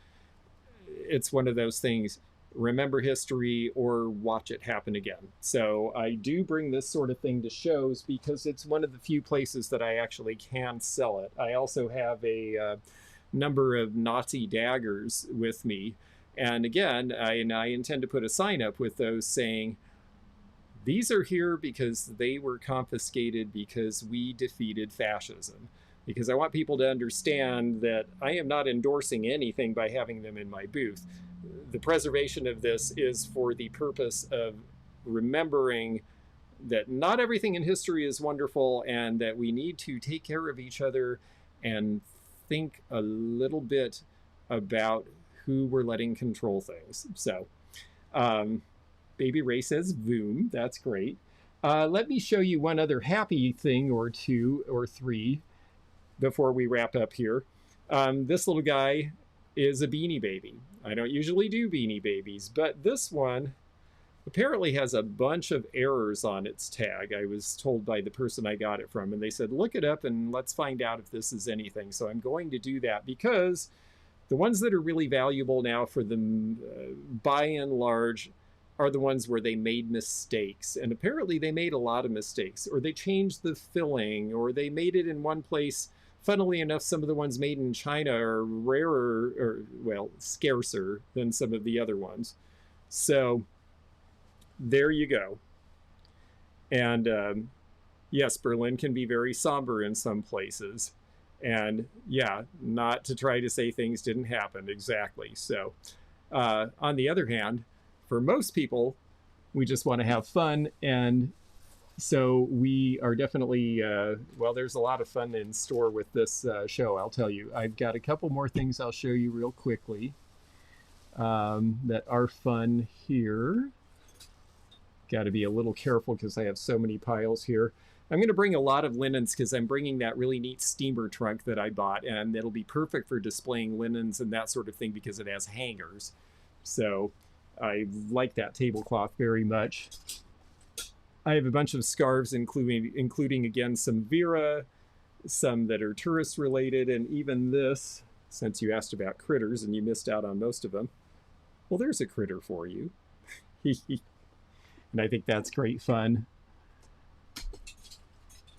it's one of those things, remember history or watch it happen again. So I do bring this sort of thing to shows because it's one of the few places that I actually can sell it. I also have a number of Nazi daggers with me. And again, I intend to put a sign up with those saying, These are here because they were confiscated because we defeated fascism. Because I want people to understand that I am not endorsing anything by having them in my booth. The preservation of this is for the purpose of remembering that not everything in history is wonderful and that we need to take care of each other and think a little bit about who we're letting control things. So, Baby Ray says, boom, that's great. Let me show you one other happy thing or two or three before we wrap up here. This little guy is a Beanie Baby. I don't usually do Beanie Babies, but this one apparently has a bunch of errors on its tag. I was told by the person I got it from, and they said, look it up and let's find out if this is anything. So I'm going to do that because the ones that are really valuable now for them, by and large, are the ones where they made mistakes. And apparently they made a lot of mistakes, or they changed the filling, or they made it in one place. Funnily enough, some of the ones made in China are rarer, or, well, scarcer than some of the other ones. So there you go. And yes, Berlin can be very somber in some places. And yeah, not to try to say things didn't happen exactly. So on the other hand, for most people, we just want to have fun. And so we are definitely, well, there's a lot of fun in store with this show, I'll tell you. I've got a couple more things I'll show you real quickly that are fun here. Got to be a little careful because I have so many piles here. I'm going to bring a lot of linens because I'm bringing that really neat steamer trunk that I bought, and it'll be perfect for displaying linens and that sort of thing because it has hangers. So I like that tablecloth very much. I have a bunch of scarves, including again, some Vera, some that are tourist related, and even this, since you asked about critters and you missed out on most of them. Well, there's a critter for you. And I think that's great fun.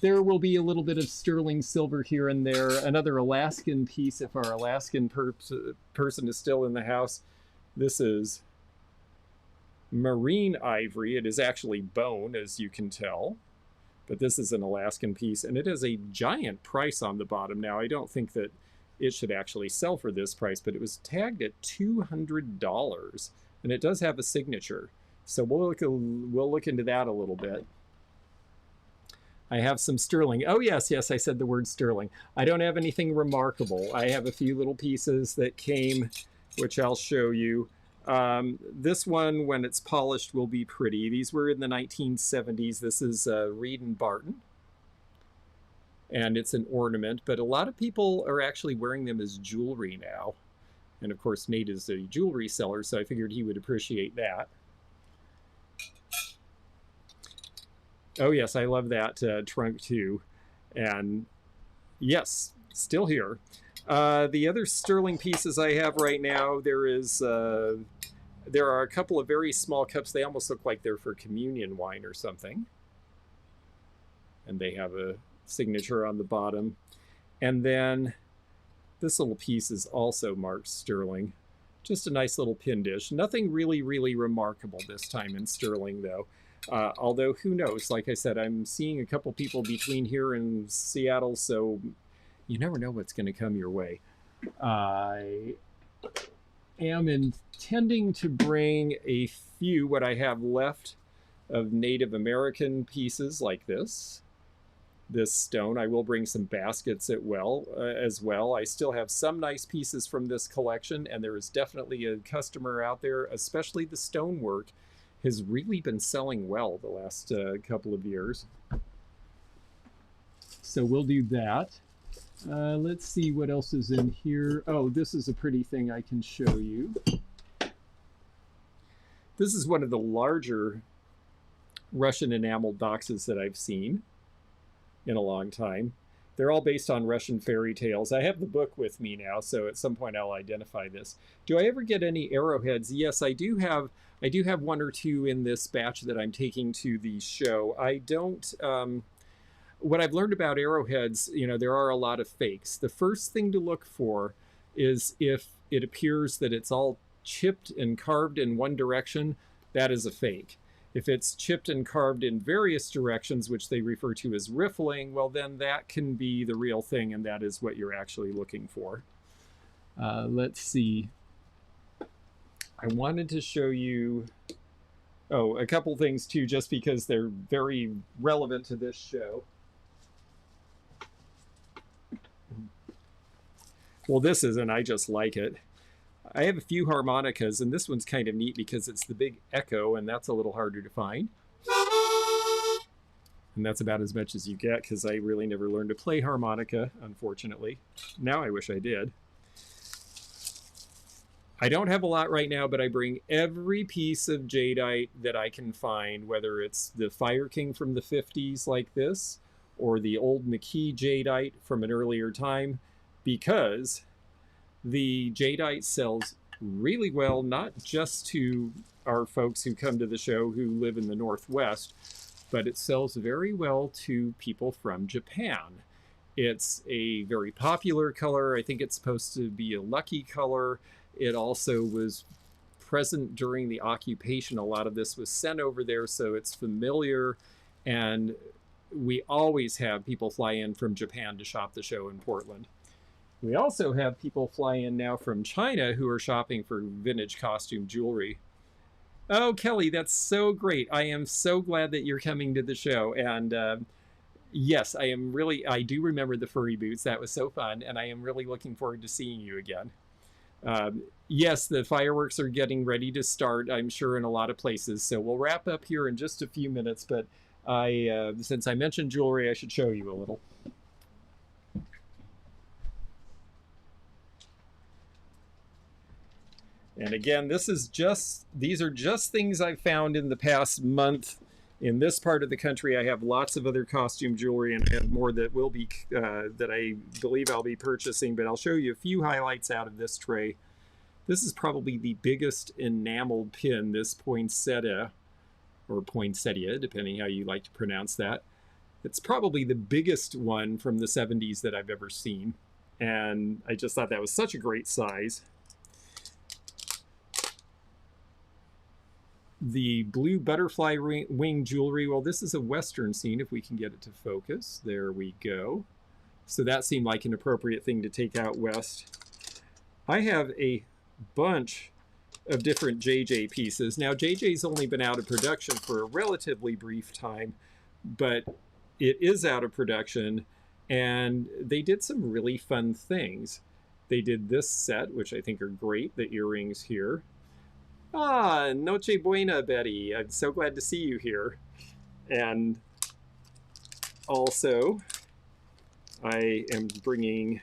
There will be a little bit of sterling silver here and there. Another Alaskan piece, if our Alaskan person is still in the house. This is marine ivory. It is actually bone, as you can tell. But this is an Alaskan piece, and it has a giant price on the bottom. Now, I don't think that it should actually sell for this price, but it was tagged at $200, and it does have a signature. So we'll look into that a little bit. I have some sterling. Oh, yes, I said the word sterling. I don't have anything remarkable. I have a few little pieces that came, which I'll show you. This one, when it's polished, will be pretty. These were in the 1970s. This is Reed and Barton. And it's an ornament, but a lot of people are actually wearing them as jewelry now. And of course, Nate is a jewelry seller, so I figured he would appreciate that. Oh, yes, I love that trunk, too. And yes, still here. The other sterling pieces I have right now, there are a couple of very small cups. They almost look like they're for communion wine or something. And they have a signature on the bottom. And then this little piece is also marked sterling. Just a nice little pin dish. Nothing really, really remarkable this time in sterling, though. Although, who knows? Like I said, I'm seeing a couple people between here and Seattle, so you never know what's going to come your way. I am intending to bring a few, what I have left, of Native American pieces like this stone. I will bring some baskets as well. I still have some nice pieces from this collection, and there is definitely a customer out there, especially the stonework, has really been selling well the last couple of years. So we'll do that. Let's see what else is in here. Oh, this is a pretty thing I can show you. This is one of the larger Russian enameled boxes that I've seen in a long time. They're all based on Russian fairy tales. I have the book with me now, so at some point I'll identify this. Do I ever get any arrowheads? Yes, I do have one or two in this batch that I'm taking to the show. I don't, what I've learned about arrowheads, there are a lot of fakes. The first thing to look for is if it appears that it's all chipped and carved in one direction, that is a fake. If it's chipped and carved in various directions, which they refer to as riffling, well, then that can be the real thing, and that is what you're actually looking for. Let's see. I wanted to show you, a couple things too, just because they're very relevant to this show. Well, this isn't, I just like it. I have a few harmonicas, and this one's kind of neat because it's the big echo, and that's a little harder to find. And that's about as much as you get, because I really never learned to play harmonica, unfortunately. Now I wish I did. I don't have a lot right now, but I bring every piece of jadeite that I can find, whether it's the Fire King from the 50s like this, or the old McKee jadeite from an earlier time, because the jadeite sells really well, not just to our folks who come to the show who live in the Northwest, but it sells very well to people from Japan. It's a very popular color. I think it's supposed to be a lucky color. It also was present during the occupation. A lot of this was sent over there, so it's familiar, and we always have people fly in from Japan to shop the show in Portland. We also have people fly in now from China who are shopping for vintage costume jewelry. Oh, Kelly, that's so great. I am so glad that you're coming to the show. And yes, I do remember the furry boots. That was so fun. And I am really looking forward to seeing you again. Yes, the fireworks are getting ready to start, I'm sure, in a lot of places. So we'll wrap up here in just a few minutes. But since I mentioned jewelry, I should show you a little. And again, these are just things I've found in the past month. In this part of the country, I have lots of other costume jewelry, and I have more that will be that I believe I'll be purchasing. But I'll show you a few highlights out of this tray. This is probably the biggest enameled pin, this poinsettia, or poinsettia, depending how you like to pronounce that. It's probably the biggest one from the 70s that I've ever seen. And I just thought that was such a great size. The blue butterfly wing jewelry, well, this is a Western scene, if we can get it to focus. There we go. So that seemed like an appropriate thing to take out west. I have a bunch of different JJ pieces. Now, JJ's only been out of production for a relatively brief time, but it is out of production, and they did some really fun things. They did this set, which I think are great, the earrings here. Ah, Noche Buena, Betty. I'm so glad to see you here. And also, I am bringing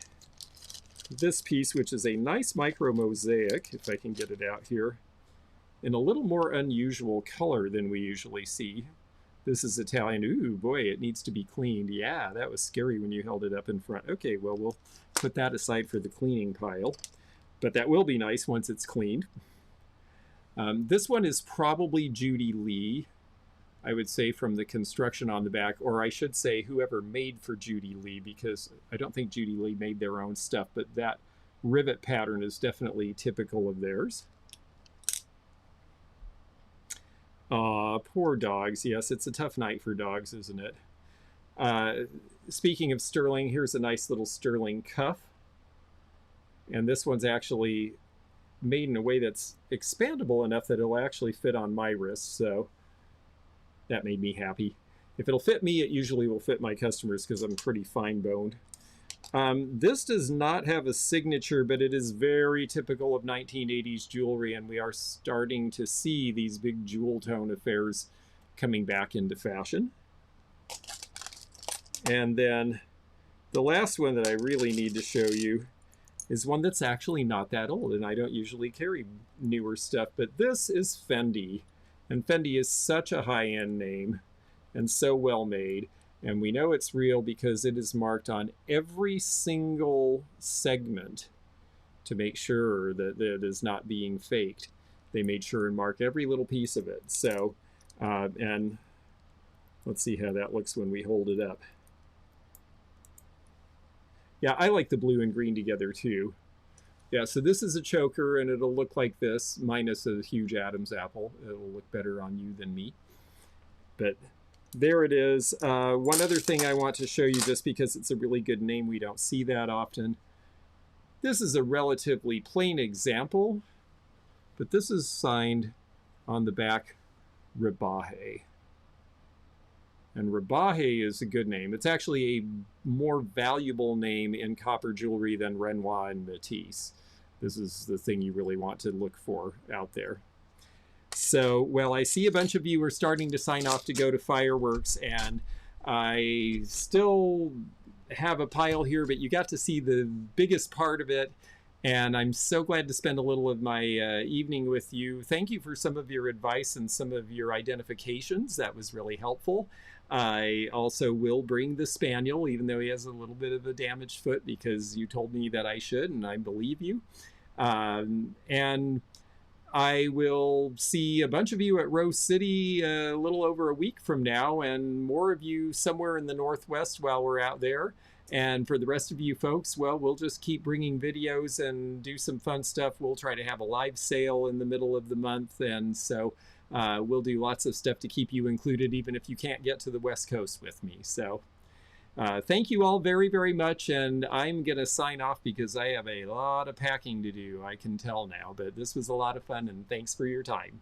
this piece, which is a nice micro mosaic, if I can get it out here, in a little more unusual color than we usually see. This is Italian. Ooh, boy, it needs to be cleaned. Yeah, that was scary when you held it up in front. Okay, well, we'll put that aside for the cleaning pile. But that will be nice once it's cleaned. This one is probably Judy Lee, I would say, from the construction on the back, or I should say whoever made for Judy Lee, because I don't think Judy Lee made their own stuff, but that rivet pattern is definitely typical of theirs. Aw, poor dogs. Yes, it's a tough night for dogs, isn't it? Speaking of sterling, here's a nice little sterling cuff. And this one's actually made in a way that's expandable enough that it'll actually fit on my wrist, so that made me happy. If it'll fit me, it usually will fit my customers because I'm pretty fine-boned. This does not have a signature, but it is very typical of 1980s jewelry, and we are starting to see these big jewel tone affairs coming back into fashion. And then the last one that I really need to show you is one that's actually not that old, and I don't usually carry newer stuff, but this is Fendi. And Fendi is such a high-end name and so well made, and we know it's real because it is marked on every single segment to make sure that it is not being faked. They made sure and mark every little piece of it. So, and let's see how that looks when we hold it up. Yeah, I like the blue and green together too. Yeah, so this is a choker, and it'll look like this, minus a huge Adam's apple. It'll look better on you than me. But there it is. One other thing I want to show you, just because it's a really good name, we don't see that often. This is a relatively plain example, but this is signed on the back Rebaje. And Rebaje is a good name. It's actually a more valuable name in copper jewelry than Renoir and Matisse. This is the thing you really want to look for out there. So, well, I see a bunch of you are starting to sign off to go to fireworks, and I still have a pile here, but you got to see the biggest part of it. And I'm so glad to spend a little of my evening with you. Thank you for some of your advice and some of your identifications. That was really helpful. I also will bring the spaniel, even though he has a little bit of a damaged foot, because you told me that I should, and I believe you. And I will see a bunch of you at Rose City a little over a week from now, and more of you somewhere in the Northwest while we're out there. And for the rest of you folks, well, we'll just keep bringing videos and do some fun stuff. We'll try to have a live sale in the middle of the month, and so we'll do lots of stuff to keep you included, even if you can't get to the West Coast with me. So thank you all very, very much, and I'm going to sign off because I have a lot of packing to do, I can tell now. But this was a lot of fun, and thanks for your time.